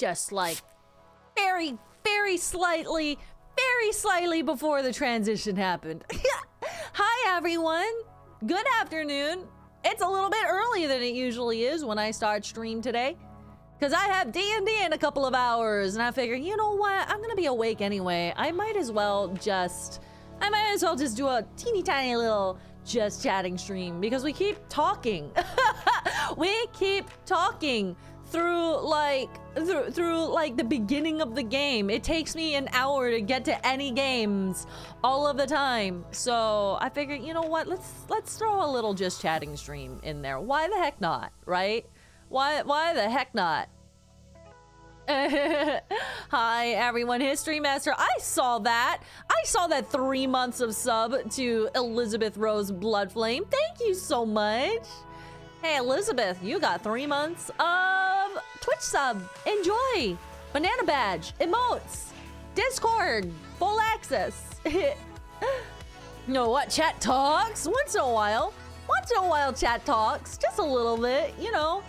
just like very slightly before the transition happened. Hi everyone, good afternoon. It's a little bit earlier than it usually is when I start stream today, because I have D&D in a couple of hours, and I figure, you know what, I'm gonna be awake anyway. I might as well just do a teeny tiny little just chatting stream, because we keep talking. We keep talking through like the beginning of the game. It takes me an hour to get to any games all of the time. So I figured, you know what, let's throw a little just chatting stream in there. Why the heck not, right? Why the heck not? Hi everyone, History Master. I saw that 3 months of sub to Elizabeth Rose Bloodflame. Thank you so much. Hey Elizabeth, you got 3 months of Twitch sub. Enjoy. Banana badge, emotes, Discord, full access. You know what? Chat talks once in a while. Chat talks, just a little bit, you know.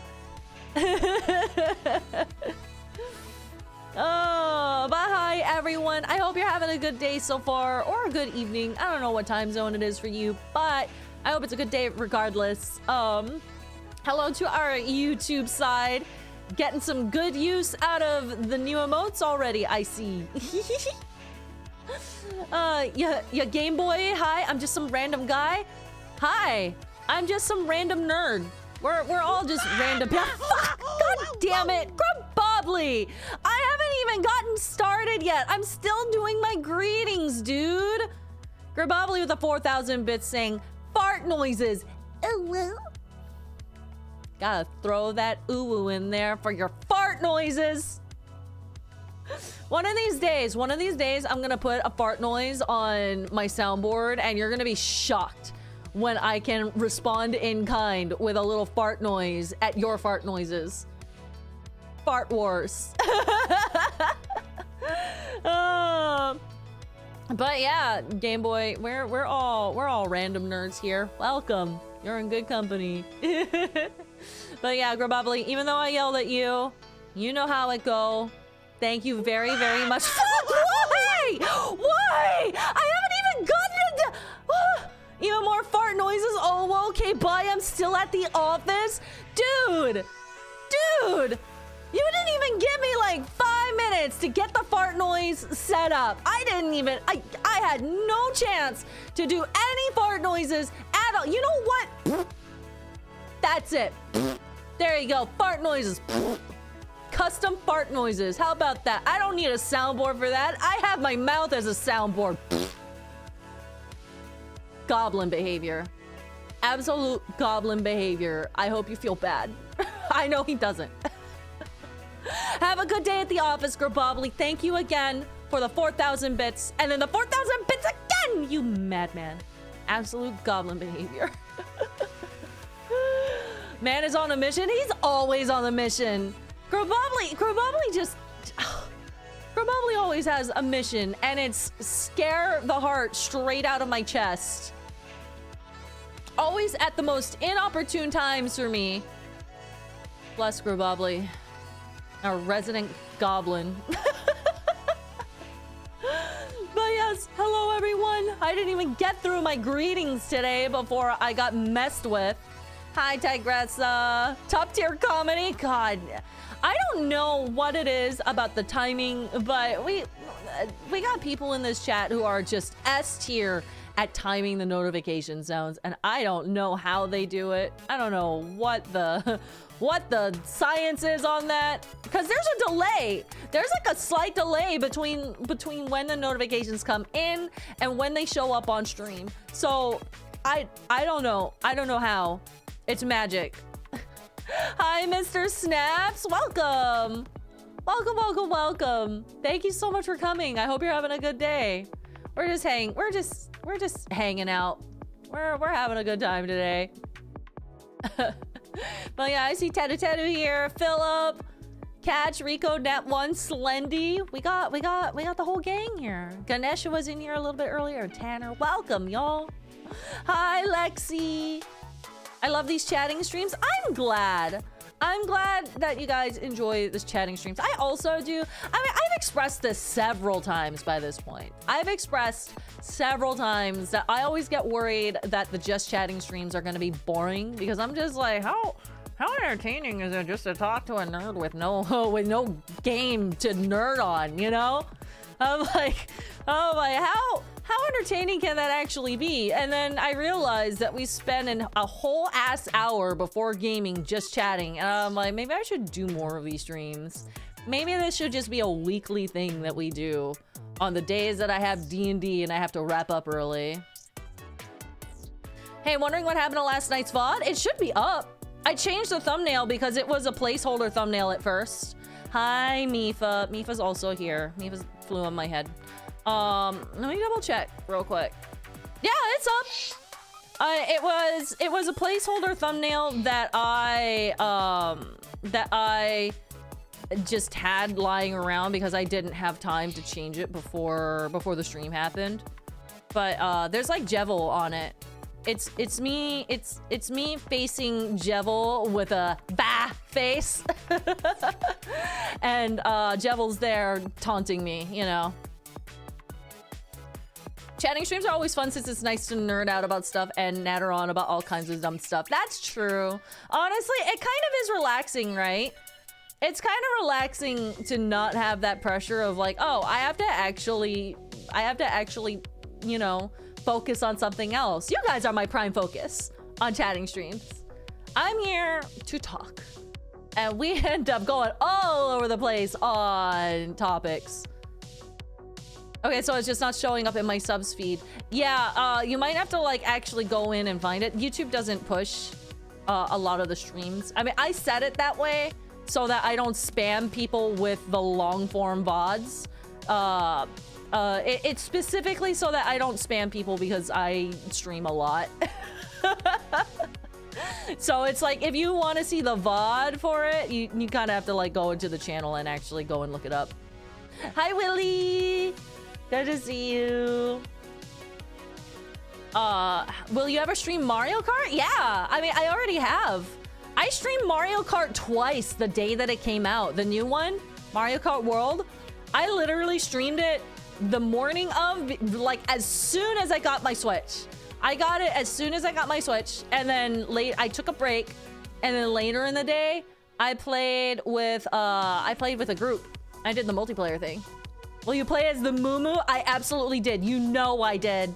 Oh, but hi everyone. I hope you're having a good day so far, or a good evening. I don't know what time zone it is for you, but I hope it's a good day regardless. Hello to our YouTube side. Getting some good use out of the new emotes already, I see. Yeah, Game Boy, hi, I'm just some random guy. Hi, I'm just some random nerd. We're all just random. Fuck! God damn it! Grubbobbly! I haven't even gotten started yet. I'm still doing my greetings, dude. Grubbobbly with the 4,000 bits saying fart noises. Ooh woo. Gotta throw that ooh woo in there for your fart noises. One of these days, I'm gonna put a fart noise on my soundboard, and you're gonna be shocked when I can respond in kind with a little fart noise at your fart noises. Fart wars. But yeah, Game Boy, we're all random nerds here. Welcome. You're in good company. But yeah, Grubbobbly, even though I yelled at you, you know how it go. Thank you very, very much. Why? Why? I haven't even gotten into... Even more fart noises. Oh, okay, bye. I'm still at the office. Dude, you didn't even give me like 5 minutes to get the fart noise set up. I had no chance to do any fart noises at all. You know what? That's it. There you go. Fart noises. Custom fart noises. How about that? I don't need a soundboard for that. I have my mouth as a soundboard. Goblin behavior. Absolute goblin behavior. I hope you feel bad. I know he doesn't. Have a good day at the office, Grubbobbly. Thank you again for the 4,000 bits. And then the 4,000 bits again, you madman. Absolute goblin behavior. Man is on a mission. He's always on a mission. Grubbobbly always has a mission, and it's scare the heart straight out of my chest. Always at the most inopportune times for me. Bless Grubbobbly, our resident goblin. But yes, hello everyone. I didn't even get through my greetings today before I got messed with. Hi, Tigressa. Top tier comedy. God, I don't know what it is about the timing, but we got people in this chat who are just S tier at timing the notification sounds, and I don't know how they do it. I don't know what the science is on that, because there's a delay. There's like a slight delay between when the notifications come in and when they show up on stream. So I don't know. I don't know how. It's magic. Hi, Mr. Snaps. Welcome. Welcome. Thank you so much for coming. I hope you're having a good day. We're just hanging out. We're having a good time today. But yeah, I see Tedu here, Philip, Catch, Rico, Net1, Slendy. We got the whole gang here. Ganesha was in here a little bit earlier. Tanner, welcome, y'all. Hi, Lexi. I love these chatting streams. I'm glad that you guys enjoy this chatting streams. I also do. I mean, I've expressed this several times by this point. I've expressed several times that I always get worried that the just chatting streams are going to be boring, because I'm just like, how entertaining is it just to talk to a nerd with no game to nerd on, you know? I'm like, how entertaining can that actually be? And then I realized that we spend a whole ass hour before gaming just chatting, and I'm like, maybe I should do more of these streams. Maybe this should just be a weekly thing that we do on the days that I have D&D and I have to wrap up early. Hey, wondering what happened to last night's VOD? It should be up. I changed the thumbnail because it was a placeholder thumbnail at first. Hi, Mipha. Mipha's also here. Mipha's flew on my head. Let me double check real quick. Yeah, it's up. It was a placeholder thumbnail that I just had lying around because I didn't have time to change it before the stream happened. But there's like Jevil on it. it's me facing Jevil with a bah face. And Jevil's there taunting me, you know. Chatting streams are always fun since it's nice to nerd out about stuff and natter on about all kinds of dumb stuff. That's true. Honestly, it kind of is relaxing, right? It's kind of relaxing to not have that pressure of like, oh, I have to actually, you know, focus on something else. You guys are my prime focus on chatting streams. I'm here to talk. And we end up going all over the place on topics. Okay, so it's just not showing up in my subs feed. Yeah, you might have to like actually go in and find it. YouTube doesn't push a lot of the streams. I mean, I set it that way so that I don't spam people with the long form VODs. It's specifically so that I don't spam people because I stream a lot. So it's like, if you want to see the VOD for it, you kind of have to like go into the channel and actually go and look it up. Hi, Willie. Good to see you. Will you ever stream Mario Kart? Yeah, I mean, I already have. I streamed Mario Kart twice the day that it came out. The new one, Mario Kart World. I literally streamed it the morning of, like, as soon as I got my Switch. I got it as soon as I got my Switch, and then I took a break, and then later in the day, I played with a group. I did the multiplayer thing. Will you play as the Moo? I absolutely did. You know I did.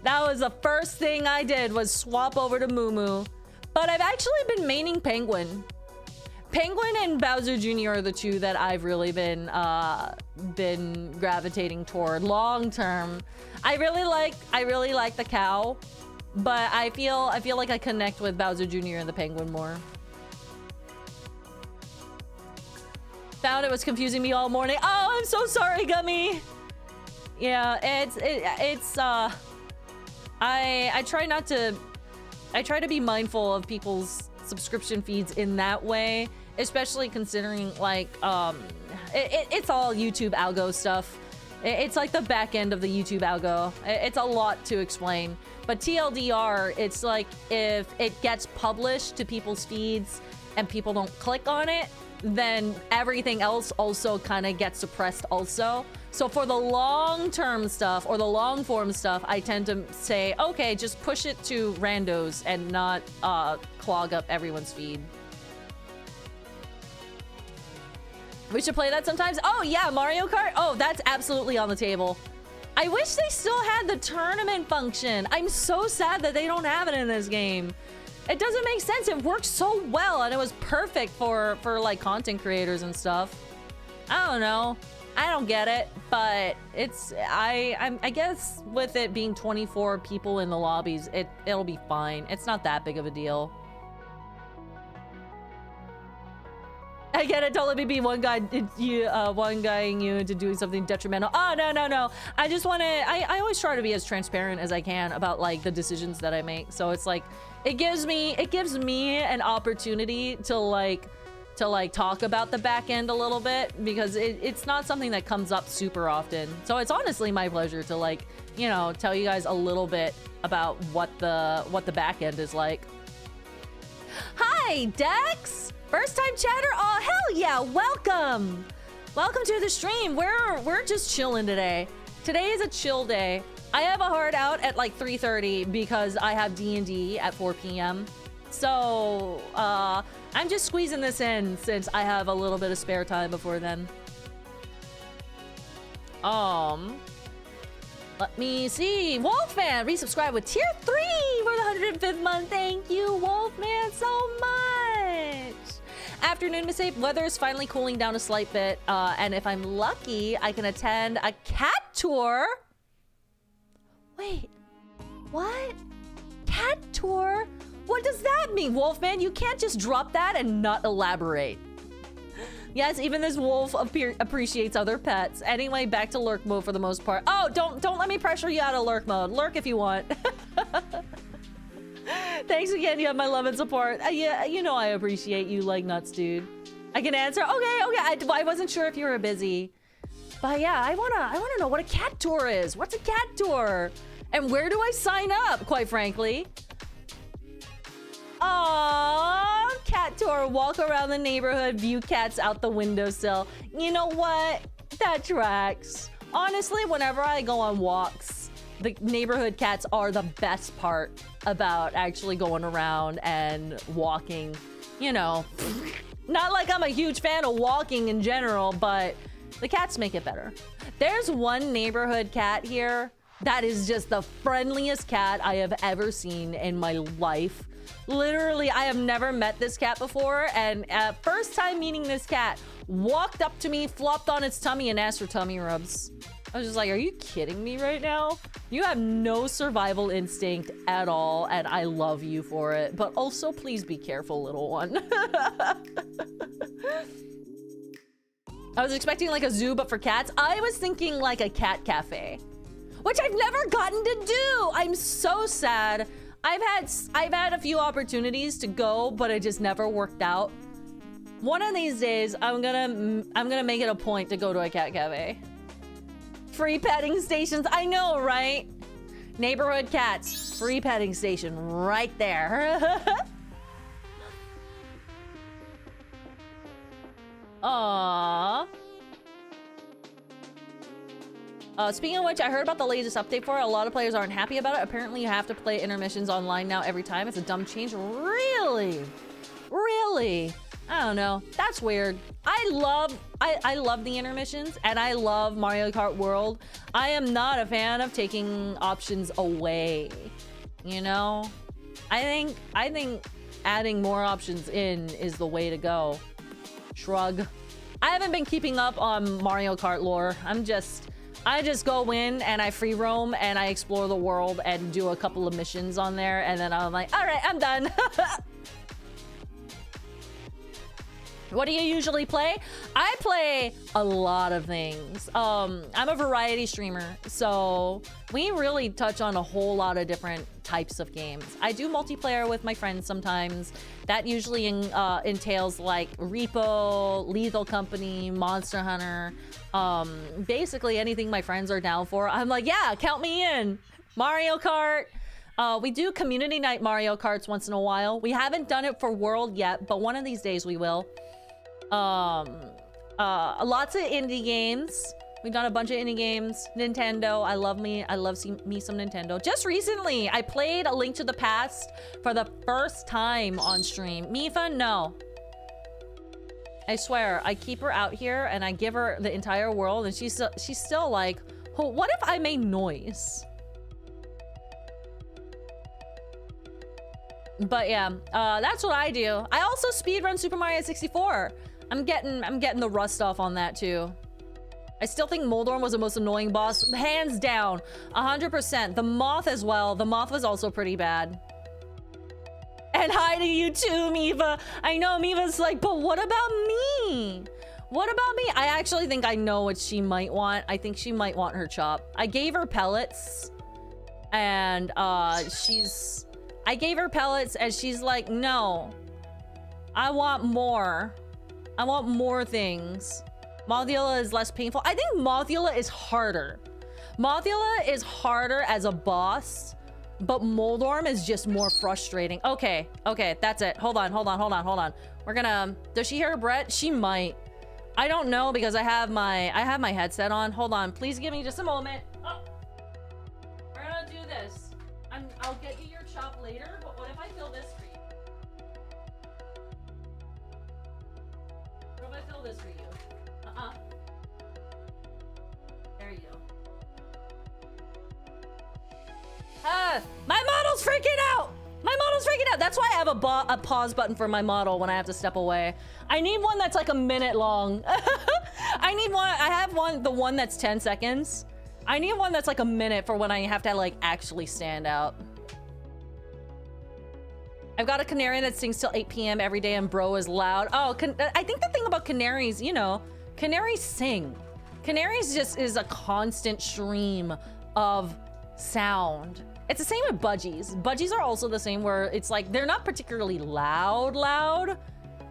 That was the first thing I did, was swap over to Moo. But I've actually been maining Penguin. Penguin and Bowser Jr. are the two that I've really been gravitating toward long term. I really like the cow, but I feel like I connect with Bowser Jr. and the Penguin more. Found it was confusing me all morning. Oh, I'm so sorry, Gummy. Yeah, I try to be mindful of people's subscription feeds in that way, especially considering like it's all YouTube algo stuff. It's like the back end of the YouTube algo. It's a lot to explain, but TLDR, it's like if it gets published to people's feeds and people don't click on it, then everything else also kind of gets suppressed also. So for the long-term stuff or the long-form stuff, I tend to say, okay, just push it to randos and not clog up everyone's feed. We should play that sometimes. Oh yeah, Mario Kart. Oh, that's absolutely on the table. I wish they still had the tournament function. I'm so sad that they don't have it in this game. It doesn't make sense. It works so well, and it was perfect for like content creators and stuff. I don't know. I don't get it, but it's I guess with it being 24 people in the lobbies, it'll be fine. It's not that big of a deal. I get it. Don't let me be one guying you into doing something detrimental. Oh no. I just want to. I always try to be as transparent as I can about like the decisions that I make. So it's like it gives me an opportunity to talk about the back end a little bit, because it's not something that comes up super often. So it's honestly my pleasure to like, you know, tell you guys a little bit about what the back end is like. Hi, Dex. First time chatter? Oh, hell yeah, welcome. Welcome to the stream. We're just chilling today. Today is a chill day. I have a hard out at like 3:30 because I have D&D at 4 p.m. So, I'm just squeezing this in since I have a little bit of spare time before then. Let me see. Wolfman resubscribed with tier 3 for the 105th month. Thank you, Wolfman, so much. Afternoon, Masae. Weather is finally cooling down a slight bit, and if I'm lucky, I can attend a cat tour. Wait, what? Cat tour? What does that mean, Wolfman? You can't just drop that and not elaborate. Yes, even this wolf appreciates other pets. Anyway, back to lurk mode for the most part. Oh, don't let me pressure you out of lurk mode. Lurk if you want. Thanks again. You have my love and support. Yeah, you know I appreciate you like nuts, dude. I can answer. Okay. I wasn't sure if you were busy, but yeah, I wanna know what a cat tour is. What's a cat tour? And where do I sign up, quite frankly? Aww, cat tour. Walk around the neighborhood, view cats out the windowsill. You know what? That tracks. Honestly, whenever I go on walks, the neighborhood cats are the best part about actually going around and walking. You know, not like I'm a huge fan of walking in general, but the cats make it better. There's one neighborhood cat here that is just the friendliest cat I have ever seen in my life. Literally, I have never met this cat before, and first time meeting this cat, walked up to me, flopped on its tummy, and asked for tummy rubs. I was just like, are you kidding me right now? You have no survival instinct at all, and I love you for it. But also, please be careful, little one. I was expecting like a zoo, but for cats. I was thinking like a cat cafe, which I've never gotten to do. I'm so sad. I've had a few opportunities to go, but it just never worked out. One of these days, I'm gonna make it a point to go to a cat cafe. Free petting stations. I know, right? Neighborhood cats. Free petting station right there. Aww. Speaking of which, I heard about the latest update for it. A lot of players aren't happy about it. Apparently, you have to play intermissions online now every time. It's a dumb change. Really? Really? I don't know. That's weird. I love the intermissions, and I love Mario Kart World. I am not a fan of taking options away. You know? I think adding more options in is the way to go. Shrug. I haven't been keeping up on Mario Kart lore. I just go in and I free roam and I explore the world and do a couple of missions on there, and then I'm like, all right, I'm done. What do you usually play? I play a lot of things. I'm a variety streamer, so we really touch on a whole lot of different types of games. I do multiplayer with my friends sometimes. That usually entails like Repo, Lethal Company, Monster Hunter, basically anything my friends are down for. I'm like, yeah, count me in. Mario Kart. We do community night Mario Karts once in a while. We haven't done it for World yet, but one of these days we will. Lots of indie games. We've done a bunch of indie games. Nintendo. I love me some Nintendo. Just recently, I played A Link to the Past for the first time on stream. Mipha, no. I swear, I keep her out here and I give her the entire world, and she's still like, oh, what if I made noise? But yeah, that's what I do. I also speedrun Super Mario 64. I'm getting the rust off on that too. I still think Moldorm was the most annoying boss, hands down, 100%. The Moth as well. The Moth was also pretty bad. And hi to you too, Mipha. I know Mipha's like, but what about me? What about me? I actually think I know what she might want. I think she might want her chop. I gave her pellets, and I gave her pellets, and she's like, no. I want more. I want more things. Mothula is less painful. I think Mothula is harder. Mothula is harder as a boss, but Moldorm is just more frustrating. Okay, that's it. Hold on. We're gonna... Does she hear Brett? She might. I don't know because I have my headset on. Hold on. Please give me just a moment. Oh. We're gonna do this. I'll get you your chop later, but what if I fill this for you? What if I fill this for you? There you go. My model's freaking out! My model's freaking out! That's why I have a pause button for my model when I have to step away. I need one that's like a minute long. I have the one that's 10 seconds. I need one that's like a minute for when I have to like actually stand out. I've got a canary that sings till 8 p.m. every day and bro is loud. Oh, I think the thing about canaries, you know, canaries sing. Canaries just is a constant stream of sound. It's the same with budgies. Budgies are also the same, where it's like they're not particularly loud.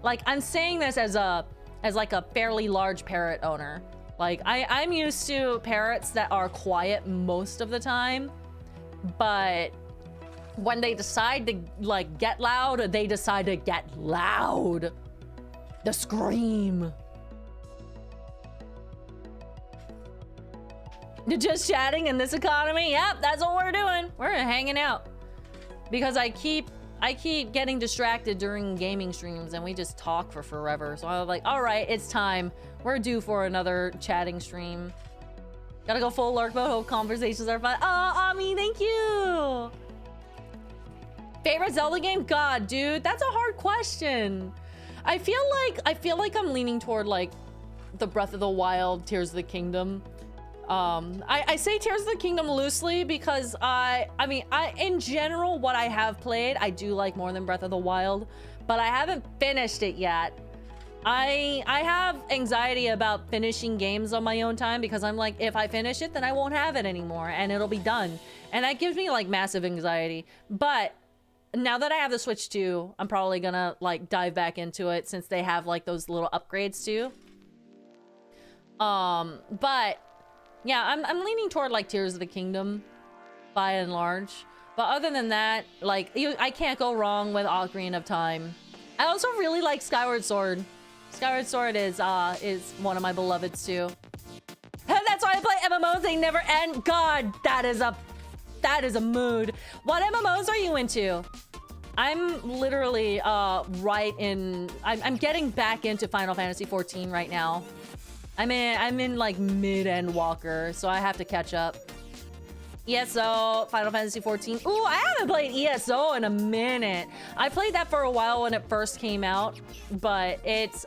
Like, I'm saying this as like a fairly large parrot owner. Like, I'm used to parrots that are quiet most of the time. but when they decide to like get loud, they decide to get loud. The scream. You're just chatting in this economy? Yep, that's what we're doing. We're hanging out. Because I keep getting distracted during gaming streams and we just talk for forever. So I was like, all right, it's time. We're due for another chatting stream. Gotta go full lurk mode. Hope conversations are fun. Oh, Ami, thank you. Favorite Zelda game? God, dude, that's a hard question. I feel like I'm leaning toward like the Breath of the Wild, Tears of the Kingdom. I say Tears of the Kingdom loosely because I mean, in general, what I have played, I do like more than Breath of the Wild, but I haven't finished it yet. I have anxiety about finishing games on my own time because I'm like, if I finish it, then I won't have it anymore and it'll be done. And that gives me like massive anxiety. But now that I have the Switch 2, I'm probably gonna like dive back into it since they have like those little upgrades too. But yeah, I'm leaning toward like Tears of the Kingdom by and large. But other than that, like I can't go wrong with Ocarina of Time. I also really like Skyward Sword. Skyward Sword is one of my beloveds too. That's why I play MMOs, they never end. God, that is a mood. What MMOs are you into? I'm literally I'm getting back into Final Fantasy 14 right now. I'm in like mid-end Walker, so I have to catch up. ESO, Final Fantasy 14. Ooh, I haven't played ESO in a minute. I played that for a while when it first came out, but it's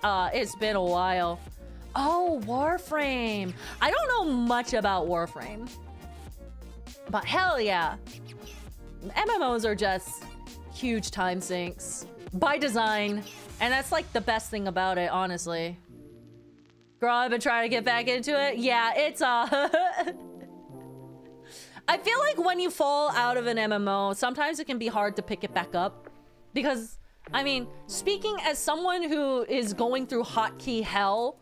been a while. Oh, Warframe. I don't know much about Warframe, but hell yeah. MMOs are just huge time sinks by design, and that's like the best thing about it, honestly. Girl, I've been trying to get back into it. Yeah, it's I feel like when you fall out of an MMO, sometimes it can be hard to pick it back up. Because, I mean, speaking as someone who is going through hotkey hell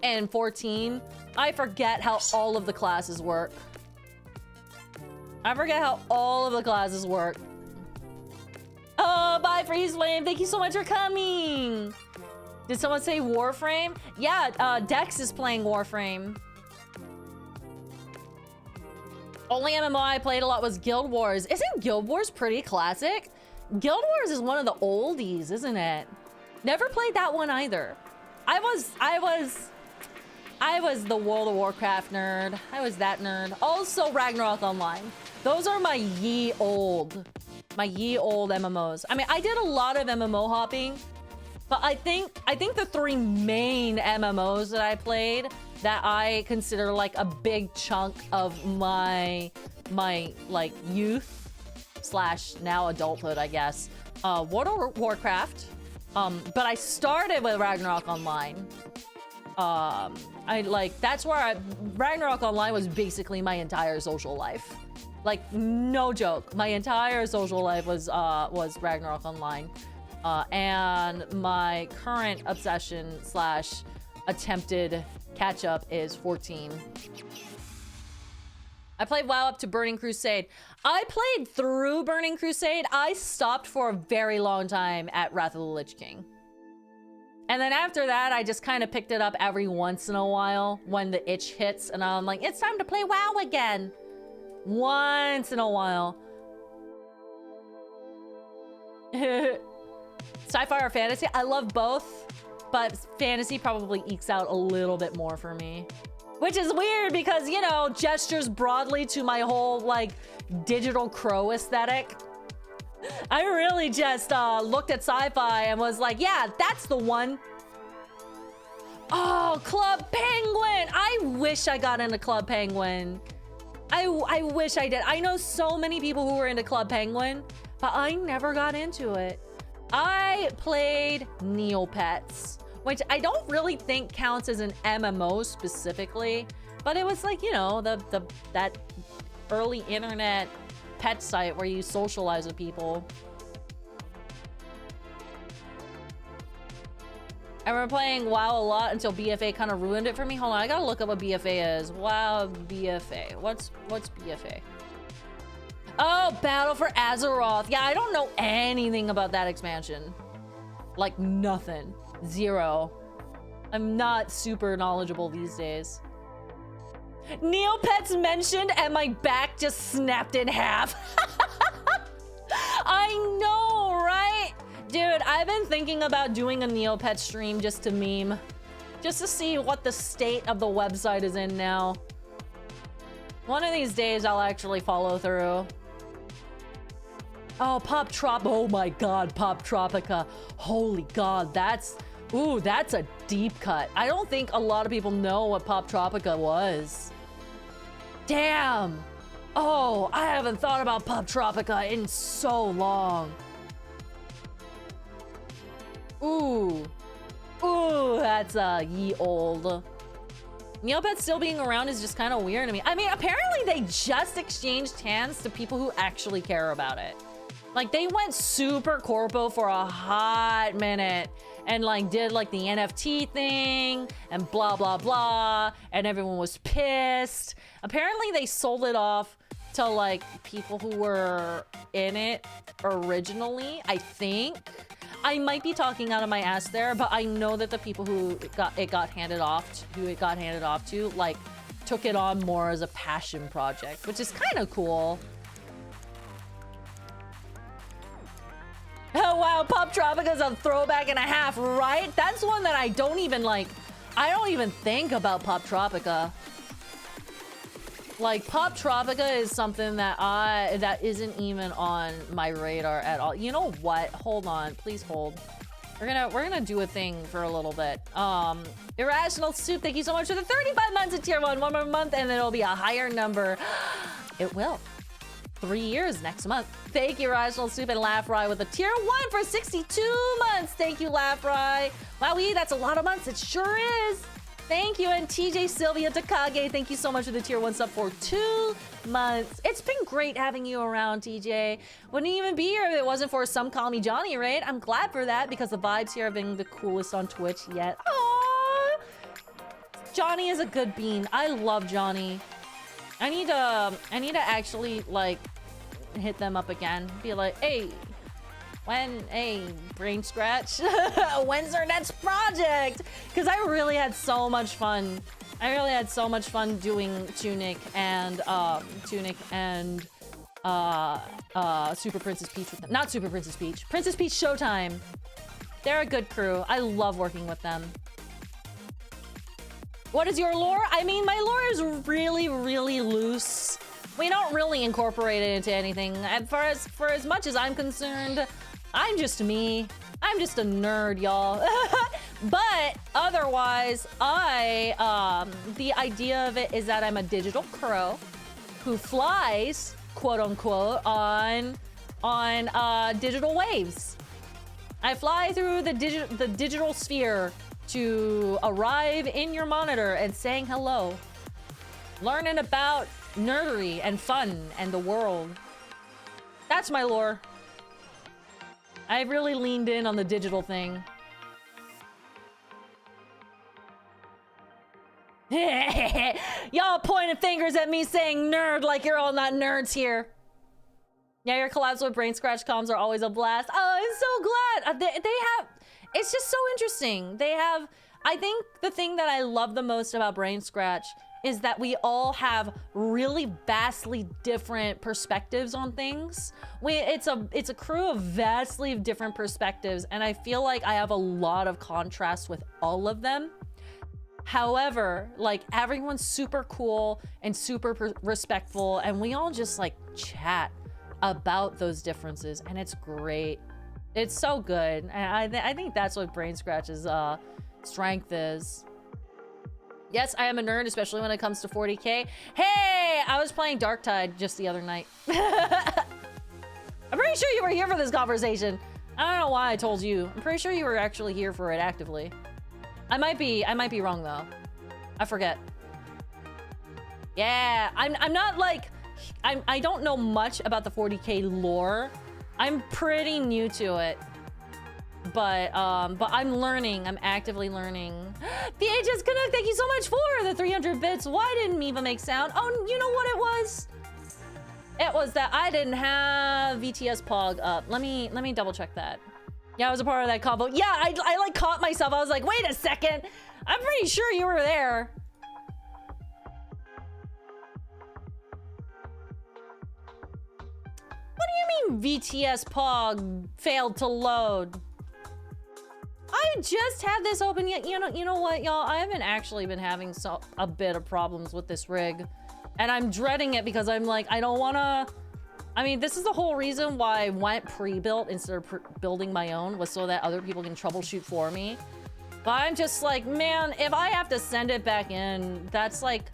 in 14, I forget how all of the classes work. I forget how all of the classes work. Oh, bye, Freeze Flame. Thank you so much for coming. Did someone say Warframe? Yeah, Dex is playing Warframe. Only MMO I played a lot was Guild Wars. Isn't Guild Wars pretty classic? Guild Wars is one of the oldies, isn't it? Never played that one either. I was the World of Warcraft nerd. I was that nerd. Also Ragnarok Online. Those are my ye old MMOs. I mean, I did a lot of MMO hopping, but I think the three main MMOs that I played that I consider like a big chunk of my like youth / now adulthood, I guess. World of Warcraft. But I started with Ragnarok Online. That's where Ragnarok Online was basically my entire social life. Like, no joke. My entire social life was Ragnarok Online. And my current obsession / attempted catch up is 14. I played WoW up to Burning Crusade. I played through Burning Crusade. I stopped for a very long time at Wrath of the Lich King. And then after that, I just kind of picked it up every once in a while when the itch hits. And I'm like, it's time to play WoW again. Once in a while. Sci-fi or fantasy? I love both. But fantasy probably ekes out a little bit more for me. Which is weird because, you know, gestures broadly to my whole, like, digital crow aesthetic. I really just looked at sci-fi and was like, yeah, that's the one. Oh, Club Penguin! I wish I got into Club Penguin. I wish I did. I know so many people who were into Club Penguin, but I never got into it. I played Neopets, which I don't really think counts as an MMO specifically, but it was like, you know, that early internet pet site where you socialize with people. I remember playing WoW a lot until BFA kind of ruined it for me. Hold on, I gotta look up what BFA is. WoW BFA. What's BFA? Oh, Battle for Azeroth. Yeah, I don't know anything about that expansion. Like, nothing. Zero. I'm not super knowledgeable these days. Neopets mentioned and my back just snapped in half. I know, right? Dude, I've been thinking about doing a Neopet stream just to meme. Just to see what the state of the website is in now. One of these days, I'll actually follow through. Oh, Pop Trop. Oh my god, Pop Tropica. Holy god, that's... Ooh, that's a deep cut. I don't think a lot of people know what Pop Tropica was. Damn! Oh, I haven't thought about Pop Tropica in so long. Ooh. Ooh, that's ye old. Neopets still being around is just kind of weird to me. I mean, apparently they just exchanged hands to people who actually care about it. Like, they went super corpo for a hot minute and, like, did, like, the NFT thing and blah, blah, blah, and everyone was pissed. Apparently, they sold it off to, like, people who were in it originally, I think. I might be talking out of my ass there, but I know that the people who it got handed off to, like, took it on more as a passion project, which is kind of cool. Oh wow, Pop Tropica's a throwback and a half, right? That's one that I don't even like. I don't even think about Pop Tropica. Like, Pop Tropica is something that that isn't even on my radar at all. You know what? Hold on, please hold. We're gonna do a thing for a little bit. Irrational Soup, thank you so much for the 35 months of tier 1. One more month and it'll be a higher number. It will. 3 years next month. Thank you, Irrational Soup and Laugh Rye with a tier 1 for 62 months. Thank you, Laugh Rye. Wowee, that's a lot of months. It sure is. Thank you, and TJ Sylvia Takage, thank you so much for the tier 1 sub for 2 months. It's been great having you around, TJ. Wouldn't even be here if it wasn't for Some Call Me Johnny, right? I'm glad for that because the vibes here have been the coolest on Twitch yet. Aww! Johnny is a good bean. I love Johnny. I need to actually, like, hit them up again. Be like, hey, Brain Scratch, when's our next project? Because I really had so much fun. I really had so much fun doing Tunic and Super Princess Peach with them. Not Super Princess Peach. Princess Peach Showtime. They're a good crew. I love working with them. What is your lore? I mean, my lore is really, really loose. We don't really incorporate it into anything. And for as much as I'm concerned, I'm just me. I'm just a nerd, y'all. But otherwise, the idea of it is that I'm a digital crow who flies, quote unquote, on digital waves. I fly through the digital sphere to arrive in your monitor and saying hello. Learning about nerdery and fun and the world. That's my lore. I really leaned in on the digital thing. Y'all pointing fingers at me saying nerd like you're all not nerds here. Yeah, your collabs with Brain Scratch comms are always a blast. Oh, I'm so glad. They have... It's just so interesting. They have... I think the thing that I love the most about Brain Scratch is that we all have really vastly different perspectives on things. It's a crew of vastly different perspectives, and I feel like I have a lot of contrast with all of them. However, like, everyone's super cool and super respectful, and we all just, like, chat about those differences, and it's great. It's so good. And I think that's what Brain Scratch's strength is. Yes, I am a nerd, especially when it comes to 40K. Hey, I was playing Darktide just the other night. I'm pretty sure you were here for this conversation. I don't know why I told you. I'm pretty sure you were actually here for it actively. I might be wrong though. I forget. Yeah, I'm not like, I don't know much about the 40K lore. I'm pretty new to it. But I'm learning. I'm actively learning. VHS Canuck, thank you so much for the 300 bits. Why didn't Mipha make sound? Oh, you know what it was? It was that I didn't have VTS Pog up. Let me double check that. Yeah, I was a part of that combo. Yeah, I like caught myself. I was like, wait a second. I'm pretty sure you were there. What do you mean VTS Pog failed to load? I just had this open yet. You know what, y'all? I haven't actually been having a bit of problems with this rig. And I'm dreading it because I'm like, I don't wanna... I mean, this is the whole reason why I went pre-built instead of building my own, was so that other people can troubleshoot for me. But I'm just like, man, if I have to send it back in, that's like...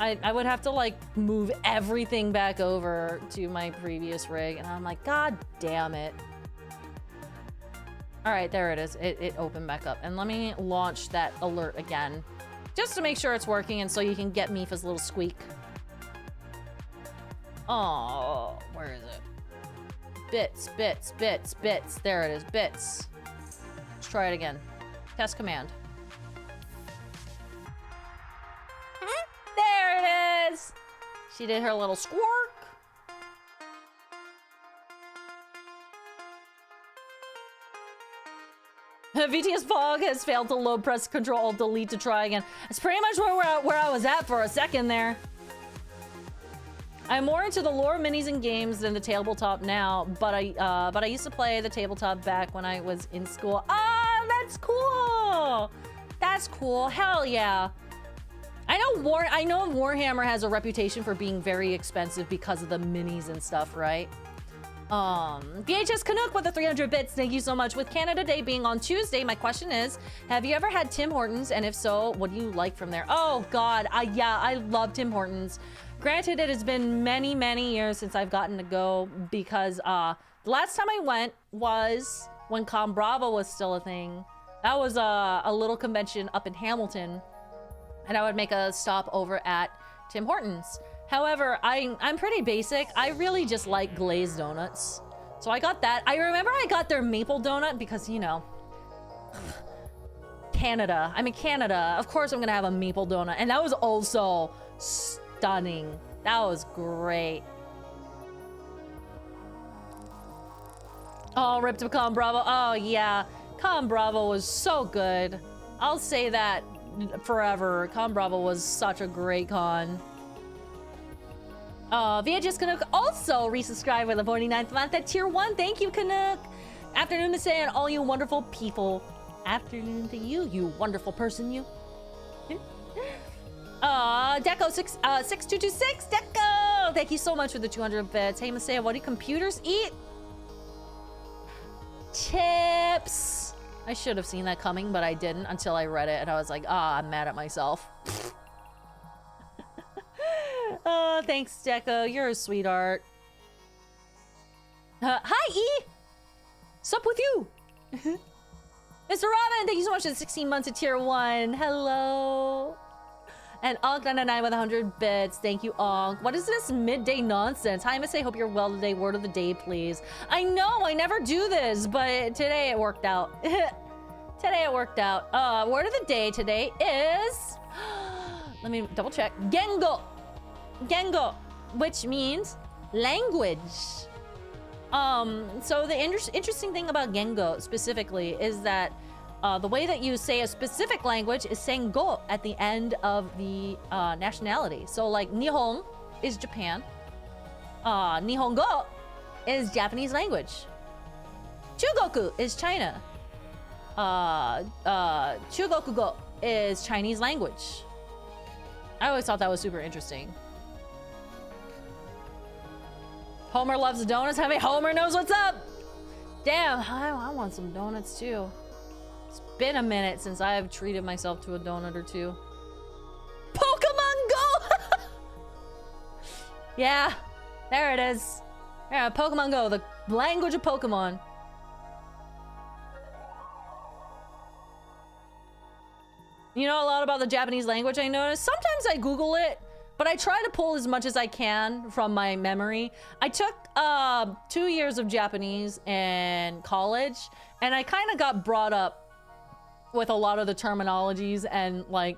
I would have to like move everything back over to my previous rig. And I'm like, God damn it. All right, there it is. It opened back up. And let me launch that alert again. Just to make sure it's working and so you can get Mipha's little squeak. Oh, where is it? Bits, bits, bits, bits. There it is, bits. Let's try it again. Test command. There it is! She did her little squawk. VTS Fog has failed to load. Press Control Alt Delete to try again. That's pretty much where I was at for a second there. I'm more into the lore minis and games than the tabletop now, but I used to play the tabletop back when I was in school. Ah, that's cool! That's cool. Hell yeah. I know Warhammer has a reputation for being very expensive because of the minis and stuff, right? VHS Canuck with the 300 bits. Thank you so much. With Canada Day being on Tuesday, my question is, have you ever had Tim Hortons? And if so, what do you like from there? Oh God, yeah, I love Tim Hortons. Granted, it has been many, many years since I've gotten to go because the last time I went was when Com Bravo was still a thing. That was a little convention up in Hamilton, and I would make a stop over at Tim Hortons. However, I'm pretty basic. I really just like glazed donuts. So I got that. I remember I got their maple donut because, you know, Canada. I'm in Canada. Of course I'm gonna have a maple donut. And that was also stunning. That was great. Oh, ripped to Com Bravo. Oh, yeah. Com Bravo was so good. I'll say that forever. Com Bravo was such a great con. VHS Canuck also resubscribed with the 49th month at tier 1. Thank you, Canuck. Afternoon to say and all you wonderful people. Afternoon to you, you wonderful person, you. Deco 6226. Deco! Thank you so much for the 200 bits. Hey, Masae, what do computers eat? Chips. I should have seen that coming, but I didn't until I read it, and I was like, I'm mad at myself. Oh, thanks, Deco. You're a sweetheart. Hi, E! Sup with you? Mr. Robin, thank you so much for the 16 months of tier 1. Hello. And Onk99 with 100 bits. Thank you, Onk. What is this midday nonsense? Hi, Masae. Hope you're well today. Word of the day, please. I know, I never do this, but today it worked out. Today it worked out. Word of the day today is... Let me double check. Gengo. Gengo, which means language. So the interesting thing about Gengo specifically is that the way that you say a specific language is saying go at the end of the nationality. So like Nihon is Japan. Nihongo is Japanese language. Chugoku is China. Chugokugo is Chinese language. I always thought that was super interesting. Homer loves donuts. Have a Homer knows what's up. Damn, I want some donuts too. It's been a minute since I've treated myself to a donut or two. Pokemon Go! Yeah, there it is. Yeah, Pokemon Go, the language of Pokemon. You know a lot about the Japanese language, I noticed. Sometimes I Google it, but I try to pull as much as I can from my memory. I took 2 years of Japanese in college, and I kind of got brought up with a lot of the terminologies and like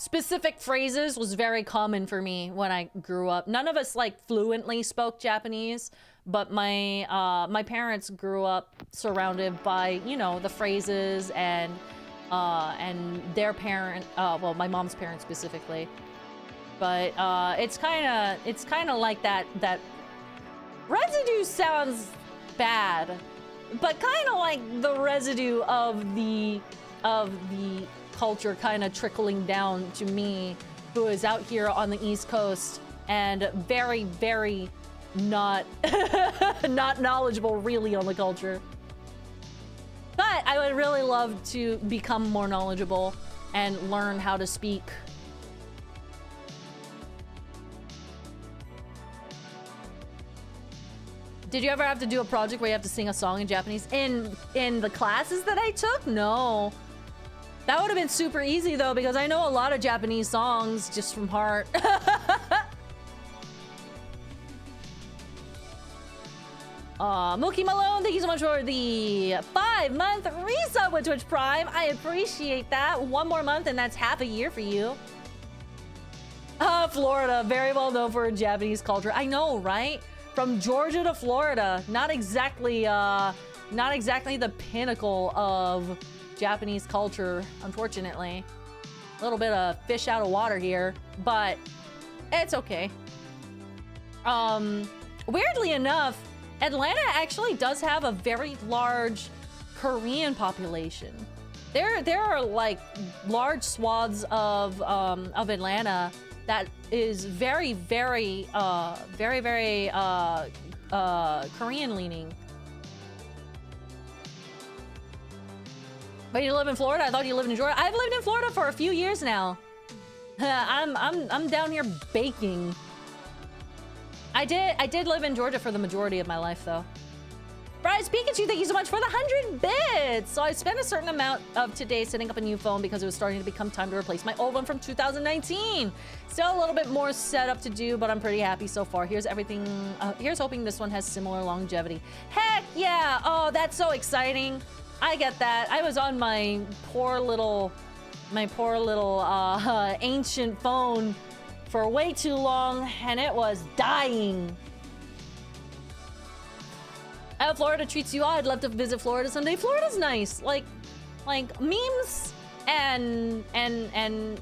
specific phrases was very common for me when I grew up. None of us like fluently spoke Japanese, but my parents grew up surrounded by, you know, the phrases and their parent, well, my mom's parents specifically. But it's kind of like that residue sounds bad, but kind of like the residue of the culture kind of trickling down to me, who is out here on the East Coast and very, very not not knowledgeable really on the culture. But I would really love to become more knowledgeable and learn how to speak. Did you ever have to do a project where you have to sing a song in Japanese? In the classes that I took? No. That would have been super easy though, because I know a lot of Japanese songs just from heart. Mookie Malone, thank you so much for the 5-month resub with Twitch Prime. I appreciate that. One more month and that's half a year for you. Florida, very well known for Japanese culture. I know, right? From Georgia to Florida, not exactly the pinnacle of Japanese culture, unfortunately. A little bit of fish out of water here, but it's okay. Weirdly enough, Atlanta actually does have a very large Korean population. There are like large swaths of Atlanta that is very Korean leaning. But you live in Florida? I thought you lived in Georgia. I've lived in Florida for a few years now. I'm down here baking. I did live in Georgia for the majority of my life though. Bryce Pikachu, thank you so much for the 100 bits. So I spent a certain amount of today setting up a new phone because it was starting to become time to replace my old one from 2019. Still a little bit more setup to do, but I'm pretty happy so far. Here's everything. Here's hoping this one has similar longevity. Heck yeah! Oh, that's so exciting. I get that. I was on my poor little ancient phone for way too long, and it was dying. I hope Florida treats you well. I'd love to visit Florida someday. Florida's nice. Like memes and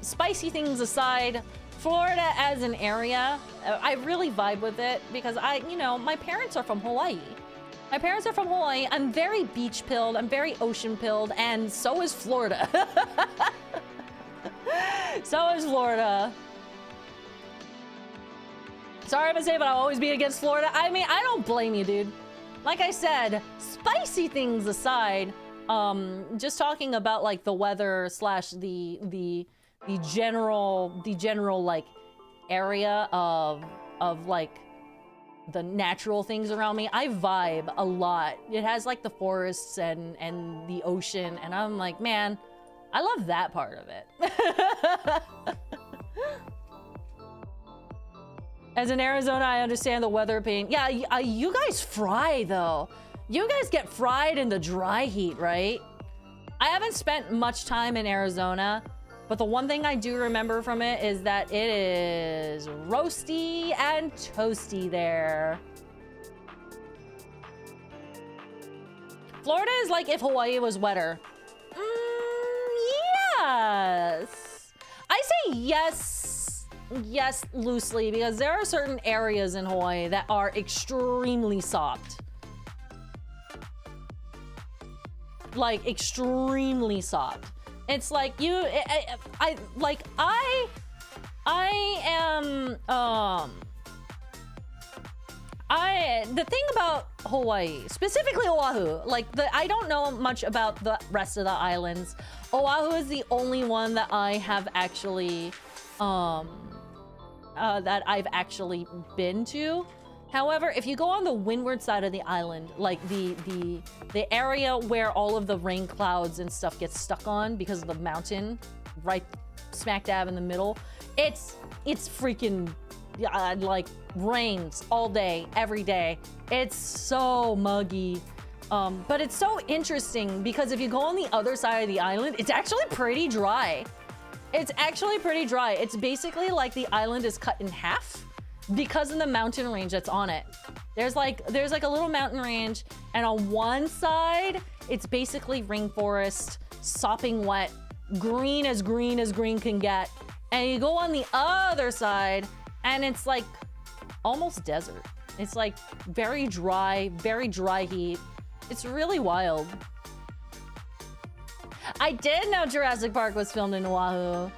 spicy things aside, Florida as an area, I really vibe with it because my parents are from Hawaii. I'm very beach pilled, I'm very ocean pilled, and so is Florida. So is Florida. Sorry to say, but I'll always be against Florida. I mean, I don't blame you, dude. Like I said, spicy things aside, just talking about like the weather slash the general like area of like the natural things around me, I vibe a lot. It has like the forests and the ocean, and I'm like, man, I love that part of it. As in Arizona, I understand the weather pain. Yeah, you guys fry though. You guys get fried in the dry heat, right? I haven't spent much time in Arizona, but the one thing I do remember from it is that it is roasty and toasty there. Florida is like if Hawaii was wetter. Yes. I say yes loosely because there are certain areas in Hawaii that are extremely soft. Like extremely soft. It's like the thing about Hawaii, specifically Oahu, I don't know much about the rest of the islands. Oahu is the only one that I have actually that I've actually been to. However, if you go on the windward side of the island, like the area where all of the rain clouds and stuff get stuck on because of the mountain, right smack dab in the middle, it's freaking like rains all day, every day. It's so muggy. But it's so interesting because if you go on the other side of the island, it's actually pretty dry. It's actually pretty dry. It's basically like the island is cut in half because of the mountain range that's on it. There's like a little mountain range, and on one side, it's basically rainforest, sopping wet, green as green can get. And you go on the other side, and it's like almost desert. It's like very dry heat. It's really wild. I did know Jurassic Park was filmed in Oahu.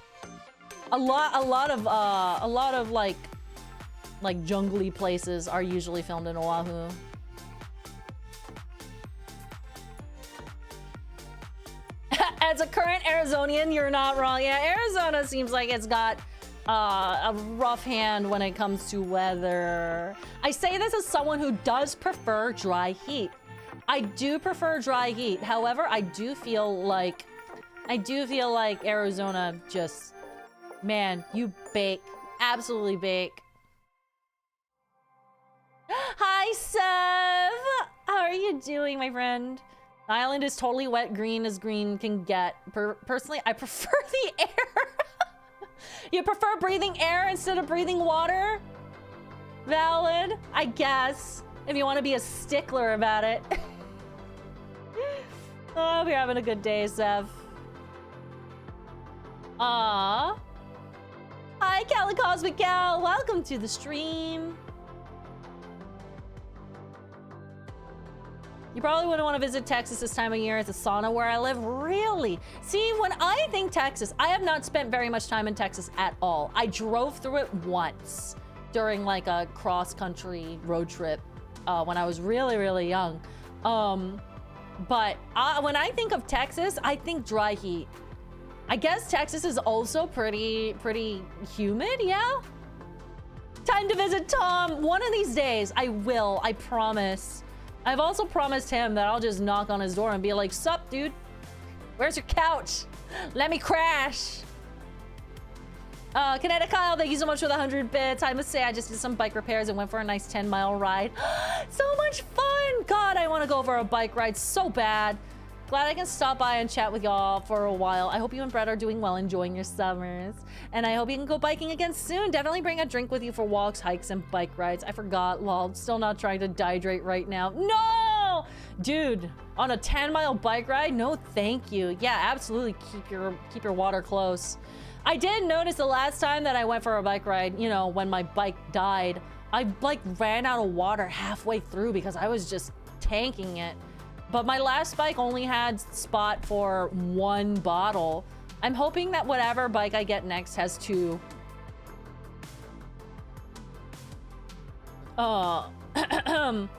A lot of like jungly places are usually filmed in Oahu. As a current Arizonian, you're not wrong. Yeah, Arizona seems like it's got a rough hand when it comes to weather. I say this as someone who does prefer dry heat. I do prefer dry heat. However, I do feel like Arizona just, man, you bake, absolutely bake. Hi, Sev. How are you doing, my friend? The island is totally wet, green as green can get. Personally, I prefer the air. You prefer breathing air instead of breathing water? Valid, I guess, if you want to be a stickler about it. Oh, I hope you're having a good day, Sev. Hi, Cali Cosmic Cal. Welcome to the stream. You probably wouldn't want to visit Texas this time of year. It's a sauna where I live. Really? See, when I think Texas, I have not spent very much time in Texas at all. I drove through it once during like a cross-country road trip when I was really, really young. But when I think of Texas, I think dry heat. I guess Texas is also pretty humid, yeah? Time to visit Tom. One of these days, I will, I promise. I've also promised him that I'll just knock on his door and be like, sup, dude? Where's your couch? Let me crash. Kinetic Kyle, thank you so much for the 100 bits. I must say, I just did some bike repairs and went for a nice 10-mile ride. So much fun. God, I want to go for a bike ride so bad. Glad I can stop by and chat with y'all for a while. I hope you and Brett are doing well, enjoying your summers. And I hope you can go biking again soon. Definitely bring a drink with you for walks, hikes, and bike rides. I forgot, lol. Still not trying to dehydrate right now. No! Dude, on a 10-mile bike ride? No, thank you. Yeah, absolutely keep your water close. I did notice the last time that I went for a bike ride, you know, when my bike died, I like ran out of water halfway through because I was just tanking it. But my last bike only had spot for 1 bottle. I'm hoping that whatever bike I get next has 2. Max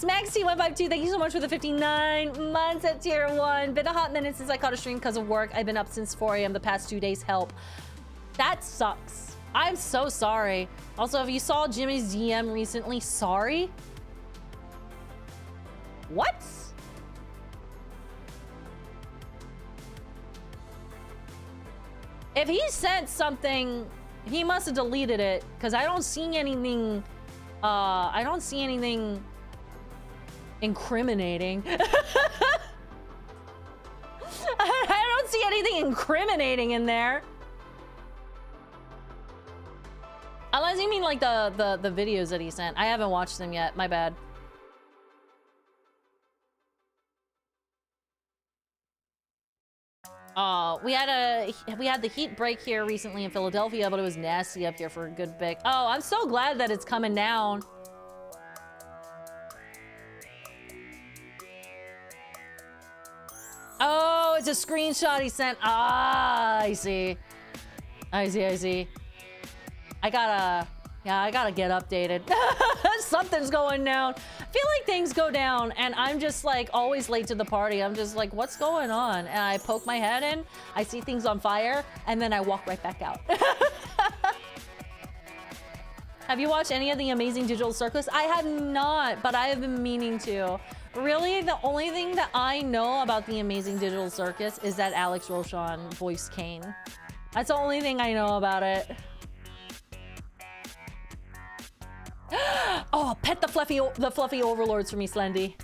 T152, thank you so much for the 59 months at tier 1. Been a hot minute since I caught a stream because of work. I've been up since 4 a.m. the past 2 days. Help. That sucks. I'm so sorry. Also, if you saw Jimmy's DM recently, sorry. What? If he sent something, he must have deleted it because I don't see anything. I don't see anything incriminating. I don't see anything incriminating in there. Unless you mean like the videos that he sent. I haven't watched them yet. My bad. We had the heat break here recently in Philadelphia, but it was nasty up here for a good bit. Oh, I'm so glad that it's coming down. Oh, it's a screenshot he sent. Ah, I see. I see. I gotta get updated. Something's going down. I feel like things go down and I'm just like always late to the party. I'm just like, what's going on? And I poke my head in, I see things on fire, and then I walk right back out. Have you watched any of the Amazing Digital Circus? I have not, but I have been meaning to. Really, the only thing that I know about the Amazing Digital Circus is that Alex Roshan voiced Kane. That's the only thing I know about it. Oh, pet the fluffy overlords for me, Slendy.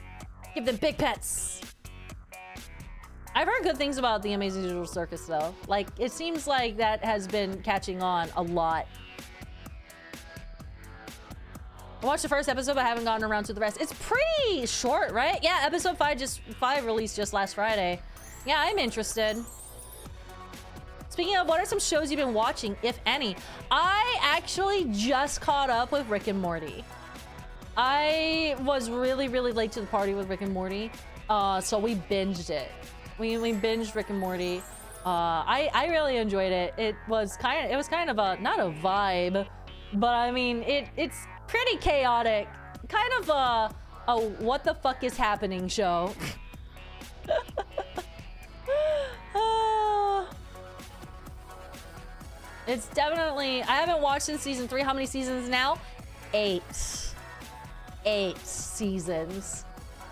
Give them big pets. I I've heard good things about the Amazing Digital Circus though. Like, it seems like that has been catching on a lot. I watched the first episode, but I haven't gotten around to the rest. It's pretty short, right? Yeah, episode 5 released just last Friday. Yeah, I'm interested. Speaking of, what are some shows you've been watching, if any? I actually just caught up with Rick and Morty. I was really, really late to the party with Rick and Morty, so we binged it. We binged Rick and Morty. I really enjoyed it. It was kind of a, not a vibe, but I mean, it's pretty chaotic. Kind of a what the fuck is happening show. It's definitely, I haven't watched since season 3. How many seasons now? 8 seasons.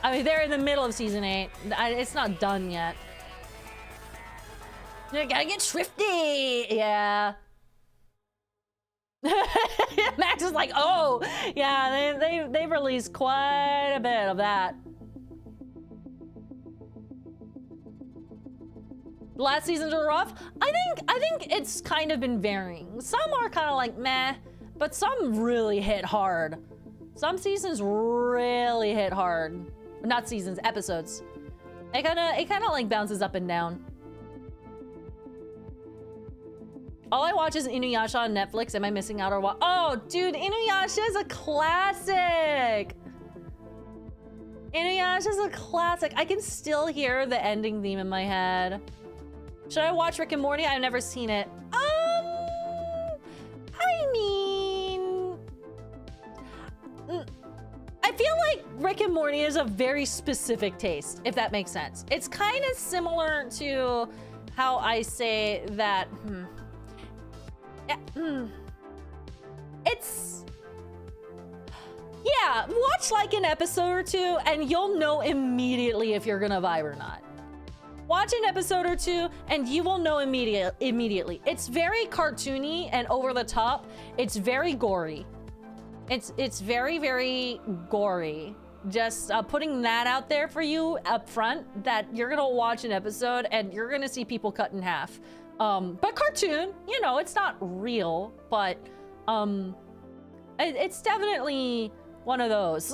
I mean, they're in the middle of season 8. It's not done yet. You gotta get swifty. Yeah. Max is like, oh, yeah, they released quite a bit of that. Last seasons were rough. I think it's kind of been varying. Some are kind of like meh, but some really hit hard. Some seasons really hit hard. Not seasons, episodes. It kind of like bounces up and down. All I watch is Inuyasha on Netflix. Am I missing out or what? Oh, dude, Inuyasha is a classic. Inuyasha is a classic. I can still hear the ending theme in my head. Should I watch Rick and Morty? I've never seen it. I mean, I feel like Rick and Morty is a very specific taste, if that makes sense. It's kind of similar to how I say that, it's, yeah, watch like an episode or two and you'll know immediately if you're gonna vibe or not. Watch an episode or two and you will know immediately. It's very cartoony and over the top. It's very gory. It's very, very gory. Just putting that out there for you up front, that you're gonna watch an episode and you're gonna see people cut in half. But cartoon, you know, it's not real, but it's definitely one of those.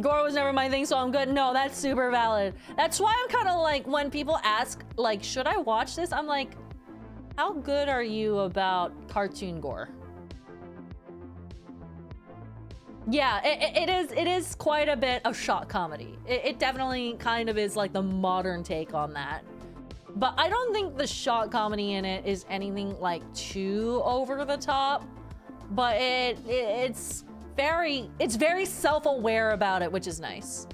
Gore was never my thing, so I'm good. No, that's super valid. That's why I'm kind of like, when people ask, like, should I watch this? I'm like, how good are you about cartoon gore? Yeah, it is quite a bit of shock comedy. It definitely kind of is like the modern take on that. But I don't think the shock comedy in it is anything like too over the top. But it's very self-aware about it, which is nice.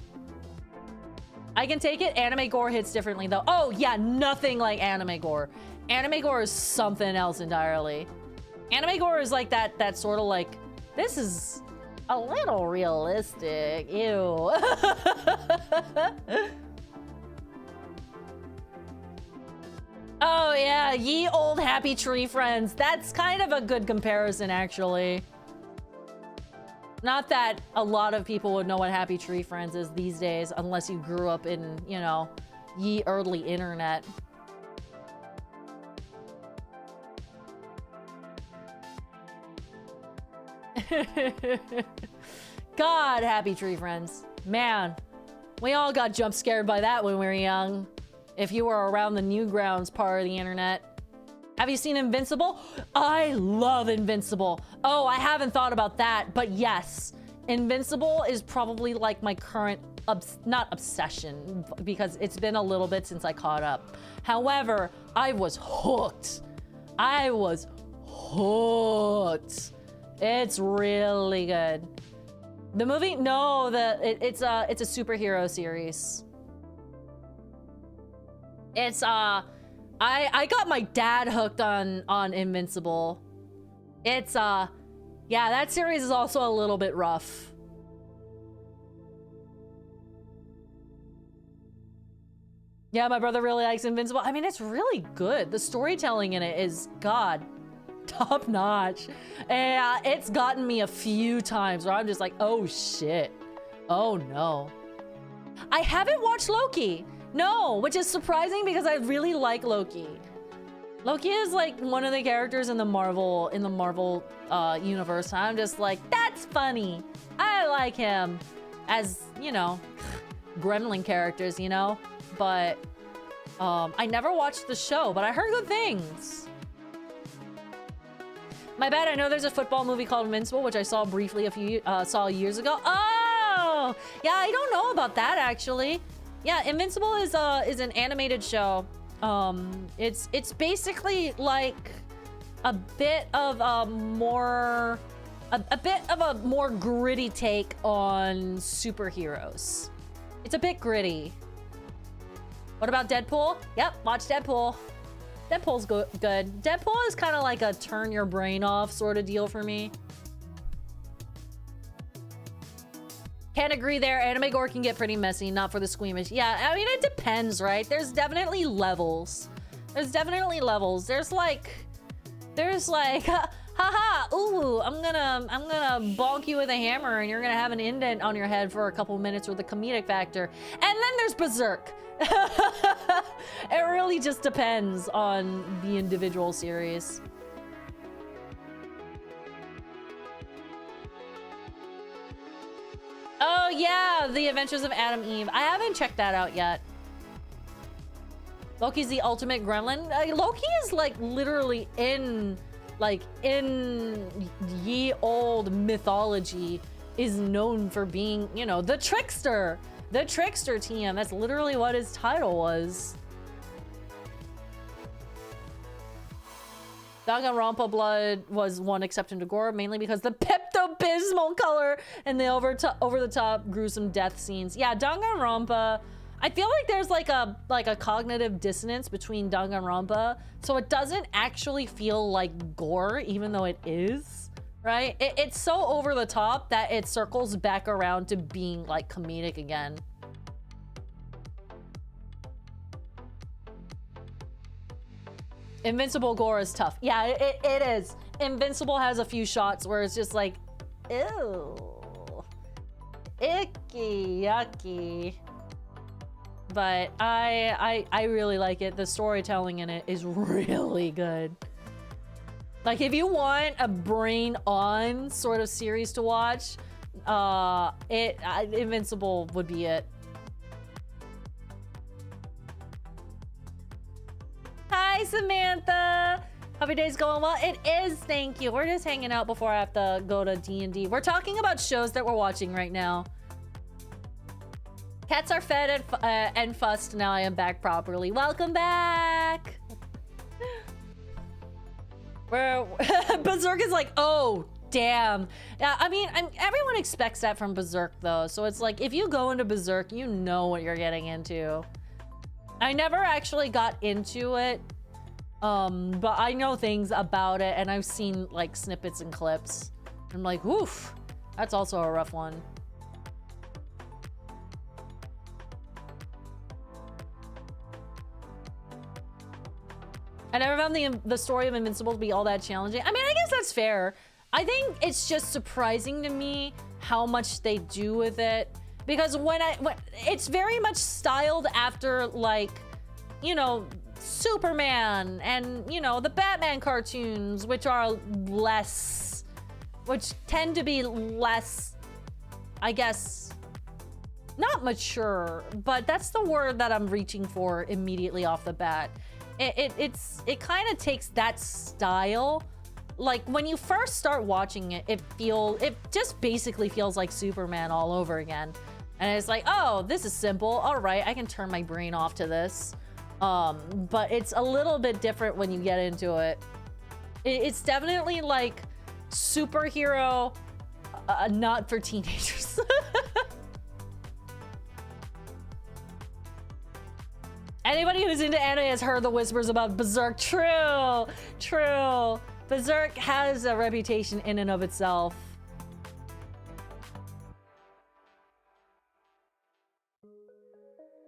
I can take it. Anime gore hits differently though. Oh yeah, nothing like anime gore. Anime gore is something else entirely. Anime gore is like that sort of like, this is a little realistic. Ew. Oh yeah, ye old happy tree friends. That's kind of a good comparison actually. Not that a lot of people would know what Happy Tree Friends is these days, unless you grew up in, you know, ye early internet. God, Happy Tree Friends. Man, we all got jump scared by that when we were young. If you were around the Newgrounds part of the internet. Have you seen Invincible? I love Invincible. Oh, I haven't thought about that, but yes. Invincible is probably like my current, not obsession, because it's been a little bit since I caught up. However, I was hooked. I was hooked. It's really good. The movie? No, it's a superhero series. It's I got my dad hooked on Invincible. It's yeah, that series is also a little bit rough. Yeah, my brother really likes Invincible. I mean, it's really good. The storytelling in it is, God, top notch. And it's gotten me a few times where I'm just like, oh shit. Oh no. I haven't watched Loki. No, which is surprising because I really like Loki. Loki is like one of the characters in the Marvel universe. I'm just like, that's funny. I like him as, you know, gremlin characters, you know? But I never watched the show, but I heard good things. My bad, I know there's a football movie called Invincible, which I saw briefly saw years ago. Oh, yeah, I don't know about that actually. Yeah, Invincible is an animated show. It's basically like a bit of a more gritty take on superheroes. It's a bit gritty. What about Deadpool? Yep, watch Deadpool. Deadpool's good. Deadpool is kind of like a turn your brain off sort of deal for me. Can't agree there. Anime gore can get pretty messy, not for the squeamish. Yeah, I mean, it depends, right? There's definitely levels. There's like, haha, ooh, I'm gonna bonk you with a hammer and you're gonna have an indent on your head for a couple minutes with a comedic factor. And then there's Berserk. It really just depends on the individual series. Oh yeah, The Adventures of Adam Eve. I haven't checked that out yet. Loki's the ultimate gremlin. Loki is like literally in ye old mythology is known for being, you know, the trickster. The trickster TM. That's literally what his title was. Danganronpa blood was one exception to gore, mainly because the Pepto-Bismol color and the over-the-top gruesome death scenes. Yeah, Danganronpa. I feel like there's like a cognitive dissonance between Danganronpa, so it doesn't actually feel like gore, even though it is, right? It's so over the top that it circles back around to being like comedic again. Invincible gore is tough. Yeah, it is. Invincible has a few shots where it's just like, ew, icky, yucky. But I really like it. The storytelling in it is really good. Like, if you want a brain-on sort of series to watch, Invincible would be it. Hi, Samantha. Hope your day's going well. It is, thank you. We're just hanging out before I have to go to D&D. We're talking about shows that we're watching right now. Cats are fed and fussed. Now I am back properly. Welcome back. Where Berserk is like, oh, damn. Yeah, I mean, everyone expects that from Berserk, though. So it's like, if you go into Berserk, you know what you're getting into. I never actually got into it, but I know things about it, and I've seen like snippets and clips. I'm like, oof, that's also a rough one. I never found the story of Invincible to be all that challenging. I mean, I guess that's fair. I think it's just surprising to me how much they do with it. Because when it's very much styled after, like, you know, Superman and, you know, the Batman cartoons, which tend to be less, I guess, not mature, but that's the word that I'm reaching for immediately off the bat. It kind of takes that style. Like, when you first start watching it, it just basically feels like Superman all over again. And it's like, oh, this is simple. All right, I can turn my brain off to this. But it's a little bit different when you get into it. It's definitely like superhero, not for teenagers. Anybody who's into anime has heard the whispers about Berserk. True, true. Berserk has a reputation in and of itself.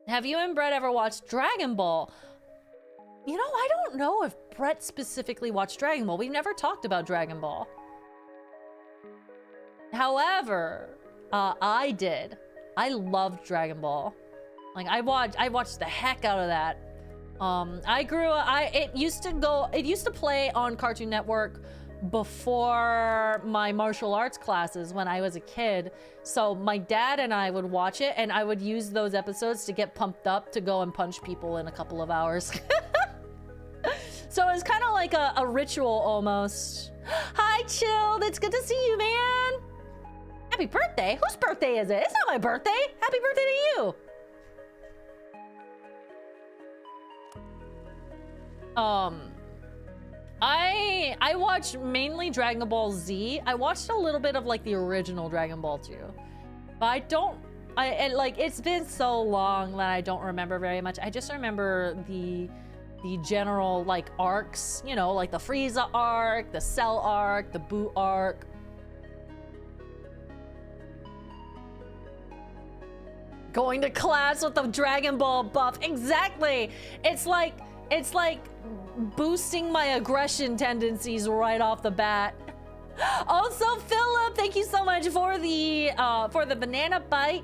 Have you and Brett ever watched Dragon Ball? You know, I don't know if Brett specifically watched Dragon Ball. We've never talked about Dragon Ball. However, I did. I loved Dragon Ball. Like I watched the heck out of that. It used to play on Cartoon Network before my martial arts classes when I was a kid. So my dad and I would watch it, and I would use those episodes to get pumped up to go and punch people in a couple of hours. So it's kind of like a ritual almost. Hi, Chilled. It's good to see you, man. Happy birthday. Whose birthday is it? It's not my birthday. Happy birthday to you. I watched mainly Dragon Ball Z. I watched a little bit of like the original Dragon Ball too, but it's been so long that I don't remember very much. I just remember the general like arcs, you know, like the Frieza arc, the Cell arc, the Boo arc. Going to class with the Dragon Ball buff. Exactly. It's like boosting my aggression tendencies right off the bat. Also, Philip, thank you so much for the Banana Bite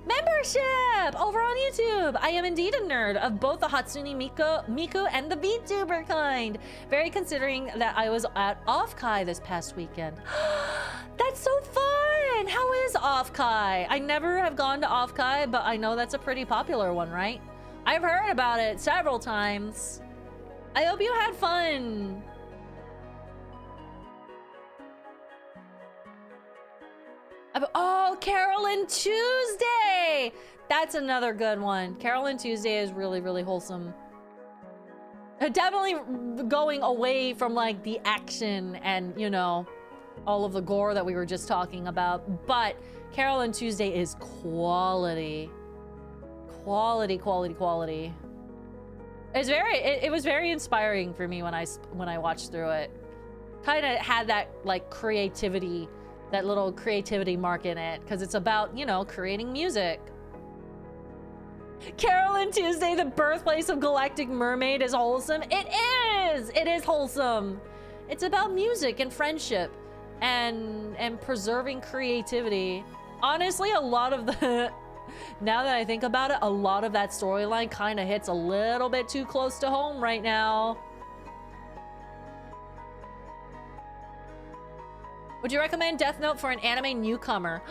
membership over on YouTube. I am indeed a nerd of both the Hatsune Miku and the VTuber kind. Very considering that I was at Off-Kai this past weekend. That's so fun! How is Off-Kai? I never have gone to Off-Kai, but I know that's a pretty popular one, right? I've heard about it several times. I hope you had fun. Oh, Carolyn Tuesday! That's another good one. Carolyn Tuesday is really, really wholesome. Definitely going away from like the action and, you know, all of the gore that we were just talking about. But Carolyn Tuesday is quality. Quality, quality, quality. It was very inspiring for me when I watched through it. Kind of had that like creativity, that little creativity mark in it, because it's about, you know, creating music. Carolyn Tuesday, the birthplace of Galactic Mermaid, is wholesome. It is! It is wholesome. It's about music and friendship and preserving creativity. Honestly, a lot of the now that I think about it, a lot of that storyline kind of hits a little bit too close to home right now. Would you recommend Death Note for an anime newcomer?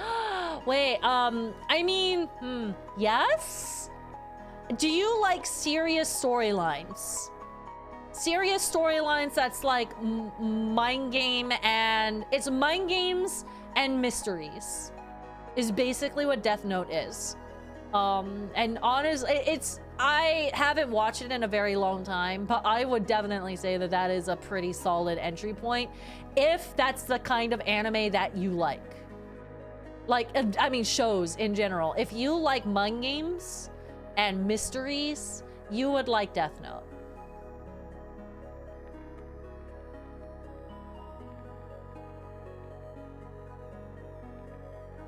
Wait, I mean, yes? Do you like serious storylines? Serious storylines that's like mind game, and it's mind games and mysteries is basically what Death Note is. And honestly, I haven't watched it in a very long time, but I would definitely say that that is a pretty solid entry point if that's the kind of anime that you like. Like, I mean, shows in general. If you like mind games and mysteries, you would like Death Note.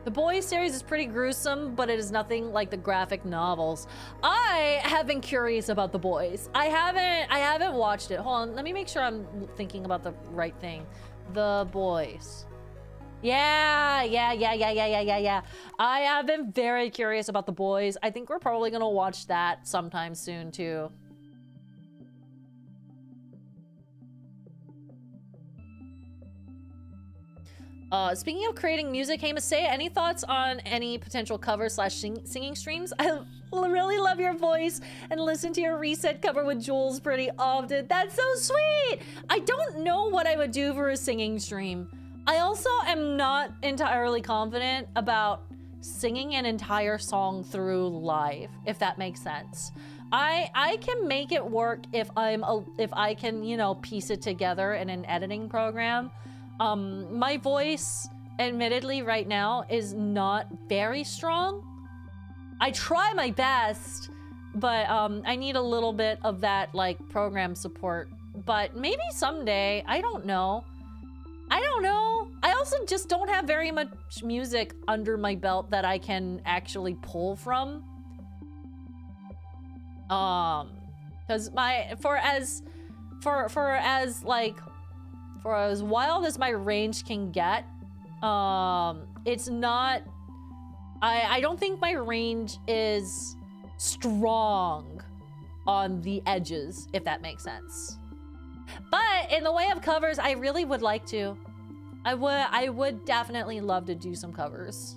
The Boys series is pretty gruesome, but it is nothing like the graphic novels. I have been curious about The Boys. I haven't watched it. Hold on, let me make sure I'm thinking about the right thing. The Boys. Yeah. I have been very curious about The Boys. I think we're probably gonna watch that sometime soon too. Speaking of creating music, hey Masae, any thoughts on any potential cover slash singing streams? I really love your voice and listen to your Reset cover with Jules pretty often. That's so sweet! I don't know what I would do for a singing stream. I also am not entirely confident about singing an entire song through live, if that makes sense. I can make it work if I can, you know, piece it together in an editing program. My voice, admittedly, right now is not very strong. I try my best, but I need a little bit of that, like, program support. But maybe someday, I don't know. I also just don't have very much music under my belt that I can actually pull from. Because for as wild as my range can get, it's not I don't think my range is strong on the edges, if that makes sense. But in the way of covers, I really would like to. I would definitely love to do some covers.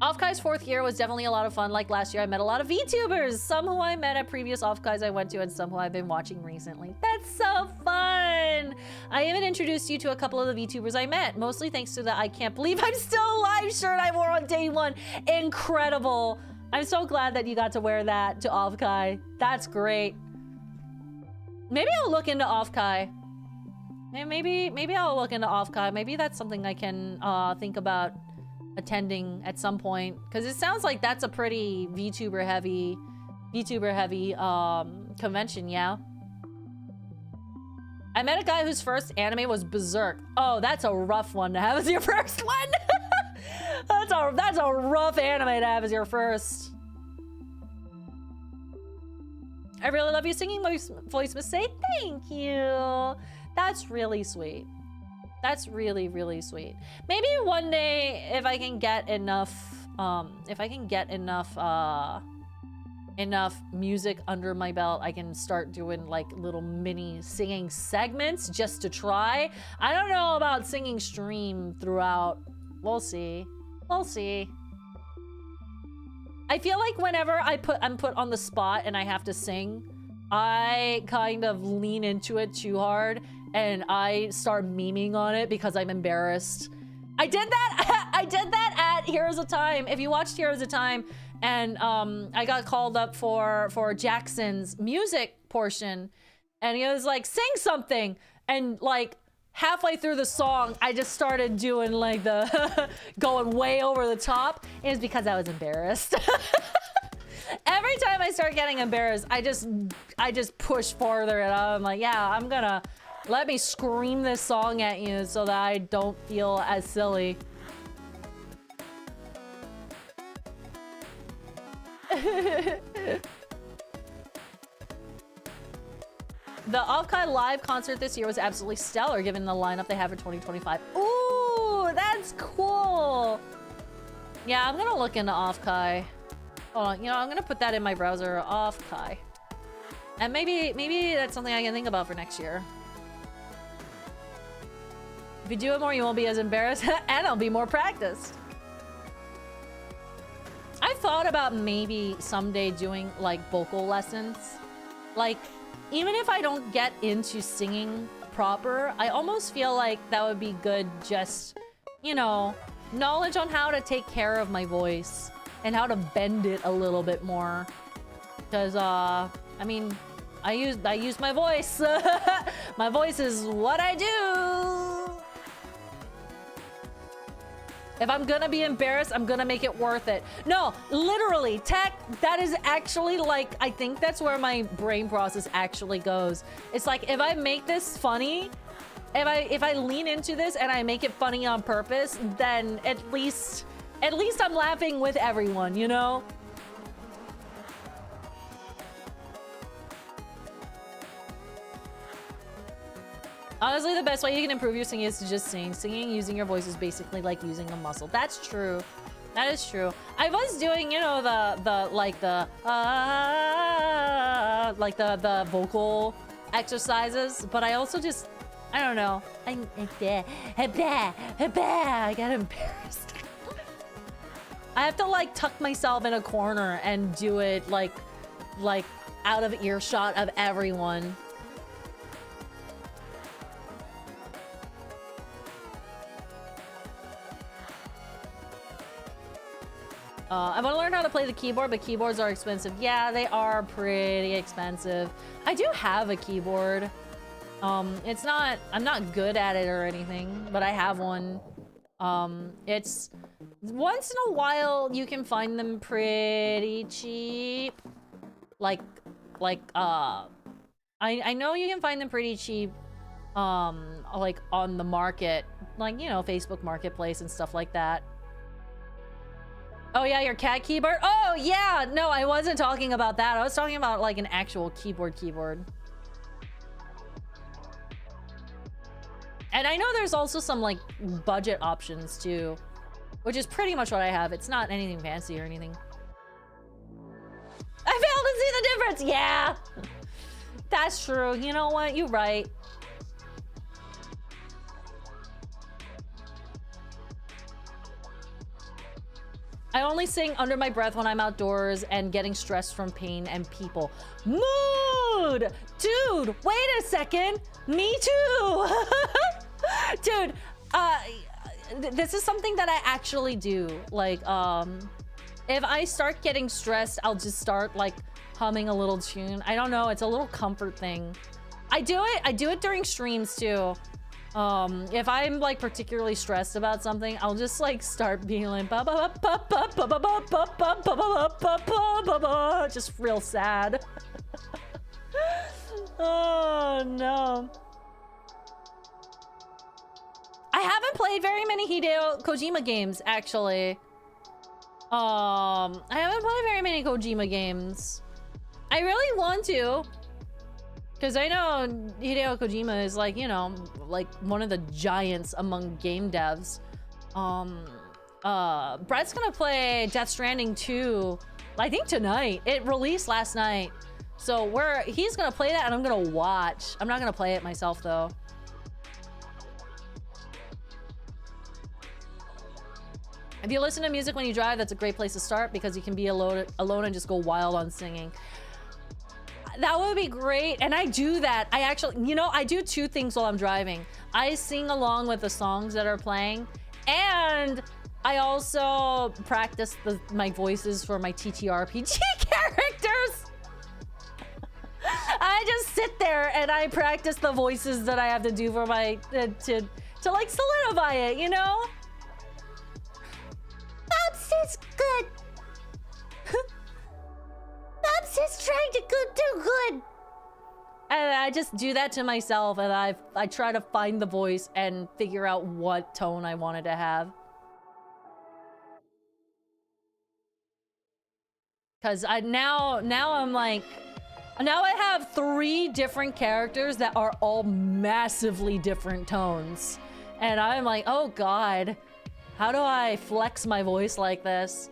Offkai's 4th year was definitely a lot of fun. Like last year, I met a lot of VTubers. Some who I met at previous Offkais I went to and some who I've been watching recently. That's so fun. I even introduced you to a couple of the VTubers I met, mostly thanks to the I can't believe I'm still alive shirt I wore on day 1. Incredible. I'm so glad that you got to wear that to Offkai. That's great. Maybe I'll look into Offkai. Maybe I'll look into Offkai. Maybe that's something I can think about attending at some point, because it sounds like that's a pretty VTuber heavy convention. Yeah, I met a guy whose first anime was Berserk. Oh, that's a rough one to have as your first one. that's a rough anime to have as your first. I really love your singing voice, Masae. Thank you. That's really sweet. That's really, really sweet. Maybe one day, if I can get enough, enough music under my belt, I can start doing like little mini singing segments just to try. I don't know about singing stream throughout. We'll see. We'll see. I feel like whenever I'm put on the spot and I have to sing, I kind of lean into it too hard and I start memeing on it because I'm embarrassed. I did that. I did that at Heroes of Time. If you watched Heroes of Time, and I got called up for Jackson's music portion, and he was like, "Sing something," and like halfway through the song, I just started doing like the going way over the top. It was because I was embarrassed. Every time I start getting embarrassed, I just push farther, and I'm like, yeah, I'm gonna let me scream this song at you so that I don't feel as silly. The Offkai live concert this year was absolutely stellar, given the lineup they have for 2025. Ooh, that's cool. Yeah, I'm gonna look into Offkai. Hold on, you know, I'm gonna put that in my browser, Offkai. And maybe that's something I can think about for next year. If you do it more, you won't be as embarrassed, and I'll be more practiced. I thought about maybe someday doing like vocal lessons. Like, even if I don't get into singing proper, I almost feel like that would be good, just, you know, knowledge on how to take care of my voice and how to bend it a little bit more. Because, I mean, I use my voice. My voice is what I do. If I'm gonna be embarrassed, I'm gonna make it worth it. No, literally, that is actually like, I think that's where my brain process actually goes. It's like, if I make this funny, if I lean into this and I make it funny on purpose, then at least I'm laughing with everyone, you know? Honestly, the best way you can improve your singing is to just sing. Singing using your voice is basically like using a muscle. That's true. That is true. I was doing, you know, the vocal exercises, but I also just, I don't know. I got embarrassed. I have to like tuck myself in a corner and do it like out of earshot of everyone. I want to learn how to play the keyboard, but keyboards are expensive. Yeah, they are pretty expensive. I do have a keyboard. I'm not good at it or anything, but I have one. It's once in a while you can find them pretty cheap. I know you can find them pretty cheap, like on the market, like, you know, Facebook Marketplace and stuff like that. Oh yeah, your cat keyboard? Oh yeah! No, I wasn't talking about that. I was talking about like an actual keyboard. And I know there's also some like budget options too, which is pretty much what I have. It's not anything fancy or anything. I failed to see the difference. Yeah, that's true. You know what? You're right. I only sing under my breath when I'm outdoors and getting stressed from pain and people. Mood! Dude, wait a second. Me too. Dude, this is something that I actually do. Like, if I start getting stressed, I'll just start like humming a little tune. I don't know, it's a little comfort thing. I do it during streams too. If I'm like particularly stressed about something, I'll just like start being like just real sad. Oh no. I haven't played very many Hideo Kojima games actually. I haven't played very many Kojima games. I really want to. Because I know Hideo Kojima is like, you know, like one of the giants among game devs. Brett's gonna play Death Stranding 2, I think tonight. It released last night. So he's gonna play that and I'm gonna watch. I'm not gonna play it myself though. If you listen to music when you drive, that's a great place to start because you can be alone and just go wild on singing. That would be great. And I do that. I actually, you know, I do two things while I'm driving. I sing along with the songs that are playing, and I also practice my voices for my TTRPG characters. I just sit there and I practice the voices that I have to do for my, to like solidify it, you know? Babs is good. Babs is trying to do good. And I just do that to myself, and I try to find the voice and figure out what tone I wanted to have. Cause now I'm like, now I have 3 different characters that are all massively different tones. And I'm like, oh God, how do I flex my voice like this?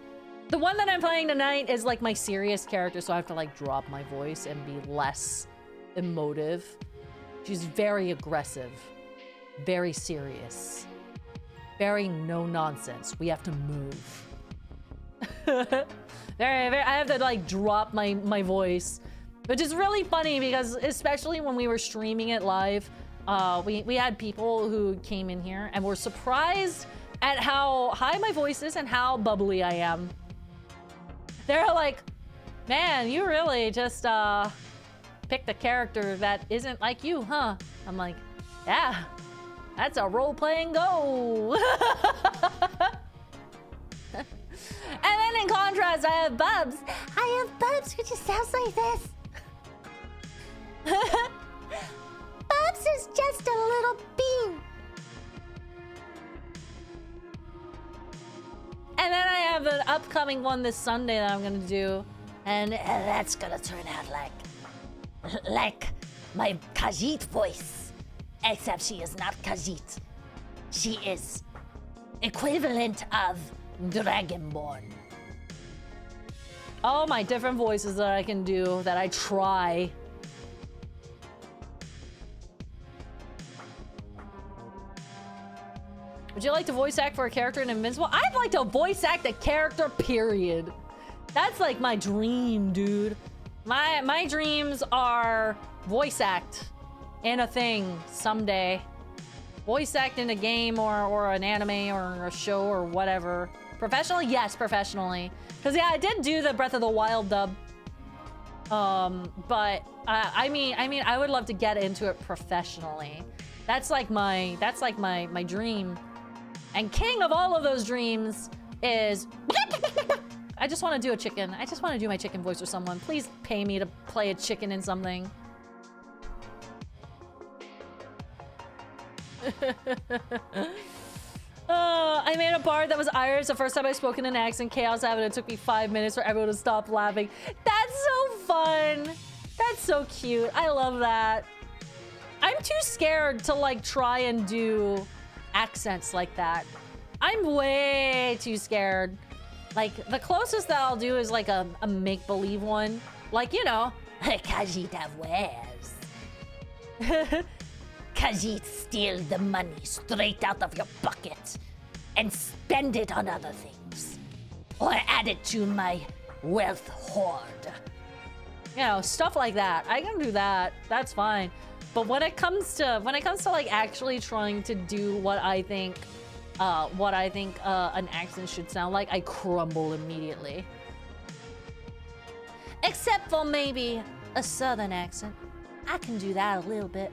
The one that I'm playing tonight is like my serious character, so I have to like drop my voice and be less emotive. She's very aggressive, very serious, very no nonsense. We have to move. I have to like drop my voice, which is really funny because especially when we were streaming it live, we had people who came in here and were surprised at how high my voice is and how bubbly I am. They're like, man, you really just picked a character that isn't like you, huh? I'm like, yeah, that's a role-playing go. And then in contrast, I have Bubs. I have Bubs who just sounds like this. Bubs is just a little bean. And then I have an upcoming one this Sunday that I'm gonna do. And that's gonna turn out like my Khajiit voice. Except she is not Khajiit. She is equivalent of Dragonborn. All my different voices that I can do, that I try. Would you like to voice act for a character in Invincible? I'd like to voice act a character, period. That's like my dream, dude. My dreams are voice act in a thing someday. Voice act in a game or an anime or a show or whatever. Professionally? Yes, professionally. Because yeah, I did do the Breath of the Wild dub. But I mean, I would love to get into it professionally. That's like my dream. And king of all of those dreams is... I just want to do a chicken. I just want to do my chicken voice for someone. Please pay me to play a chicken in something. I made a bard that was Irish the first time I spoke in an accent. Chaos happened. It took me 5 minutes for everyone to stop laughing. That's so fun. That's so cute. I love that. I'm I'm too scared to like try and do accents like that. I'm way too scared. Like the closest that I'll do is like a make-believe one. Like, you know, cause you'd have wares. Cause you'd steal the money straight out of your pocket and spend it on other things. Or add it to my wealth hoard. You know, stuff like that. I can do that. That's fine. But when it comes to like actually trying to do what I think an accent should sound like, I crumble immediately. Except for maybe a southern accent. I can do that a little bit.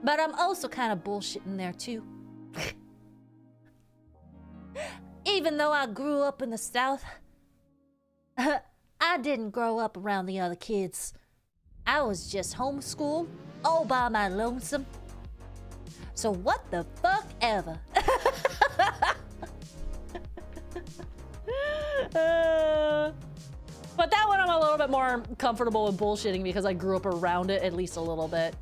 But I'm also kind of bullshitting there too. Even though I grew up in the South, I didn't grow up around the other kids. I was just homeschooled, all by my lonesome. So what the fuck ever? But that one I'm a little bit more comfortable with bullshitting because I grew up around it at least a little bit.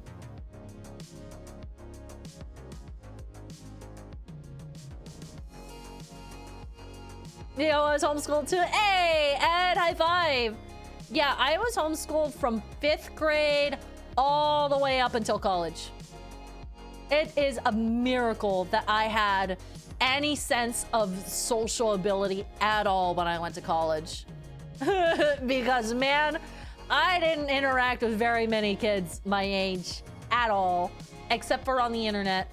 Yeah, I was homeschooled too. Hey, Ed, high five. Yeah, I was homeschooled from 5th grade all the way up until college. It is a miracle that I had any sense of social ability at all when I went to college. Because, man, I didn't interact with very many kids my age at all, except for on the internet.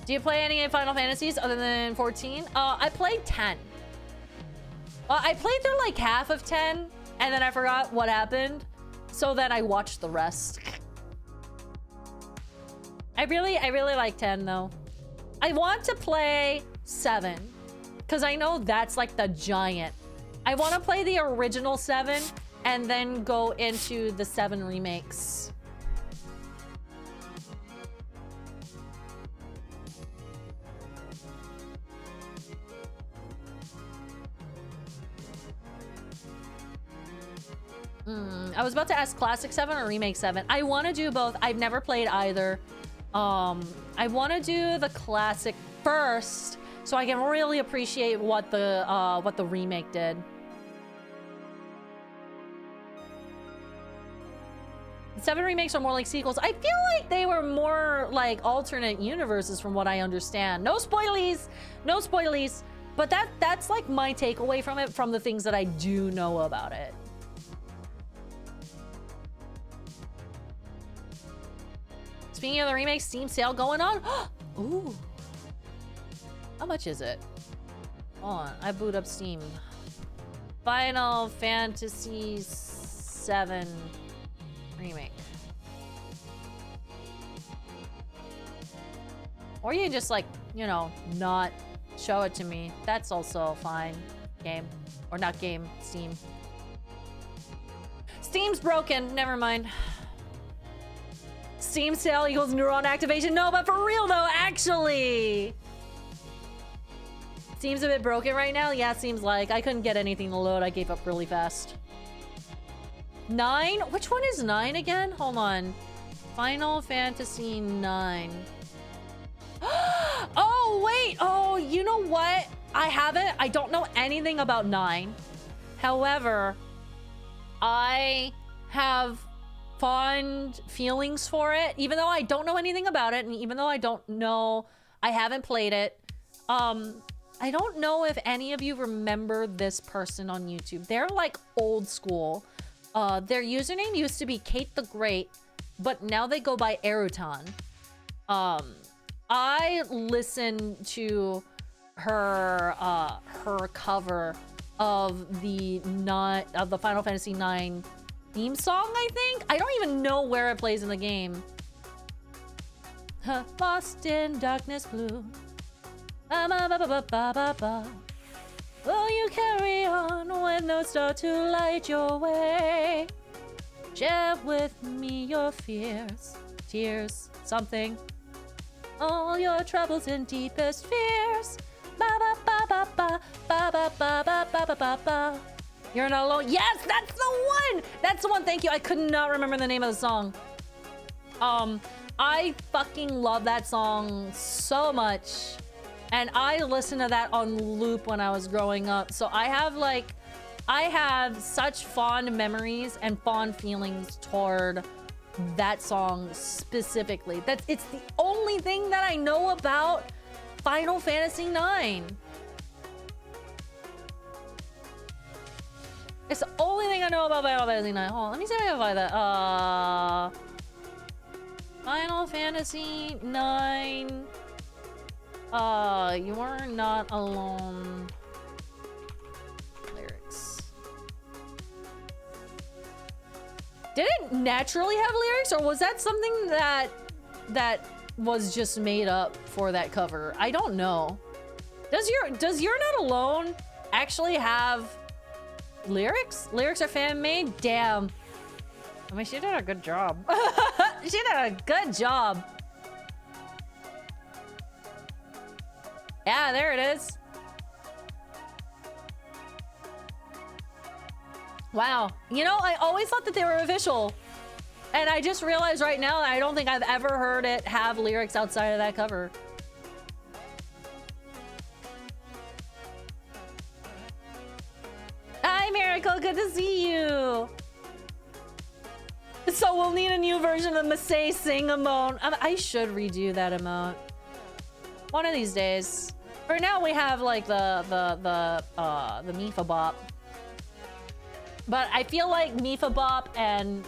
Do you play any Final Fantasies other than 14? I played 10. I played through like half of 10, and then I forgot what happened. So then I watched the rest. I really like 10 though. I want to play 7, because I know that's like the giant. I want to play the original 7 and then go into the 7 remakes. I was about to ask Classic 7 or Remake 7. I want to do both. I've never played either. I want to do the Classic first, so I can really appreciate what the remake did. The 7 remakes are more like sequels. I feel like they were more like alternate universes from what I understand. No spoilies, no spoilies. But that's like my takeaway from it, from the things that I do know about it. Speaking of the remake, Steam sale going on. Ooh. How much is it? Hold on, I boot up Steam. Final Fantasy 7 remake. Or you can just like, you know, not show it to me. That's also fine. Game. Or not game, Steam. Steam's broken, never mind. Steam sale equals neuron activation. No, but for real though, actually. Steam's a bit broken right now. Yeah, seems like. I couldn't get anything to load. I gave up really fast. 9? Which one is 9 again? Hold on. Final Fantasy 9. Oh, wait. Oh, you know what? I don't know anything about 9. However, I have fond feelings for it, even though I don't know anything about it, and even though I haven't played it. I don't know if any of you remember this person on YouTube. They're like old school. Their username used to be Kate the Great, but now they go by Erutan. I listened to her cover of the Final Fantasy 9 theme song, I think? I don't even know where it plays in the game. Lost in darkness blue. Will you carry on when those start to light your way? Share with me your fears, tears, something. All your troubles and deepest fears. Ba ba ba ba ba ba ba ba ba ba ba ba ba. You're not alone. Yes, that's the one. That's the one. Thank you. I could not remember the name of the song. I fucking love that song so much. And I listened to that on loop when I was growing up. So I have such fond memories and fond feelings toward that song specifically. It's the only thing that I know about Final Fantasy IX. It's the only thing I know about Final Fantasy IX. Hold on, let me see if I can find that. Final Fantasy IX. You are not alone. Lyrics. Did it naturally have lyrics, or was that something that was just made up for that cover? I don't know. Does You're Not Alone actually have lyrics? Lyrics are fan made? Damn. I mean, she did a good job. She did a good job. Yeah, there it is. Wow. You know, I always thought that they were official. And I just realized right now I don't think I've ever heard it have lyrics outside of that cover. Hi, Miracle. Good to see you. So we'll need a new version of Masae sing emote. I should redo that emote one of these days. For now, we have like the Mipha Bop, but I feel like Mipha Bop and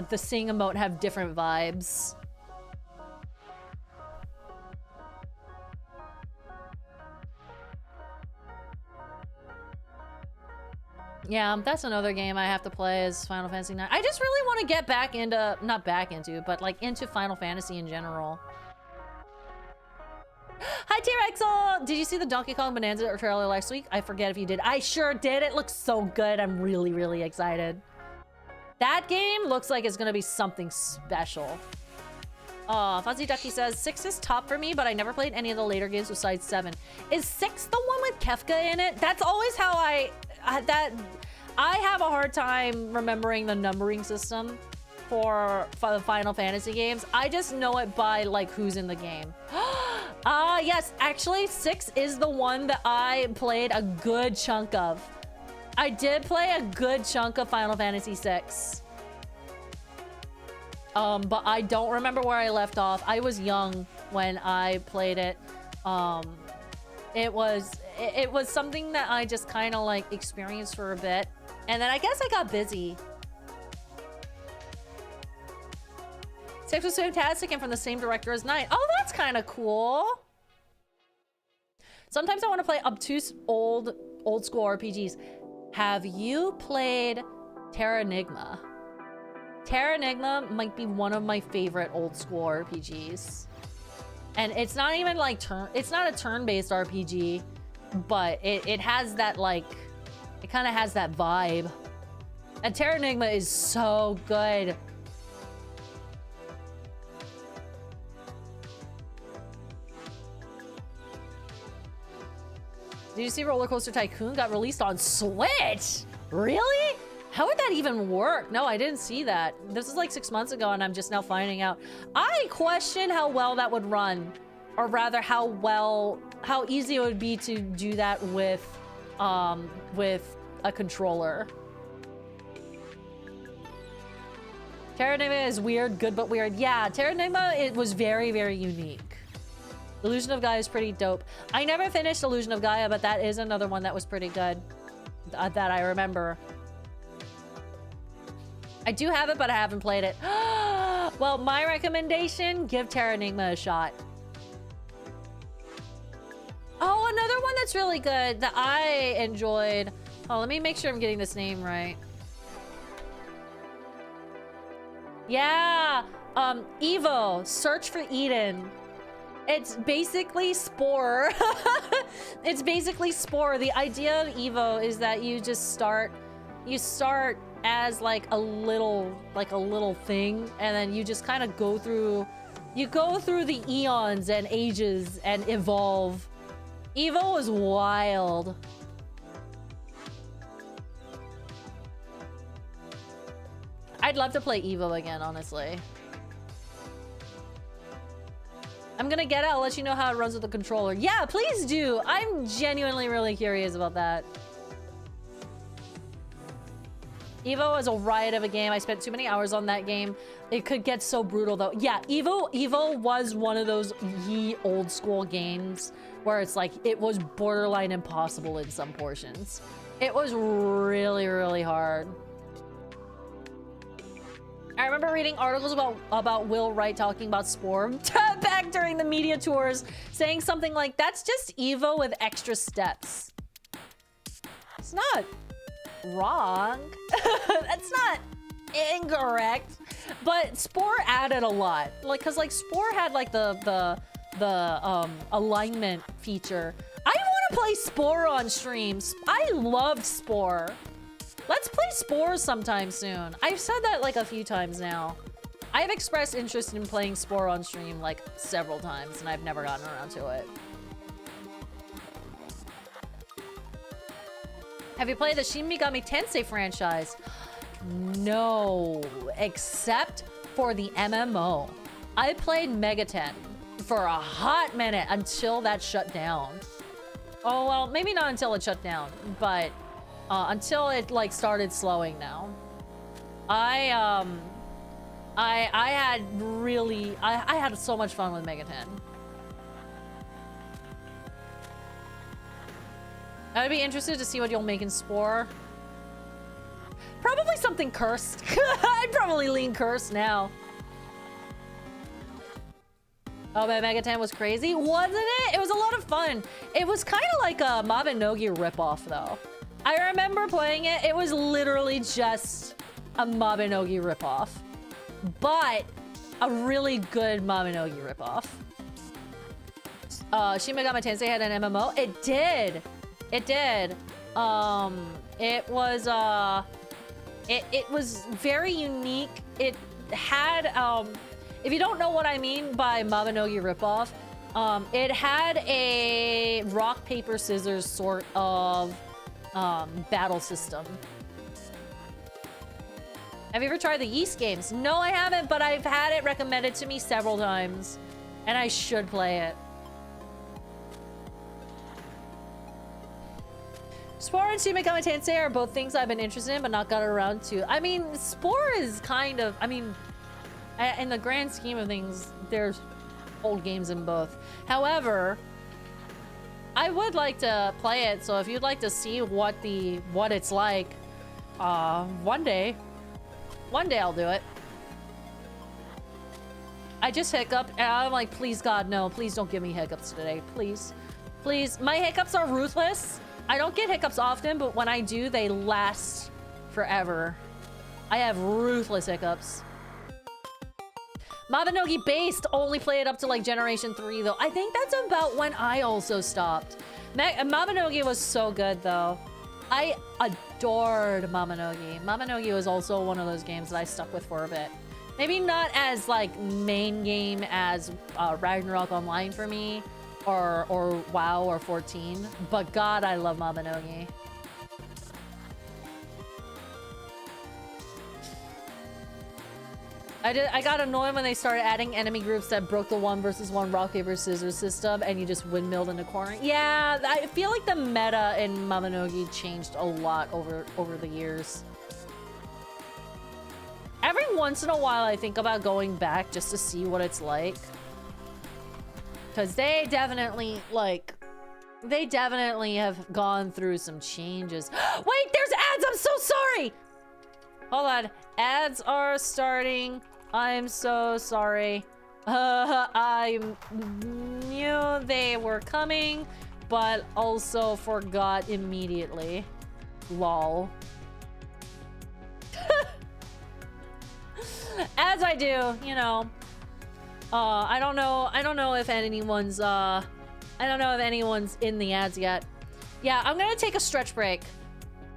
the sing emote have different vibes. Yeah, that's another game I have to play is Final Fantasy IX. I just really want to get back into, not back into, but like into Final Fantasy in general. Hi, T-Rexel! Did you see the Donkey Kong Bonanza trailer last week? I forget if you did. I sure did. It looks so good. I'm really, really excited. That game looks like it's gonna be something special. Fuzzy Ducky says, 6 is top for me, but I never played any of the later games besides 7. Is 6 the one with Kefka in it? That's always how I have a hard time remembering the numbering system for the Final Fantasy games. I just know it by like who's in the game. Yes, actually 6 is the one that I played a good chunk of. I did play a good chunk of Final Fantasy 6. But I don't remember where I left off. I was young when I played it. It was something that I just kind of like experienced for a bit. And then I guess I got busy. 6 was fantastic and from the same director as 9. Oh, that's kind of cool. Sometimes I want to play obtuse old school RPGs. Have you played Terranigma? Terranigma might be one of my favorite old school RPGs. And it's not even like it's not a turn-based RPG, but it has that like, it kind of has that vibe. And Terranigma is so good. Did you see Roller Coaster Tycoon got released on Switch? Really? How would that even work? No, I didn't see that. This is like 6 months ago and I'm just now finding out. I question how well that would run. Or rather how easy it would be to do that with a controller. Terranigma is weird, good but weird. Yeah, Terranigma, it was very, very unique. Illusion of Gaia is pretty dope. I never finished Illusion of Gaia, but that is another one that was pretty good. That I remember. I do have it, but I haven't played it. Well, my recommendation, give Terranigma a shot. Oh, another one that's really good that I enjoyed. Oh, let me make sure I'm getting this name right. Yeah, Evo, Search for Eden. It's basically Spore. It's basically Spore. The idea of Evo is that you just start as like a little thing, and then you just kind of go through You go through the eons and ages and evolve. Evo was wild. I'd love to play Evo again, honestly. I'm gonna get it. I'll let you know how it runs with the controller. Yeah, please do. I'm genuinely really curious about that. Evo is a riot of a game. I spent too many hours on that game. It could get so brutal though. Yeah, Evo was one of those ye old school games where it's like it was borderline impossible in some portions. It was really, really hard. I remember reading articles about Will Wright talking about Spore back during the media tours, saying something like, that's just Evo with extra steps. It's not wrong. That's not incorrect. But Spore added a lot. Like, cause like Spore had like the alignment feature. I want to play Spore on streams. I loved Spore. Let's play Spore sometime soon. I've said that like a few times now. I've expressed interest in playing Spore on stream like several times and I've never gotten around to it. Have you played the Shin Megami Tensei franchise? No, except for the MMO. I played Megaten for a hot minute until that shut down. Oh, well, maybe not until it shut down, but until it like started slowing now. I had so much fun with Megaten. I'd be interested to see what you'll make in Spore. Probably something cursed. I'd probably lean cursed now. Oh, but Megaten was crazy, wasn't it? It was a lot of fun. It was kind of like a Mabinogi ripoff, though. I remember playing it. It was literally just a Mabinogi ripoff, but a really good Mabinogi ripoff. Shin Megami Tensei had an MMO. It did. It did. It was very unique. It had, if you don't know what I mean by Mabinogi ripoff, it had a rock, paper, scissors sort of battle system. Have you ever tried the Yeast games? No, I haven't, but I've had it recommended to me several times, and I should play it. Spore and Shin Megami Tensei are both things I've been interested in, but not got around to. I mean, Spore is kind of, I mean, in the grand scheme of things, there's old games in both. However, I would like to play it, so if you'd like to see what it's like, one day I'll do it. I just hiccuped, and I'm like, please God, no, please don't give me hiccups today, please. Please, my hiccups are ruthless. I don't get hiccups often, but when I do, they last forever. I have ruthless hiccups. Mabinogi based only play it up to like generation 3 though. I think that's about when I also stopped. Mabinogi was so good though. I adored Mabinogi. Mabinogi was also one of those games that I stuck with for a bit. Maybe not as like main game as Ragnarok Online for me, or WoW or 14, but God, I love Mabinogi. I got annoyed when they started adding enemy groups that broke the 1 versus 1 rock, paper, scissors system, and you just windmilled in the corner. Yeah, I feel like the meta in Mabinogi changed a lot over the years. Every once in a while, I think about going back just to see what it's like. Because they definitely have gone through some changes. Wait, there's ads! I'm so sorry! Hold on. Ads are starting. I'm so sorry. I knew they were coming, but also forgot immediately. Lol. As I do, you know. I don't know if anyone's in the ads yet. Yeah, I'm gonna take a stretch break.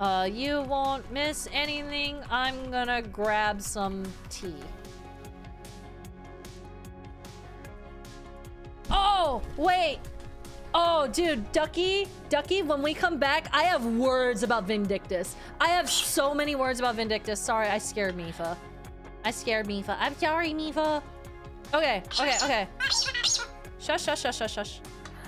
You won't miss anything. I'm gonna grab some tea. Oh, wait. Oh, dude, Ducky, when we come back, I have words about Vindictus. I have so many words about Vindictus. Sorry, I scared Mipha. I'm sorry, Mipha. Okay. Shush.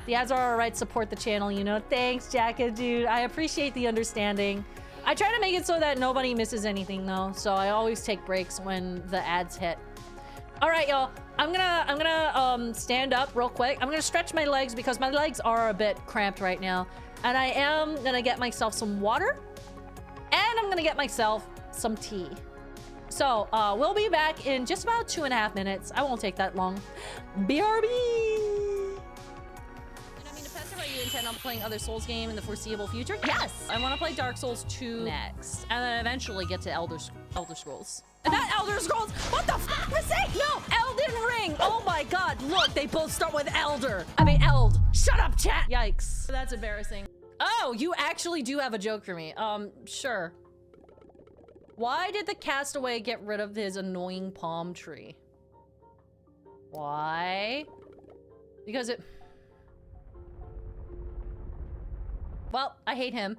The ads are alright, support the channel, you know. Thanks, Jacket, dude. I appreciate the understanding. I try to make it so that nobody misses anything, though. So I always take breaks when the ads hit. All right, y'all. I'm gonna stand up real quick. I'm gonna stretch my legs because my legs are a bit cramped right now. And I am gonna get myself some water. And I'm gonna get myself some tea. So, we'll be back in just about 2.5 minutes. I won't take that long. BRB! Are you intend on playing other Souls game in the foreseeable future? Yes! I want to play Dark Souls 2 next. And then eventually get to Elder Scrolls. Not Elder Scrolls! What the fuck was that? No! Elden Ring! Oh my god, look! They both start with Elder! I mean, Eld! Shut up, chat! Yikes. That's embarrassing. Oh, you actually do have a joke for me. Sure. Why did the castaway get rid of his annoying palm tree? Why? Because it... Well, I hate him.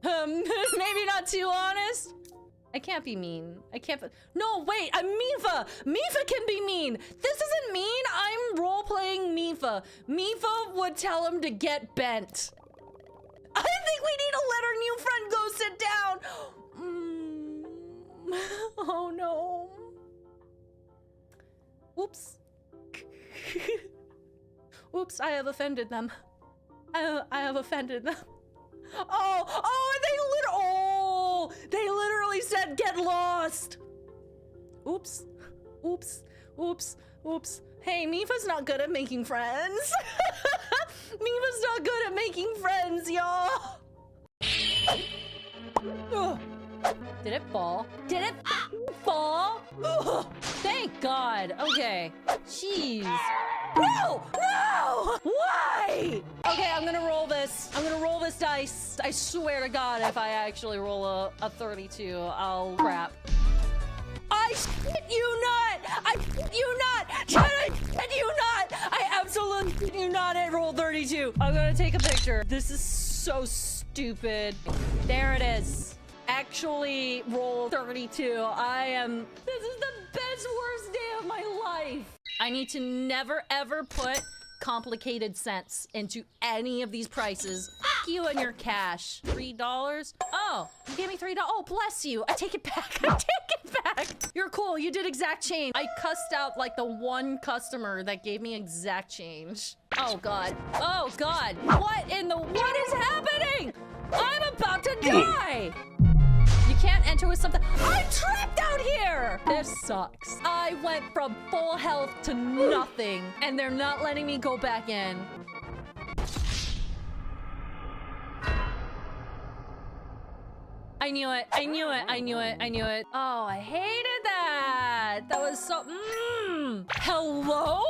Maybe not too honest. I can't be mean. I can't. No, wait, I'm Mipha. Mipha can be mean. This isn't mean. I'm role-playing Mipha. Mipha would tell him to get bent. I think we need to let our new friend go sit down. Oh no. Oops. Oops, I have offended them. I have offended them. They literally said get lost. Oops. Hey, Mipha's not good at making friends. Mipha's not good at making friends, y'all. Did it fall? Did it fall? Ugh. Thank God. Okay. Jeez. No! Why? Okay, I'm gonna roll this. I'm gonna roll this dice. I swear to God, if I actually roll a 32, I'll crap. I shit you not! I shit you not! I shit you not! I absolutely shit you not at roll 32. I'm gonna take a picture. This is so stupid. There it is. Actually, roll 32. This is the best, worst day of my life. I need to never, ever put complicated cents into any of these prices. Fuck you and your cash. $3? Oh, you gave me $3. Oh, bless you. I take it back. I take it back. You're cool. You did exact change. I cussed out like the one customer that gave me exact change. Oh, God. Oh, God. What is happening? I'm about to die. You can't enter with something. I'm trapped out here! This sucks. I went from full health to nothing, and they're not letting me go back in. I knew it. Oh, I hated that. That was so... Hello?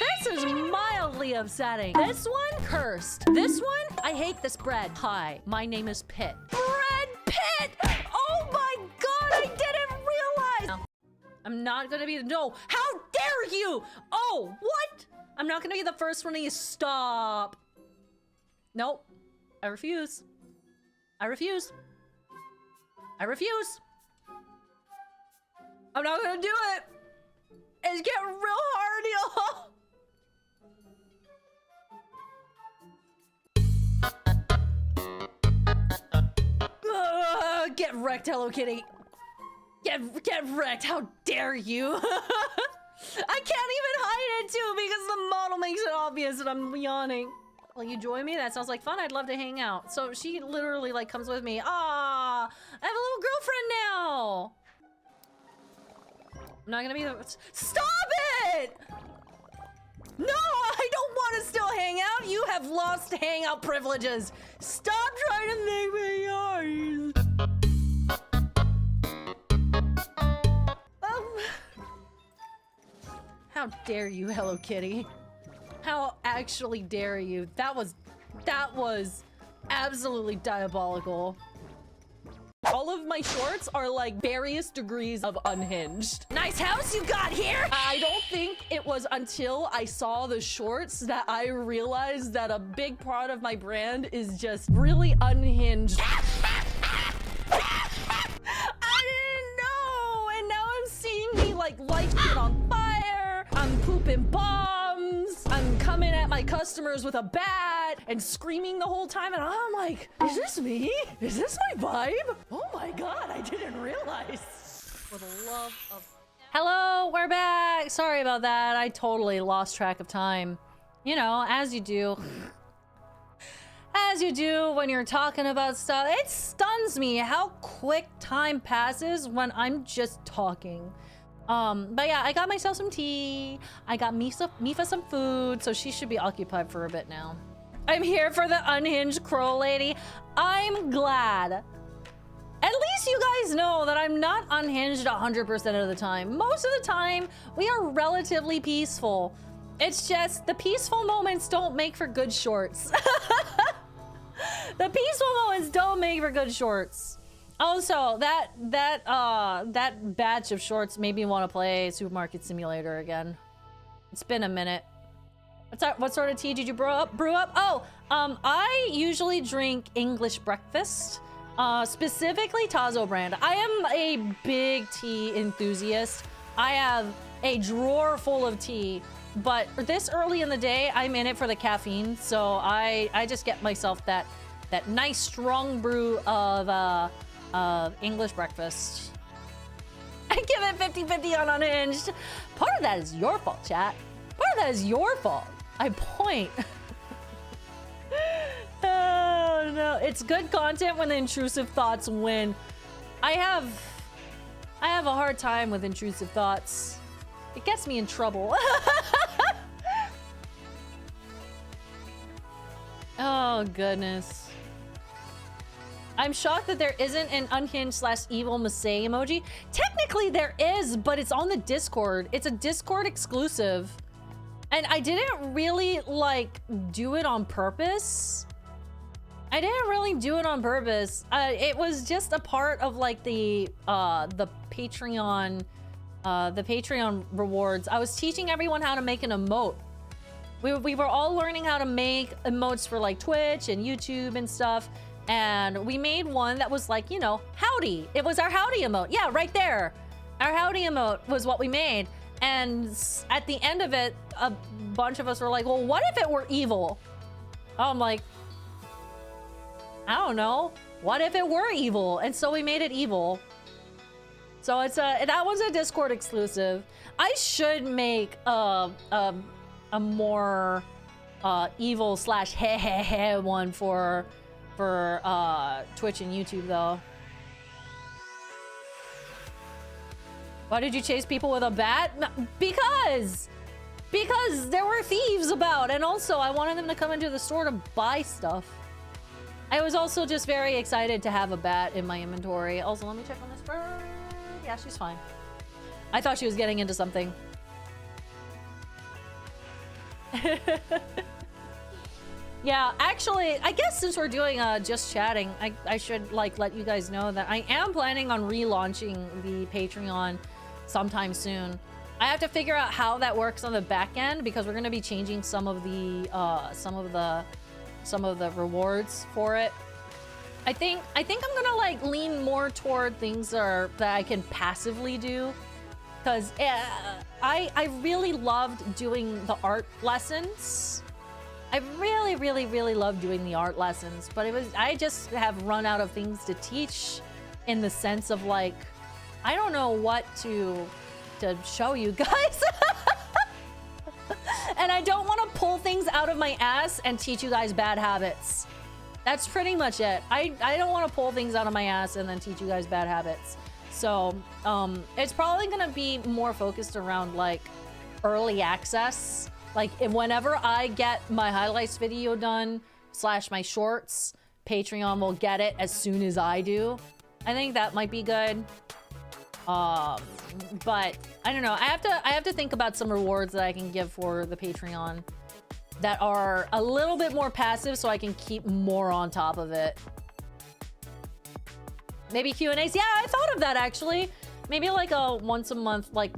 This is mildly upsetting. This one, cursed. This one, I hate this bread. Hi, my name is Pit. Bread Pit! Oh my God, I didn't realize! No. I'm not gonna be the- No, how dare you! Oh, what? I'm not gonna be the first one to stop. Nope. I refuse. I refuse. I'm not gonna do it. It's getting real hard, y'all. Get wrecked, Hello Kitty. Get wrecked. How dare you? I can't even hide it too because the model makes it obvious that I'm yawning. Will you join me? That sounds like fun. I'd love to hang out. So she literally like comes with me. Ah, I have a little girlfriend now. I'm not gonna be the- Stop it! No, I don't want to still hang out. You have lost hangout privileges. Stop trying to make me yours. How dare you, Hello Kitty? How actually dare you? That was absolutely diabolical. all of my shorts are like various degrees of unhinged. Nice house you got here. I don't think it was until I saw the shorts that I realized that a big part of my brand is just really unhinged. I didn't know, and now I'm seeing me like light it on fire. I'm pooping bombs. I'm coming at my customers with a bat and screaming the whole time, and I'm like, is this me? Is this my vibe? Oh my god, I didn't realize. For the love of... Hello, we're back. Sorry about that. I totally lost track of time. You know, as you do. As you do when you're talking about stuff. It stuns me how quick time passes when I'm just talking. But yeah, I got myself some tea. I got Mipha some food, so she should be occupied for a bit now. I'm here for the unhinged crow lady. I'm glad. At least you guys know that I'm not unhinged 100% of the time. Most of the time, we are relatively peaceful. It's just the peaceful moments don't make for good shorts. The peaceful moments don't make for good shorts. Also, that batch of shorts made me want to play Supermarket Simulator again. It's been a minute. What sort of tea did you brew up? Oh, I usually drink English breakfast. Specifically Tazo brand. I am a big tea enthusiast. I have a drawer full of tea, but this early in the day, I'm in it for the caffeine. So I just get myself that nice strong brew of English breakfast. I give it 50-50 on unhinged. Part of that is your fault, chat. Part of that is your fault. I point. Oh no, it's good content when the intrusive thoughts win. I have a hard time with intrusive thoughts. It gets me in trouble. Oh goodness. I'm shocked that there isn't an unhinged/evil Masae emoji. Technically there is, but it's on the Discord. It's a Discord exclusive. And I didn't really like do it on purpose. I didn't really do it on purpose. It was just a part of like the Patreon rewards. I was teaching everyone how to make an emote. We were all learning how to make emotes for like Twitch and YouTube and stuff. And we made one that was like, you know, howdy. It was our howdy emote. Yeah, right there. Our howdy emote was what we made. And at the end of it, a bunch of us were like, well, what if it were evil? I'm like, I don't know. What if it were evil? And so we made it evil. So it's that was a Discord exclusive. I should make a more evil slash heh one for Twitch and YouTube though. Why did you chase people with a bat? Because there were thieves about, and also I wanted them to come into the store to buy stuff. I was also just very excited to have a bat in my inventory. Also, let me check on this bird. Yeah, she's fine. I thought she was getting into something. Yeah, actually, I guess since we're doing just chatting, I should like let you guys know that I am planning on relaunching the Patreon sometime soon. I have to figure out how that works on the back end because we're going to be changing some of the rewards for it. I think I'm gonna like lean more toward things that I can passively do, because I really loved doing the art lessons. I really loved doing the art lessons, but I just have run out of things to teach, in the sense of like, I don't know what to show you guys. And I don't want to pull things out of my ass and teach you guys bad habits. That's pretty much it. I don't want to pull things out of my ass and then teach you guys bad habits. So it's probably gonna be more focused around like early access. Like whenever I get my highlights video done / my shorts, Patreon will get it as soon as I do. I think that might be good. But I don't know. I have to think about some rewards that I can give for the Patreon that are a little bit more passive, so I can keep more on top of it. Maybe Q&As. Yeah, I thought of that actually. Maybe like a once a month, like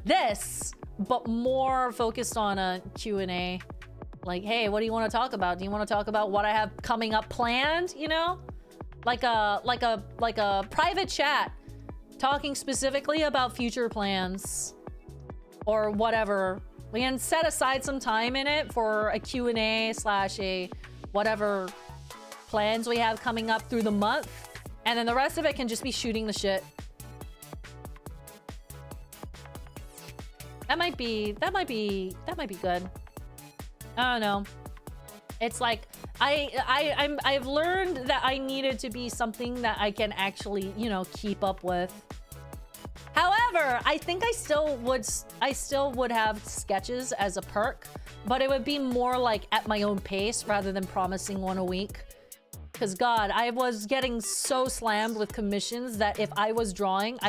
this, but more focused on a Q&A. Like, hey, what do you want to talk about? Do you want to talk about what I have coming up planned? You know, like a private chat, talking specifically about future plans or whatever. We can set aside some time in it for a Q&A slash a whatever plans we have coming up through the month, and then the rest of it can just be shooting the shit. That might be good. I don't know. It's like I've learned that I needed to be something that I can actually, you know, keep up with. However, I think I still would have sketches as a perk, but it would be more like at my own pace rather than promising one a week. Because God, I was getting so slammed with commissions that if I was drawing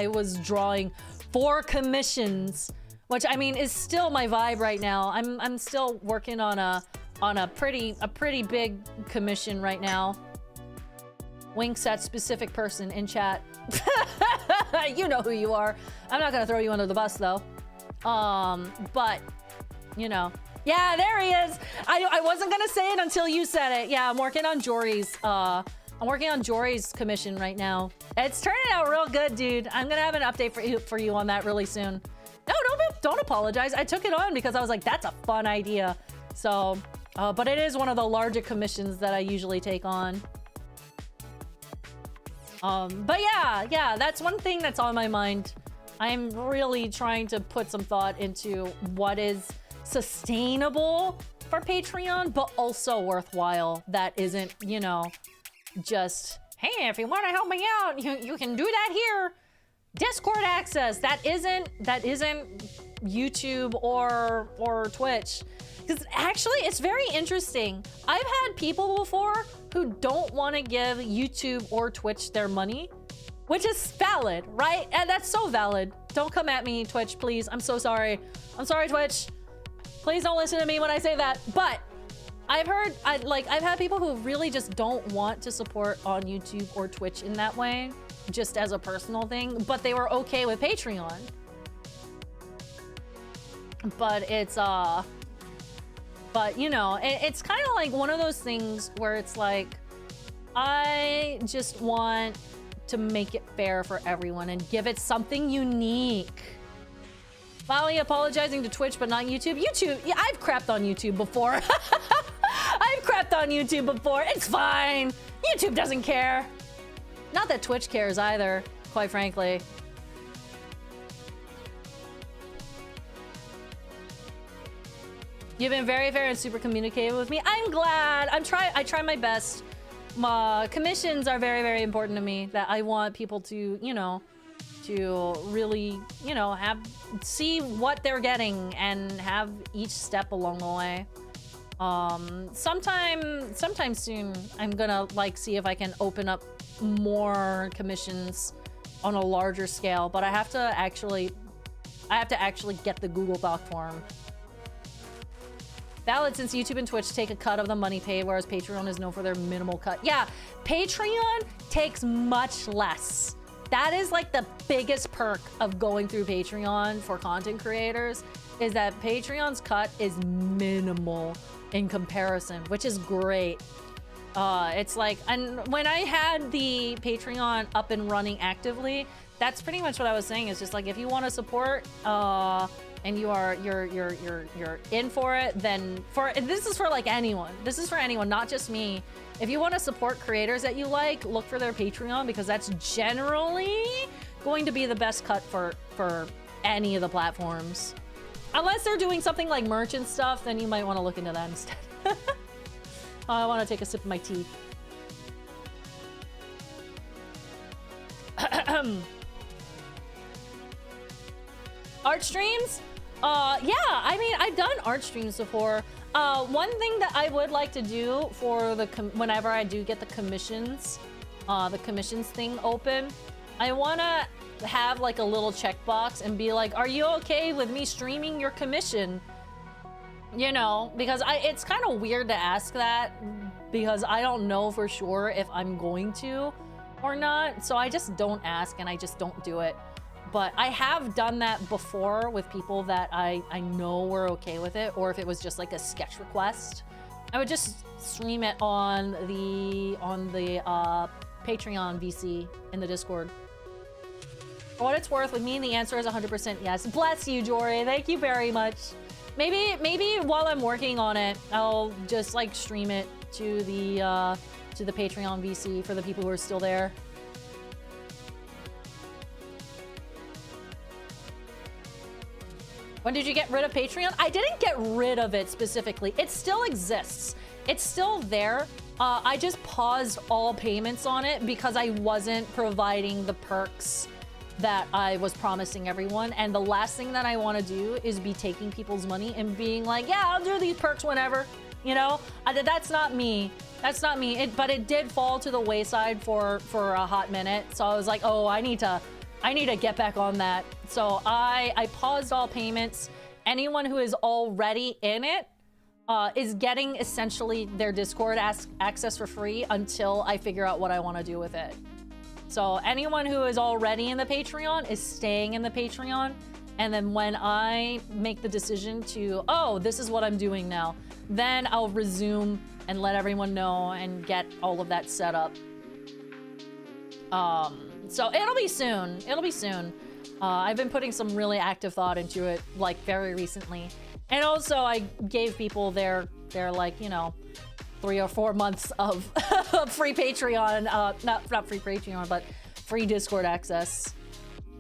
for commissions, which I mean is still my vibe right now. I'm still working on a pretty big commission right now. Winks at specific person in chat. You know who you are. I'm not gonna throw you under the bus though. But you know. Yeah, there he is. I wasn't gonna say it until you said it. Yeah, I'm working on Jory's commission right now. It's turning out real good, dude. I'm gonna have an update for you on that really soon. No, don't apologize. I took it on because I was like, that's a fun idea. So, but it is one of the larger commissions that I usually take on. But yeah, that's one thing that's on my mind. I'm really trying to put some thought into what is sustainable for Patreon, but also worthwhile. That isn't, you know, just, hey, if you want to help me out, you can do that here. Discord access. That isn't YouTube or Twitch. Because actually, it's very interesting. I've had people before who don't want to give YouTube or Twitch their money, which is valid, right? And that's so valid. Don't come at me, Twitch, please. I'm so sorry. I'm sorry, Twitch. Please don't listen to me when I say that. But I've had people who really just don't want to support on YouTube or Twitch in that way, just as a personal thing, but they were okay with Patreon. But it's, but you know, it's kind of like one of those things where it's like, I just want to make it fair for everyone and give it something unique. Finally apologizing to Twitch, but not YouTube. YouTube, yeah, I've crapped on YouTube before. I've crapped on YouTube before. It's fine. YouTube doesn't care. Not that Twitch cares either, quite frankly. You've been very fair and super communicative with me. I'm glad. I try my best. My commissions are very, very important to me. That I want people to, you know, to really, you know, see what they're getting and have each step along the way. Sometime soon, I'm gonna like see if I can open up more commissions on a larger scale, but I have to actually get the Google Doc form. Valid, since YouTube and Twitch take a cut of the money paid, whereas Patreon is known for their minimal cut. Yeah, Patreon takes much less. That is like the biggest perk of going through Patreon for content creators, is that Patreon's cut is minimal in comparison, which is great. It's like, and when I had the Patreon up and running actively, that's pretty much what I was saying. It's just like, if you want to support, and you're in for it, then this is for like anyone. This is for anyone, not just me. If you want to support creators that you like, look for their Patreon, because that's generally going to be the best cut for any of the platforms. Unless they're doing something like merch and stuff, then you might want to look into that instead. I want to take a sip of my tea. Art streams? Yeah, I mean, I've done art streams before. One thing that I would like to do for the whenever I do get the commissions thing open, I want to have like a little checkbox and be like, are you okay with me streaming your commission? You know, because it's kind of weird to ask that, because I don't know for sure if I'm going to. or not. So I just don't ask and I just don't do it. But I have done that before with people that I know were okay with it, or if it was just like a sketch request, I would just stream it on the Patreon VC in the Discord. For what it's worth, with me, the answer is 100% yes. Bless you, Jory. Thank you very much. Maybe while I'm working on it, I'll just like stream it to the Patreon VC for the people who are still there. When did you get rid of Patreon? I didn't get rid of it specifically. It still exists. It's still there. I just paused all payments on it because I wasn't providing the perks that I was promising everyone. And the last thing that I want to do is be taking people's money and being like, yeah, I'll do these perks whenever, you know? That's not me. That's not me. But it did fall to the wayside for a hot minute. So I was like, oh, I need to get back on that. So I paused all payments. Anyone who is already in it is getting essentially their Discord access for free until I figure out what I want to do with it. So anyone who is already in the Patreon is staying in the Patreon. And then when I make the decision to, oh, this is what I'm doing now, then I'll resume and let everyone know and get all of that set up. So it'll be soon. It'll be soon. I've been putting some really active thought into it, like, very recently. And also, I gave people their like, you know, 3 or 4 months of free Patreon, not free Patreon, but free Discord access.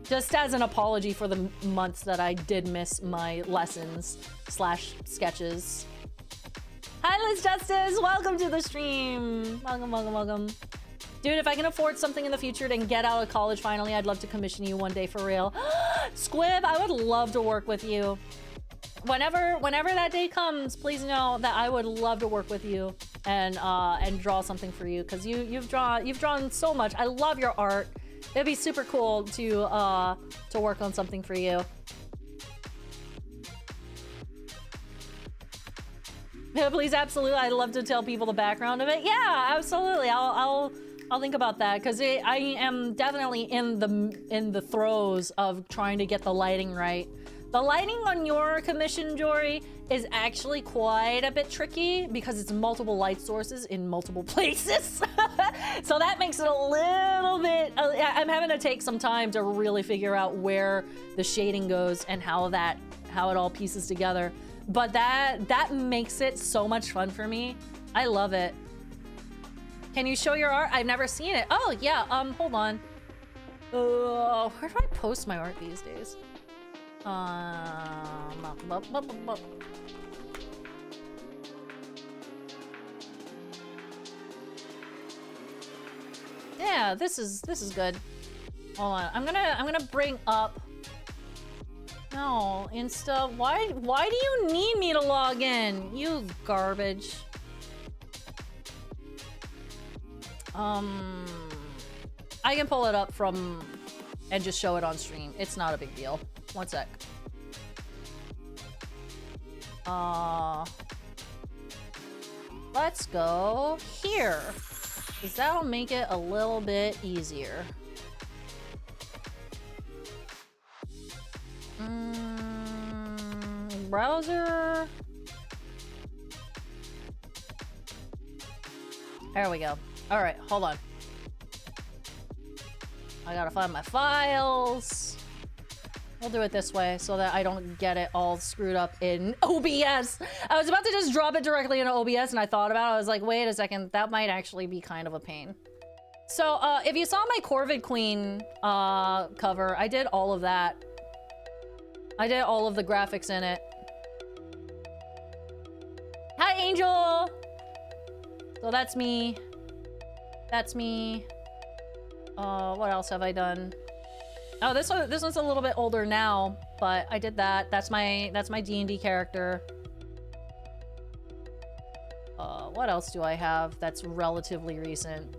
Just as an apology for the months that I did miss my lessons / sketches. Hi, Liz Justice! Welcome to the stream! Welcome, welcome, welcome. Dude, if I can afford something in the future to get out of college finally, I'd love to commission you one day for real. Squib, I would love to work with you. Whenever that day comes, please know that I would love to work with you and draw something for you, because you've drawn so much. I love your art. It'd be super cool to work on something for you. Yeah, please, absolutely. I'd love to tell people the background of it. Yeah, absolutely. I'll think about that, because I am definitely in the throes of trying to get the lighting right. The lighting on your commission, Jory, is actually quite a bit tricky because it's multiple light sources in multiple places. So that makes it a little bit, I'm having to take some time to really figure out where the shading goes and how it all pieces together. But that makes it so much fun for me. I love it. Can you show your art? I've never seen it. Oh yeah, hold on. Where do I post my art these days? Yeah, this is good. Hold on. I'm gonna bring up. No, Insta. Why do you need me to log in? You garbage. I can pull it up from and just show it on stream. It's not a big deal. One sec. Let's go here, because that'll make it a little bit easier. Browser. There we go. All right, hold on. I gotta find my files. We'll do it this way so that I don't get it all screwed up in OBS. I was about to just drop it directly into OBS and I thought about it. I was like, wait a second, that might actually be kind of a pain. So if you saw my Corvid Queen cover, I did all of that. I did all of the graphics in it. Hi, Angel! So that's me. That's me. What else have I done? Oh, this one's a little bit older now, but I did that. That's my D&D character. What else do I have that's relatively recent?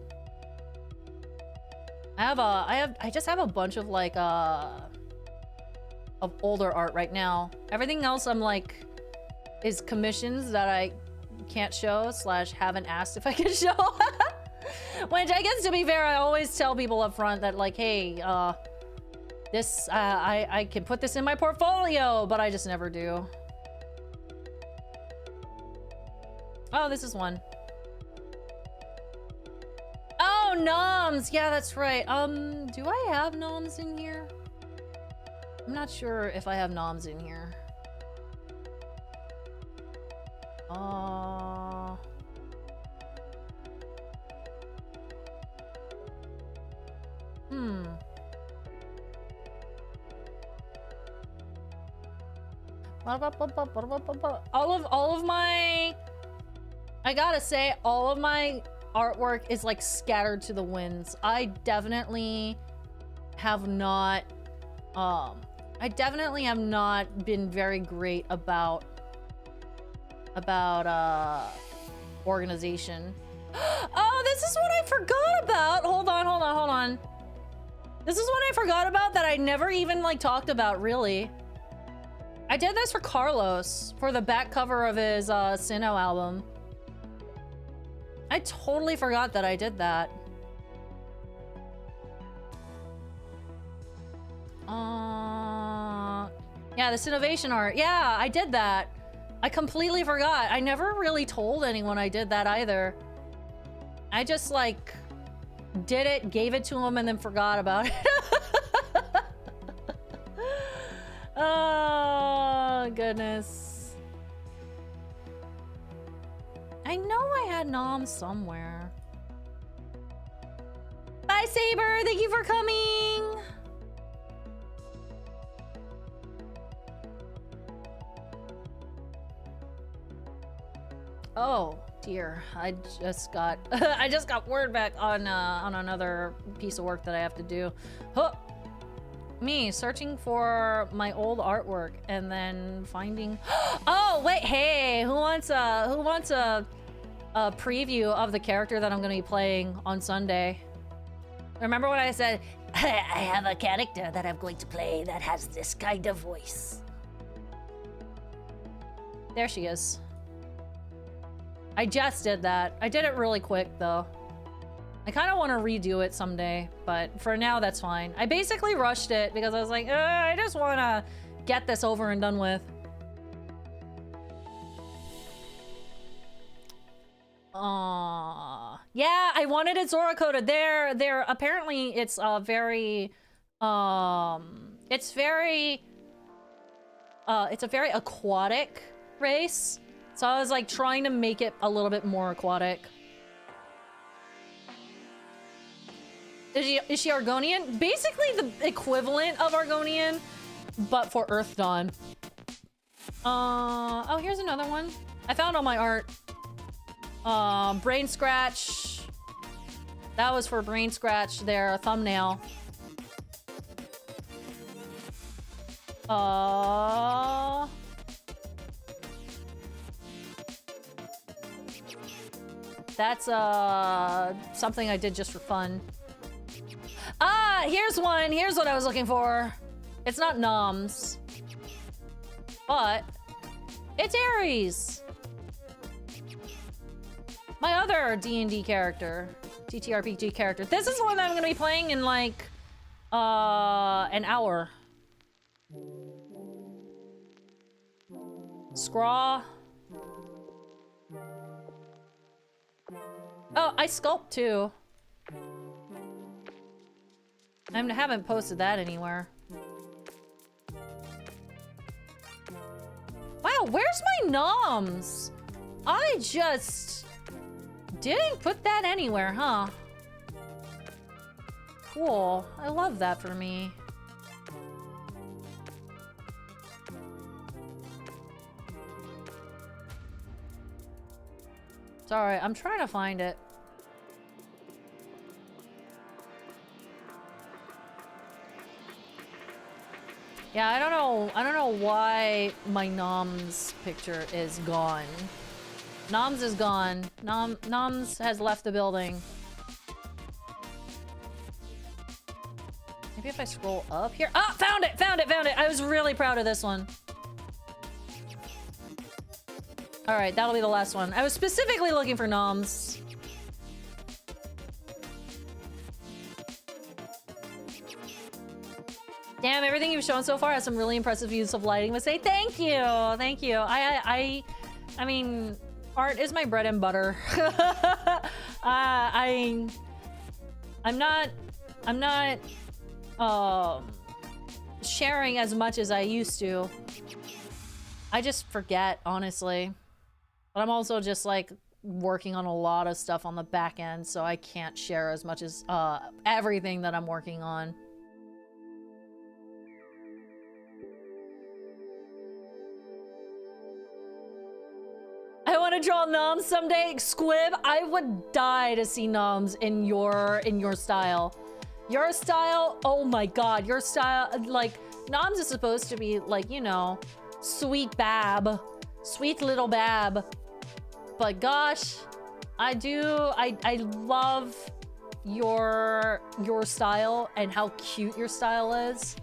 I just have a bunch of like of older art right now. Everything else I'm like is commissions that I can't show / haven't asked if I can show. Which I guess, to be fair, I always tell people up front that, like, hey, this, I can put this in my portfolio, but I just never do. Oh, this is one. Oh, noms! Yeah, that's right. Do I have noms in here? I'm not sure if I have noms in here. All of my, I gotta say, all of my artwork is like scattered to the winds. I definitely have not been very great about organization. Oh, this is what I forgot about. Hold on. This is what I forgot about that I never even like talked about, really. I did this for Carlos for the back cover of his Sinnoh album. I totally forgot that I did that. Yeah, this innovation art. Yeah, I did that. I completely forgot. I never really told anyone I did that either. I just like did it, gave it to him, and then forgot about it. Oh, goodness. I know I had noms somewhere. Bye, Saber. Thank you for coming. Oh dear, I just got I just got word back on another piece of work that I have to do. Huh. Me searching for my old artwork and then finding. Oh wait, hey, who wants a preview of the character that I'm gonna be playing on Sunday? Remember when I said I have a character that I'm going to play that has this kind of voice? There she is. I just did that. I did it really quick though. I kind of want to redo it someday, but for now that's fine. I basically rushed it because I was like, I just want to get this over and done with. Yeah, I wanted it Zora coded. There. Apparently, it's very, it's a very aquatic race. So I was like trying to make it a little bit more aquatic. Is she Argonian? Basically the equivalent of Argonian, but for Earth Dawn. Oh, here's another one. I found all my art. Brain Scratch. That was for Brain Scratch, their thumbnail. That's something I did just for fun. Ah, here's one. Here's what I was looking for. It's not noms, but it's Ares. My other D&D character, TTRPG character. This is the one that I'm gonna be playing in like an hour. Scraw. Oh, I sculpt too. I haven't posted that anywhere. Wow, where's my noms? I just didn't put that anywhere, huh? Cool. I love that for me. Sorry, I'm trying to find it. Yeah, I don't know why my noms picture is gone. Noms is gone. Noms has left the building. Maybe if I scroll up here. Ah, found it, found it, found it. I was really proud of this one. All right, that'll be the last one. I was specifically looking for noms. Damn, everything you've shown so far has some really impressive use of lighting. Masae, thank you, thank you. I mean, art is my bread and butter. I'm not sharing as much as I used to. I just forget, honestly. But I'm also just like working on a lot of stuff on the back end, so I can't share as much as everything that I'm working on. I want to draw noms someday. Squib, I would die to see noms in your style. Your style, oh my god, your style, like, noms is supposed to be like, you know, sweet bab, sweet little bab. But gosh, I love your style and how cute your style is.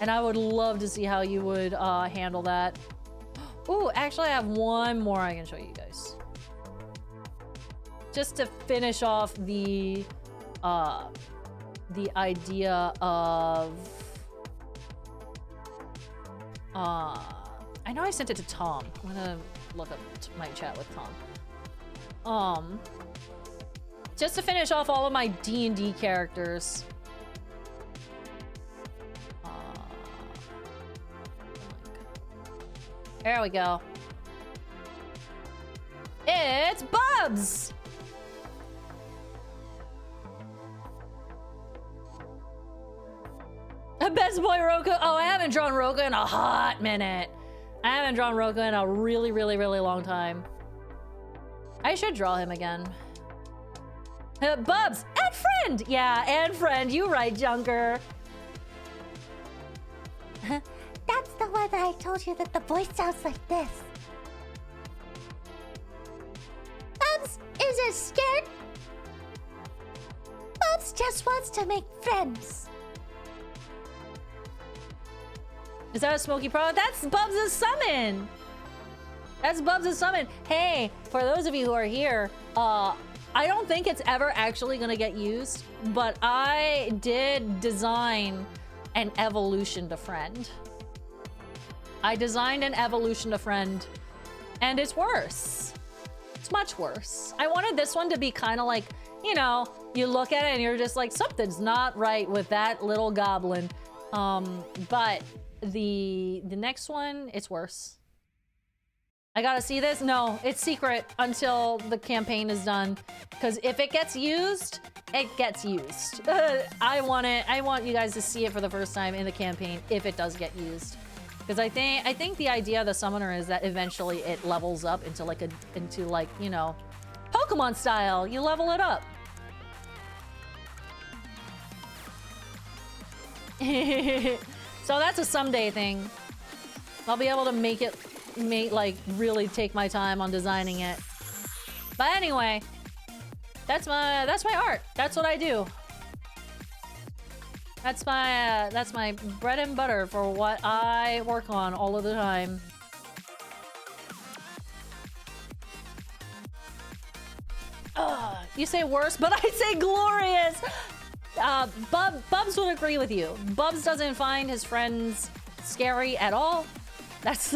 And I would love to see how you would handle that. Ooh, actually I have one more I can show you guys. Just to finish off the idea of I know I sent it to Tom. I'm gonna look up my chat with Tom. Just to finish off all of my D&D characters. There we go. It's Bubs! Best boy Roku. Oh, I haven't drawn Roku in a hot minute. I haven't drawn Roku in a really, really, really long time. I should draw him again. Bubs and friend. Yeah, and friend. You right, Junker. That's the one that I told you that the voice sounds like this. Bubs isn't scared. Bubs just wants to make friends. Is that a Smoky Pro? That's Bubs' summon! That's Bubs' summon. Hey, for those of you who are here, I don't think it's ever actually gonna get used, but I did design an evolution to friend. I designed an evolution to friend, and it's worse. It's much worse. I wanted this one to be kind of like, you know, you look at it and you're just like, something's not right with that little goblin. But the next one, it's worse. I gotta see this? No, it's secret until the campaign is done. Because if it gets used, it gets used. I want you guys to see it for the first time in the campaign if it does get used. Because I think the idea of the summoner is that eventually it levels up into like you know, Pokemon style. You level it up. So that's a someday thing. I'll be able to make like really take my time on designing it. But anyway, that's my art. That's what I do. That's my bread and butter for what I work on all of the time. You say worse, but I say glorious. Bubs would agree with you. Bubs doesn't find his friends scary at all. That's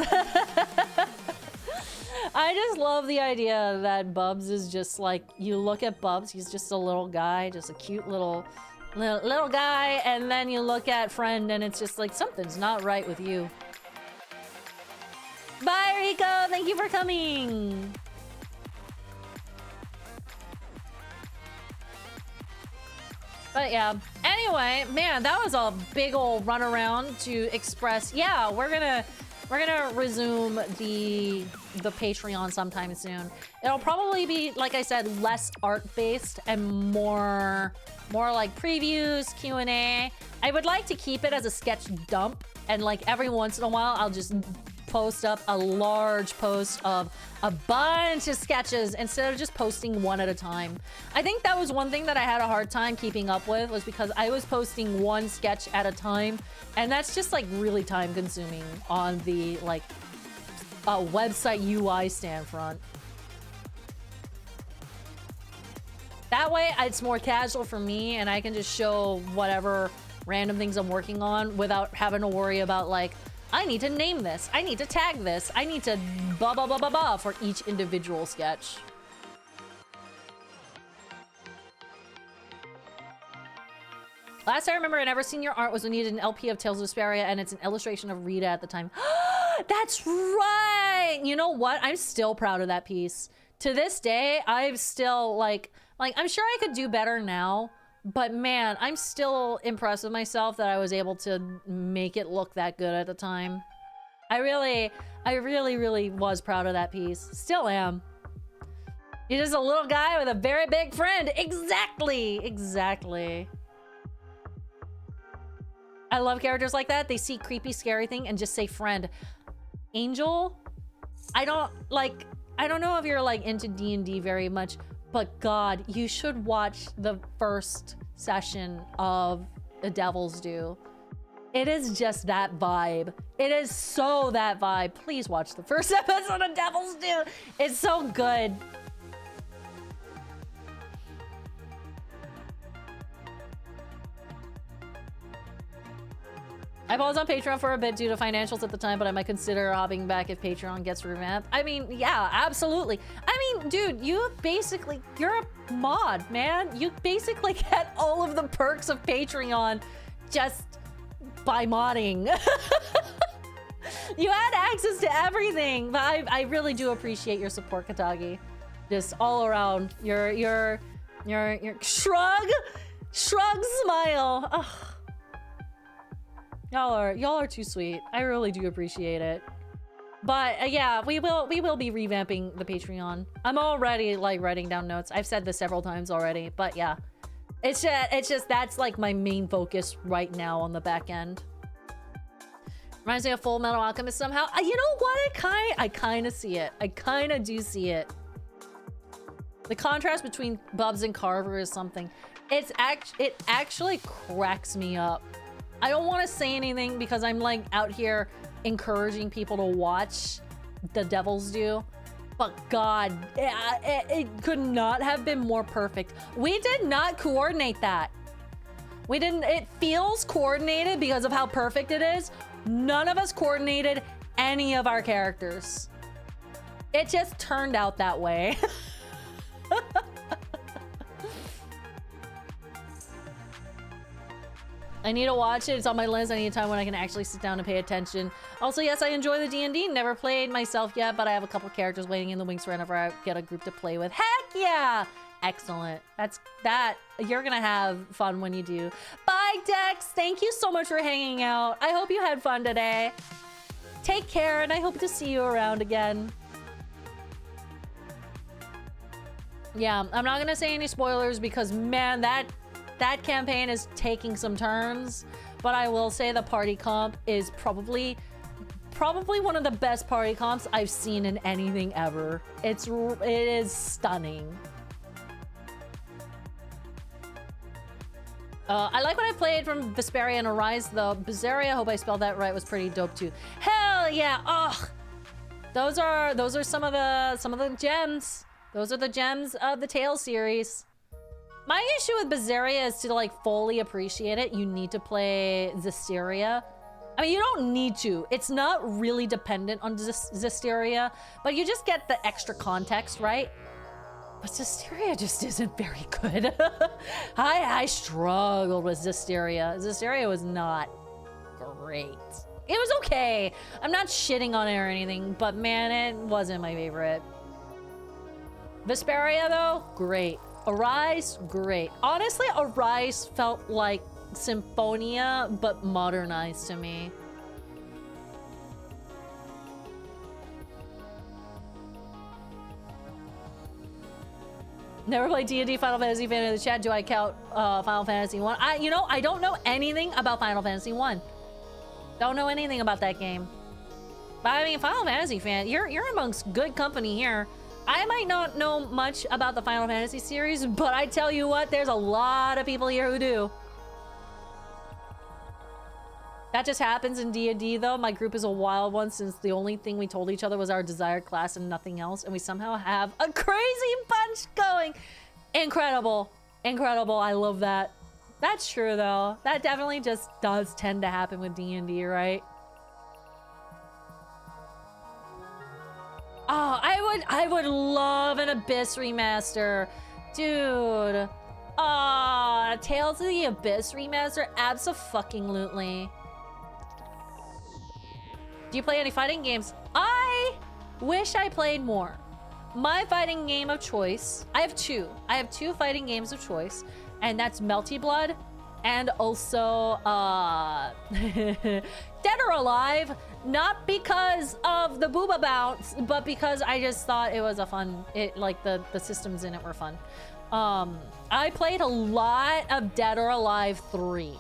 I just love the idea that Bubs is just like, you look at Bubs, he's just a little guy, just a cute little guy, and then you look at friend and it's just like, something's not right with you. Bye, Rico! Thank you for coming! But yeah, anyway, man, that was a big old runaround to express. Yeah, we're gonna resume the Patreon sometime soon. It'll probably be, like I said, less art-based and more like previews, Q&A. I would like to keep it as a sketch dump, and like every once in a while, I'll just post up a large post of a bunch of sketches instead of just posting one at a time. I think that was one thing that I had a hard time keeping up with, was because I was posting one sketch at a time, and that's just like really time consuming on the like website UI stand front. That way it's more casual for me and I can just show whatever random things I'm working on without having to worry about like, I need to name this, I need to tag this, I need to blah blah blah blah blah for each individual sketch. Last I remember I'd ever seen your art was when you did an LP of Tales of Vesperia, and it's an illustration of Rita at the time. That's right! You know what? I'm still proud of that piece. To this day, I'm still like I'm sure I could do better now, but man, I'm still impressed with myself that I was able to make it look that good at the time. I really was proud of that piece. Still am. You're just a little guy with a very big friend. Exactly. I love characters like that. They see creepy, scary thing and just say friend. Angel, I don't know if you're like into D&D very much, but God, you should watch the first session of The Devil's Due. It is just that vibe. It is so that vibe. Please watch the first episode of Devil's Due. It's so good. I was on Patreon for a bit due to financials at the time, but I might consider hopping back if Patreon gets revamped. I mean, yeah, absolutely. I mean, dude, you're a mod, man. You basically get all of the perks of Patreon just by modding. You had access to everything, but I really do appreciate your support, Katagi. Just all around. Your shrug smile. Ugh. Y'all are too sweet. I really do appreciate it. But yeah, we will be revamping the Patreon. I'm already like writing down notes. I've said this several times already, but yeah. It's just that's like my main focus right now on the back end. Reminds me of Full Metal Alchemist somehow. You know what? I kind of see it. I kind of do see it. The contrast between Bubs and Carver is something. It actually cracks me up. I don't want to say anything because I'm like out here encouraging people to watch The Devil's Due. But God, it could not have been more perfect. We did not coordinate that. We didn't. It feels coordinated because of how perfect it is. None of us coordinated any of our characters. It just turned out that way. I need to watch it. It's on my list. I need a time when I can actually sit down and pay attention. Also, yes, I enjoy the D&D. Never played myself yet, but I have a couple characters waiting in the wings whenever I get a group to play with. Heck yeah! Excellent. You're gonna have fun when you do. Bye, Dex. Thank you so much for hanging out. I hope you had fun today. Take care, and I hope to see you around again. Yeah, I'm not gonna say any spoilers because, man, that campaign is taking some turns, but I will say the party comp is probably one of the best party comps I've seen in anything ever. It is stunning. I like when I played from Vesperia and Arise, though. Bizarria, hope I spelled that right, was pretty dope too. Hell yeah! Ugh, those are some of the gems. Those are the gems of the Tales series. My issue with Bizarria is to like fully appreciate it, you need to play Zisteria. I mean, you don't need to. It's not really dependent on Zisteria, but you just get the extra context, right? But Zisteria just isn't very good. I struggled with Zisteria. Zisteria was not great. It was okay. I'm not shitting on it or anything, but man, it wasn't my favorite. Vesperia though, great. Arise, great. Honestly, Arise felt like Symphonia, but modernized to me. Never played D&D Final Fantasy fan in the chat. Do I count Final Fantasy 1? I don't know anything about Final Fantasy 1. Don't know anything about that game. But I mean, Final Fantasy fan, you're amongst good company here. I might not know much about the Final Fantasy series, but I tell you what, there's a lot of people here who do. That just happens in D&D though. My group is a wild one since the only thing we told each other was our desired class and nothing else, and we somehow have a crazy bunch going. Incredible. Incredible. I love that. That's true though. That definitely just does tend to happen with D&D, right? Oh, I would love an Abyss remaster. Dude. Tales of the Abyss remaster? Abso-fucking-lutely. Do you play any fighting games? I wish I played more. My fighting game of choice, I have two. I have two fighting games of choice, and that's Melty Blood and also Dead or Alive. Not because of the booba bounce, but because I just thought it was a fun, like the systems in it were fun. I played a lot of Dead or Alive 3.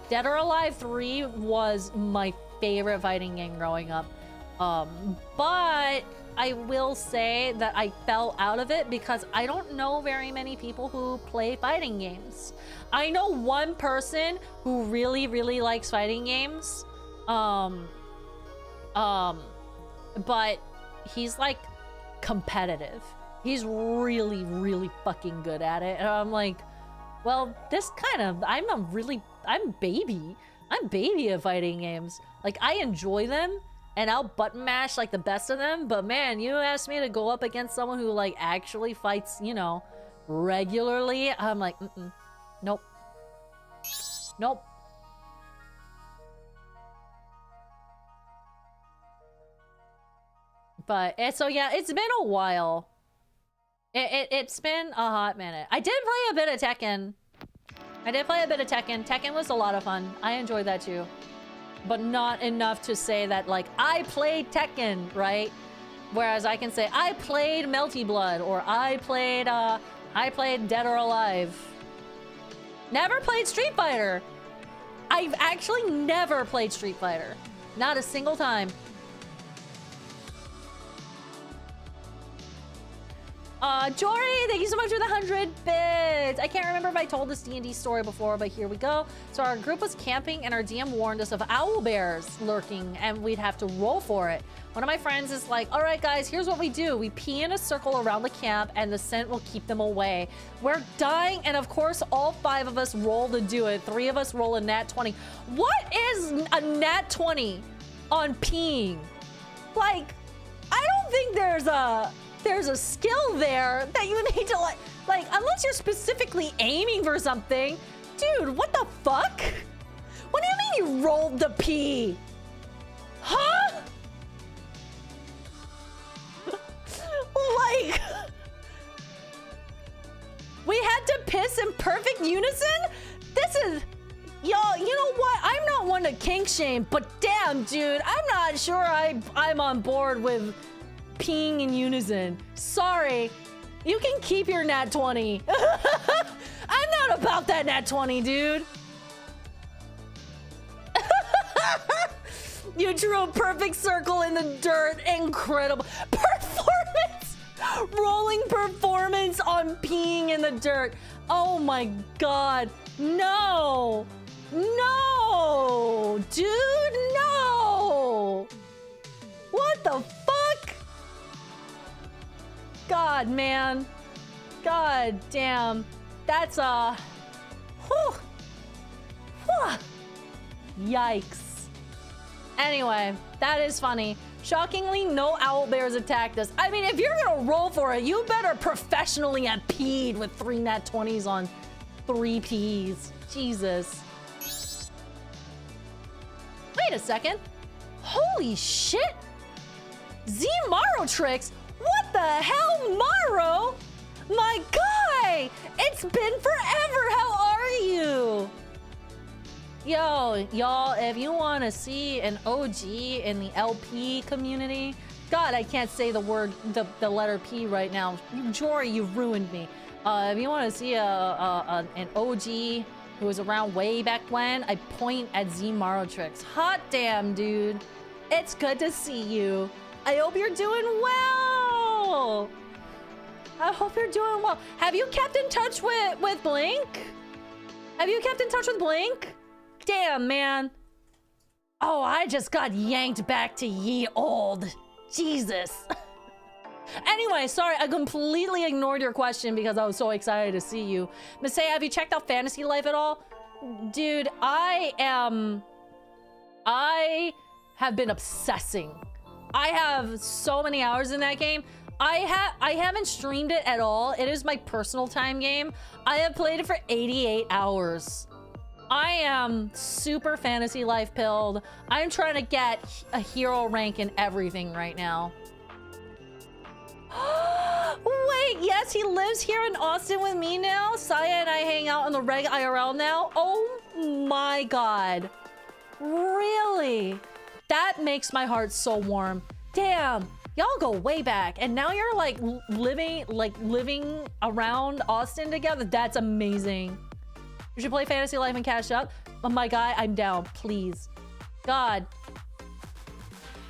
Dead or Alive 3 was my favorite fighting game growing up. But I will say that I fell out of it because I don't know very many people who play fighting games. I know one person who really, really likes fighting games. But he's like competitive. He's really, really fucking good at it. And I'm like, well, this kind of, I'm baby at fighting games. Like, I enjoy them and I'll button mash like the best of them, but man, you asked me to go up against someone who like actually fights, you know, regularly. I'm like, nope. Nope. But so yeah, it's been a while. It's been a hot minute. I did play a bit of Tekken. Tekken was a lot of fun. I enjoyed that too. But not enough to say that, like, I played Tekken, right? Whereas I can say, I played Melty Blood, or I played Dead or Alive. Never played Street Fighter. I've actually never played Street Fighter. Not a single time. Jory, thank you so much for the 100 bits. I can't remember if I told this D&D story before, but here we go. So our group was camping and our DM warned us of owl bears lurking and we'd have to roll for it. One of my friends is like, all right, guys, here's what we do. We pee in a circle around the camp and the scent will keep them away. We're dying, and of course, all 5 of us roll to do it. 3 of us roll a nat 20. What is a nat 20 on peeing? Like, I don't think there's a skill there that you need to like unless you're specifically aiming for something. Dude, what the fuck? What do you mean you rolled the pee? Huh? Like, we had to piss in perfect unison? This is, y'all, you know what? I'm not one to kink shame, but damn, dude, I'm not sure I'm on board with peeing in unison. Sorry. You can keep your nat 20. I'm not about that nat 20, dude. You drew a perfect circle in the dirt. Incredible. Performance! Rolling performance on peeing in the dirt. Oh my god. No. No. Dude, no. What the fuck? God, man. God damn. That's whew. Whew. Yikes. Anyway, that is funny. Shockingly, no owl bears attacked us. I mean, if you're gonna roll for it, you better professionally have peed with 3 nat 20s on 3 peas. Jesus. Wait a second. Holy shit. Z Maro tricks? What the hell, Maro? My guy! It's been forever. How are you? Yo, y'all, if you want to see an OG in the LP community, God, I can't say the word, the letter P right now. Jory, you've ruined me. If you want to see an OG who was around way back when, I point at Z Maro tricks. Hot damn, dude. It's good to see you. I hope you're doing well. I hope you're doing well. Have you kept in touch with Blink? Have you kept in touch with Blink? Damn, man. Oh, I just got yanked back to ye old. Jesus. Anyway, sorry, I completely ignored your question because I was so excited to see you. Masae, have you checked out Fantasy Life at all? Dude, I have been obsessing. I have so many hours in that game. I haven't streamed it at all. It is my personal time game. I have played it for 88 hours. I am super Fantasy Life pilled. I'm trying to get a hero rank in everything right now. Wait, yes, he lives here in Austin with me now. Saya and I hang out on the reg IRL now. Oh my god. Really? That makes my heart so warm. Damn, y'all go way back. And now you're like living around Austin together. That's amazing. You should play Fantasy Life and catch up. Oh my god, I'm down, please. God.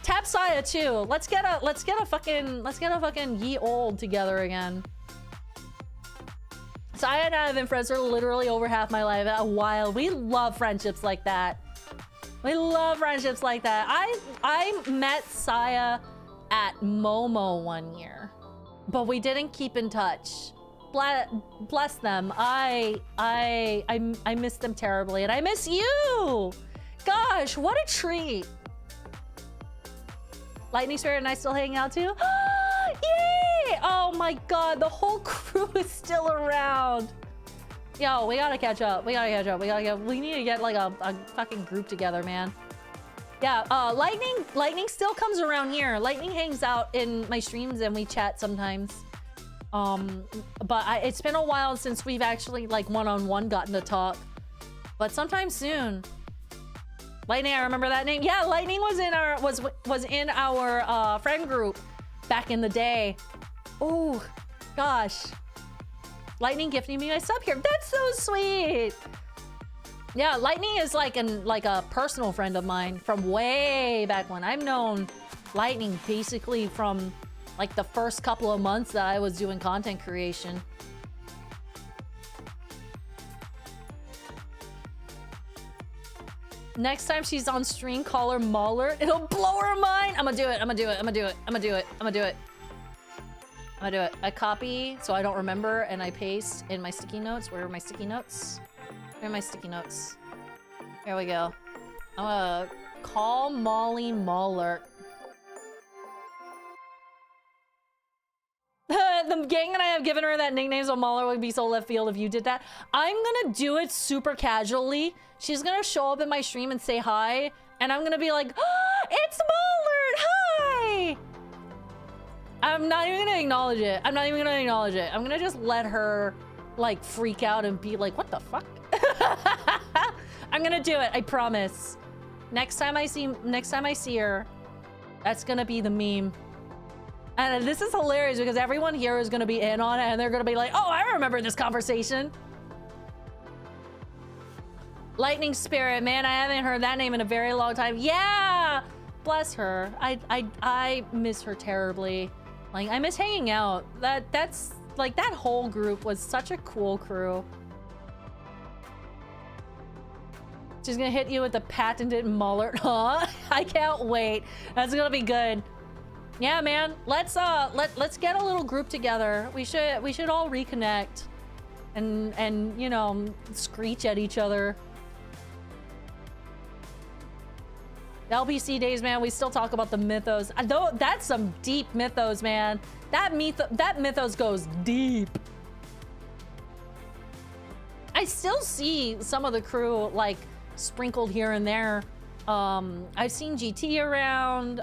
Tap Saya too. Let's get a fucking ye old together again. Saya and I have been friends for literally over half my life. A while. We love friendships like that. We love friendships like that. I met Saya at Momo one year, but we didn't keep in touch. Bless them. I miss them terribly, and I miss you. Gosh, what a treat. Lightning Spirit and I still hanging out too? Yay! Oh my god, the whole crew is still around. Yo, we gotta catch up. We need to get like a fucking group together, man. Yeah, Lightning still comes around here. Lightning hangs out in my streams and we chat sometimes. But it's been a while since we've actually like one-on-one gotten to talk. But sometime soon. Lightning, I remember that name. Yeah, Lightning was in our friend group back in the day. Oh, gosh. Lightning gifting me my sub here. That's so sweet. Yeah, Lightning is like a personal friend of mine from way back when. I've known Lightning basically from like the first couple of months that I was doing content creation. Next time she's on stream, call her Mauler. It'll blow her mind. I'm gonna do it. I copy so I don't remember and I paste in my sticky notes. Where are my sticky notes? Where are my sticky notes? Here we go. I'm gonna call Molly Mauler. The gang and I have given her that nickname, so Mauler would be so left field if you did that. I'm gonna do it super casually. She's gonna show up in my stream and say hi, and I'm gonna be like, oh, it's Mauler! Hi! I'm not even gonna acknowledge it. I'm gonna just let her like freak out and be like, what the fuck? I'm gonna do it, I promise. Next time I see her, that's gonna be the meme. And this is hilarious because everyone here is gonna be in on it and they're gonna be like, oh, I remember this conversation. Lightning Spirit, man, I haven't heard that name in a very long time. Yeah, bless her. I miss her terribly. Like, I miss hanging out. That's like, that whole group was such a cool crew. She's gonna hit you with the patented mullet, huh? I can't wait. That's gonna be good. Yeah, man. Let's get a little group together. We should all reconnect and you know, screech at each other. The LBC days, man, we still talk about the mythos. Though that's some deep mythos, man. That mythos goes deep. I still see some of the crew like sprinkled here and there. I've seen GT around.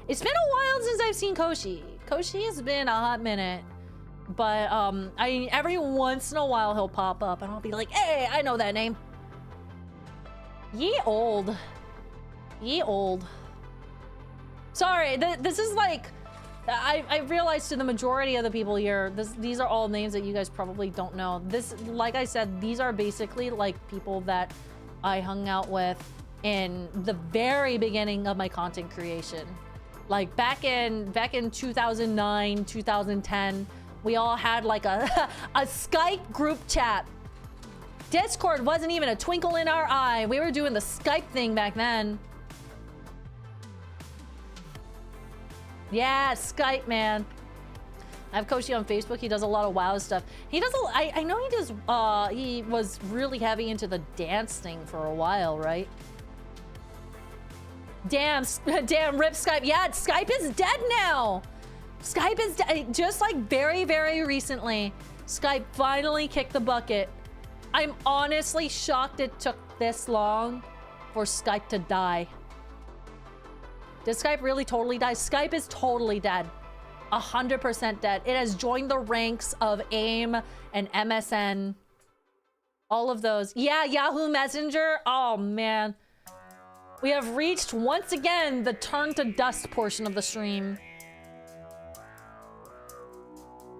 It's been a while since I've seen Koshi. Koshi has been a hot minute. But every once in a while he'll pop up and I'll be like, hey, I know that name. Ye old. Sorry, this is like, I realized to the majority of the people here, these are all names that you guys probably don't know. This, like I said, these are basically like people that I hung out with in the very beginning of my content creation. Like back in 2009, 2010, we all had like a Skype group chat. Discord wasn't even a twinkle in our eye. We were doing the Skype thing back then. Yeah, Skype, man. I have Koshi on Facebook. He does a lot of WoW stuff. He does I know he does, he was really heavy into the dance thing for a while, right? Damn, damn, rip Skype. Yeah, Skype is dead now. Skype is just like very, very recently. Skype finally kicked the bucket. I'm honestly shocked it took this long for Skype to die. Did Skype really totally die? Skype is totally dead. 100% dead. It has joined the ranks of AIM and MSN. All of those. Yeah, Yahoo Messenger. Oh, man. We have reached, once again, the turn to dust portion of the stream.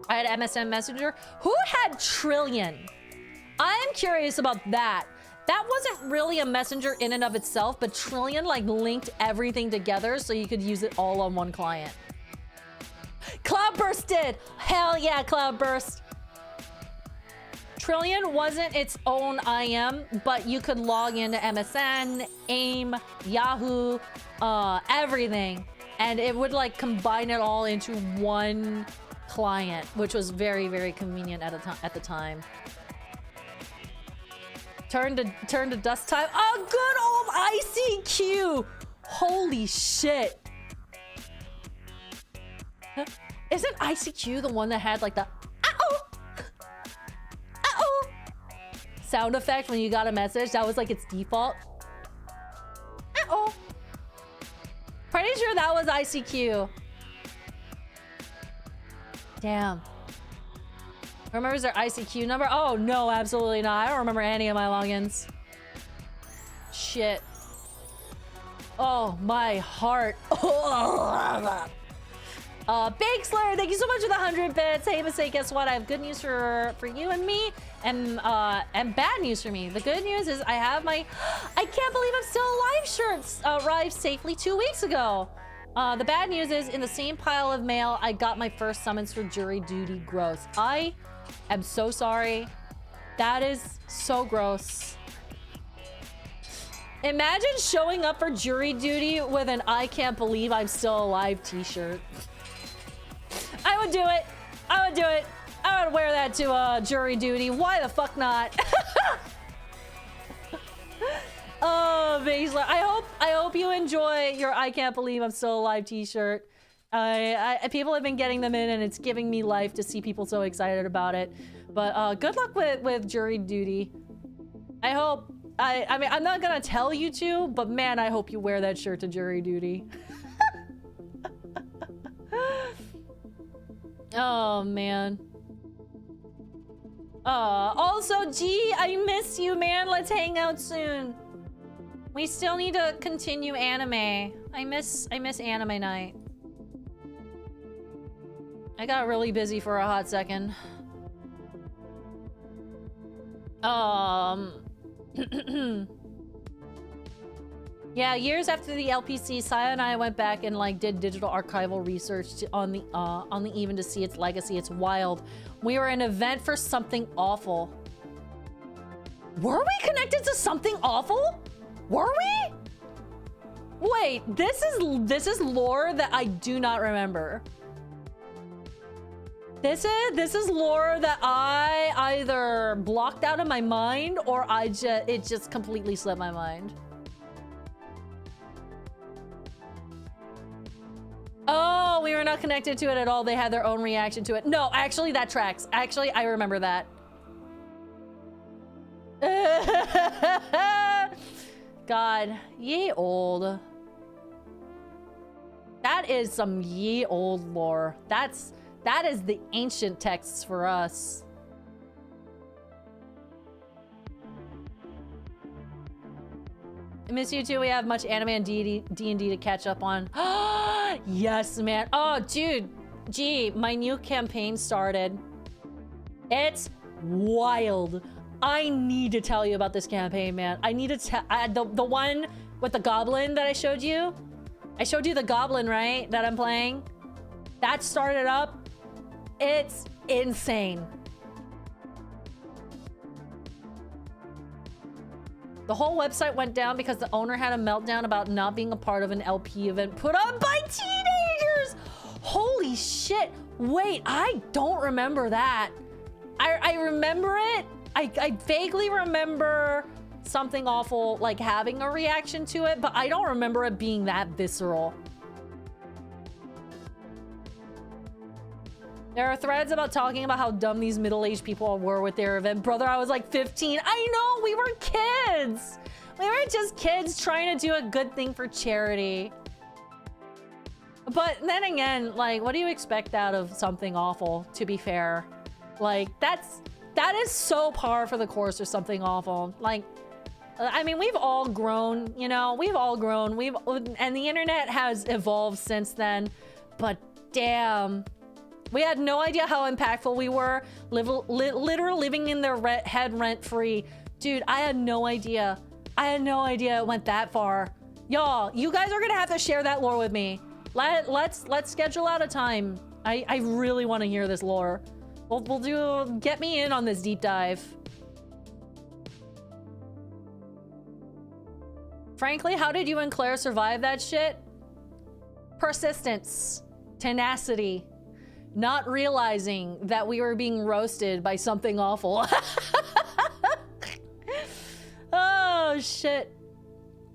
I had MSN Messenger. Who had Trillion? I'm curious about that. That wasn't really a messenger in and of itself, but Trillion like linked everything together so you could use it all on one client. Cloudburst did! Hell yeah, Cloudburst! Trillion wasn't its own IM, but you could log into MSN, AIM, Yahoo, everything. And it would like combine it all into one client, which was very, very convenient at the time. Turn to dust time. Oh, good old ICQ! Holy shit. Isn't ICQ the one that had like the uh-oh! Uh-oh! sound effect when you got a message? That was like its default. Uh-oh! Pretty sure that was ICQ. Damn. Remembers their ICQ number? Oh, no, absolutely not. I don't remember any of my logins. Shit. Oh, my heart. Big Slayer, thank you so much for the 100 bits. Hey, Masae, guess what? I have good news for you and me, and bad news for me. The good news is I have my I can't believe I'm still alive shirts arrived safely 2 weeks ago. The bad news is in the same pile of mail, I got my first summons for jury duty gross. I am so sorry. That is so gross. Imagine showing up for jury duty with an I can't believe I'm still alive t-shirt. I would do it. I would do it. I would wear that to jury duty. Why the fuck not? Oh, Basler. I hope you enjoy your I can't believe I'm still alive t-shirt. People have been getting them in, and it's giving me life to see people so excited about it. But good luck with jury duty. I hope. I mean, I'm not gonna tell you to, but man, I hope you wear that shirt to jury duty. Oh, man. Also, G, I miss you, man. Let's hang out soon. We still need to continue anime. I miss anime night. I got really busy for a hot second. Yeah, years after the LPC, Saya and I went back and like did digital archival research on the even to see its legacy. It's wild. We were an event for something awful. Were we connected to something awful? Were we? Wait, this is lore that I do not remember. This is lore that I either blocked out of my mind or it just completely slipped my mind. Oh, we were not connected to it at all. They had their own reaction to it. No, actually, that tracks. Actually, I remember that. God, ye old. That is some ye old lore. That is the ancient texts for us. I miss you too. We have much anime and D&D to catch up on. Yes, man. Oh, dude. Gee, my new campaign started. It's wild. I need to tell you about this campaign, man. I need to tell the one with the goblin that I showed you. I showed you the goblin, right? That I'm playing. That started up. It's insane. The whole website went down because the owner had a meltdown about not being a part of an LP event put on by teenagers. Holy shit. Wait, I don't remember that. I remember it. I vaguely remember something awful, like having a reaction to it, but I don't remember it being that visceral. There are threads about talking about how dumb these middle-aged people were with their event. Brother, I was like 15. I know, we were kids. We were just kids trying to do a good thing for charity. But then again, like, what do you expect out of something awful, to be fair? Like, that is so par for the course or something awful. Like, I mean, we've all grown, you know? We've all grown. And the internet has evolved since then. But damn. We had no idea how impactful we were. Literally living in their head rent-free. Dude, I had no idea. I had no idea it went that far. Y'all, you guys are gonna have to share that lore with me. Let's schedule out a time. I really want to hear this lore. Get me in on this deep dive. Frankly, how did you and Claire survive that shit? Persistence, tenacity, not realizing that we were being roasted by something awful. Oh shit.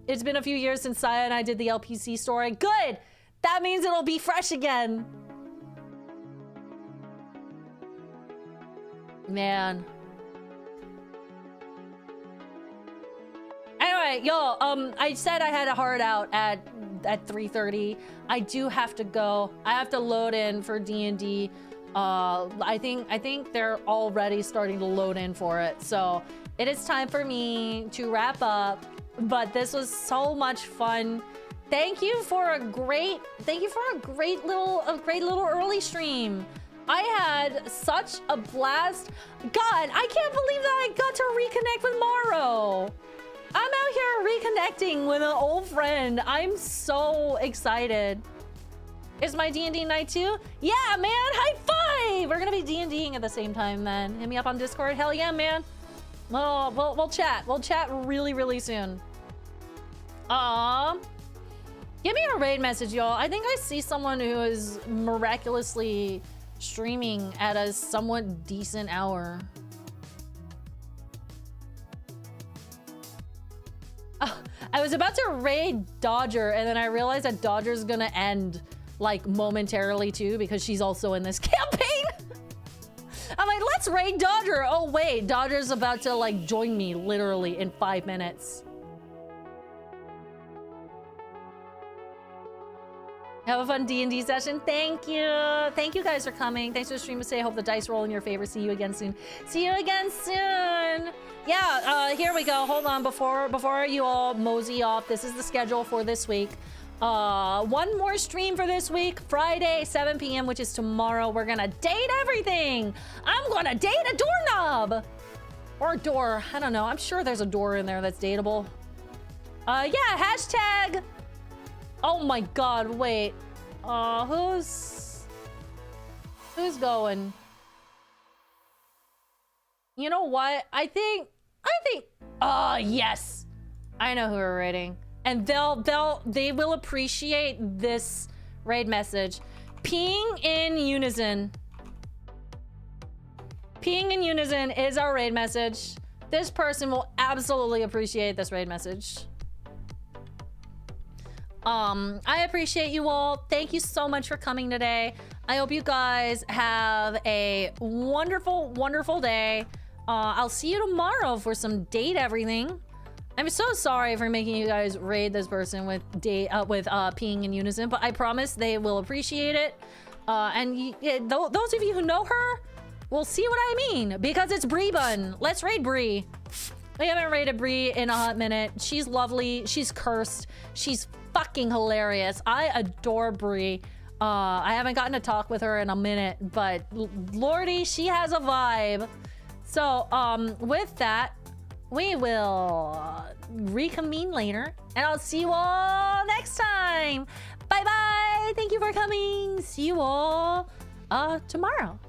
It's been a few years since Saya and I did the LPC story. Good! That means it'll be fresh again. Man. Anyway, yo, I said I had a hard out at 3:30. I do have to go. I have to load in for D&D. I think they're already starting to load in for it. So it is time for me to wrap up. But this was so much fun. Thank you for a great little early stream. I had such a blast. God, I can't believe that I got to reconnect with Morrow. I'm out here reconnecting with an old friend. I'm so excited. Is my D&D night too? Yeah, man, high five! We're gonna be D&Ding at the same time then. Hit me up on Discord. Hell yeah, man. We'll chat. We'll chat really, really soon. Give me a raid message, y'all. I think I see someone who is miraculously streaming at a somewhat decent hour. Oh, I was about to raid Dodger, and then I realized that Dodger's gonna end, like, momentarily, too, because she's also in this campaign. I'm like, let's raid Dodger. Oh, wait, Dodger's about to, like, join me, literally, in 5 minutes. Have a fun D&D session. Thank you. Thank you guys for coming. Thanks for the stream. Say, hope the dice roll in your favor. See you again soon. See you again soon. Yeah, here we go. Hold on. Before you all mosey off, this is the schedule for this week. One more stream for this week. Friday, 7 p.m., which is tomorrow. We're gonna date everything. I'm gonna date a doorknob. Or a door. I don't know. I'm sure there's a door in there that's dateable. Yeah, hashtag... Oh my god, wait. Who's going? You know what? I think yes. I know who we're raiding. And they will appreciate this raid message. Peeing in unison. Peeing in unison is our raid message. This person will absolutely appreciate this raid message. I appreciate you all. Thank you so much for coming today. I hope you guys have a wonderful, wonderful day. I'll see you tomorrow for some date everything. I'm so sorry for making you guys raid this person with peeing in unison, but I promise they will appreciate it. Those of you who know her will see what I mean, because it's Bree Bun. Let's raid Bree. We haven't raided Bree in a hot minute. She's lovely. She's cursed. She's fucking hilarious. I adore Bree. I haven't gotten to talk with her in a minute, but lordy, she has a vibe. So, with that, we will reconvene later, and I'll see you all next time. Bye-bye. Thank you for coming. See you all tomorrow.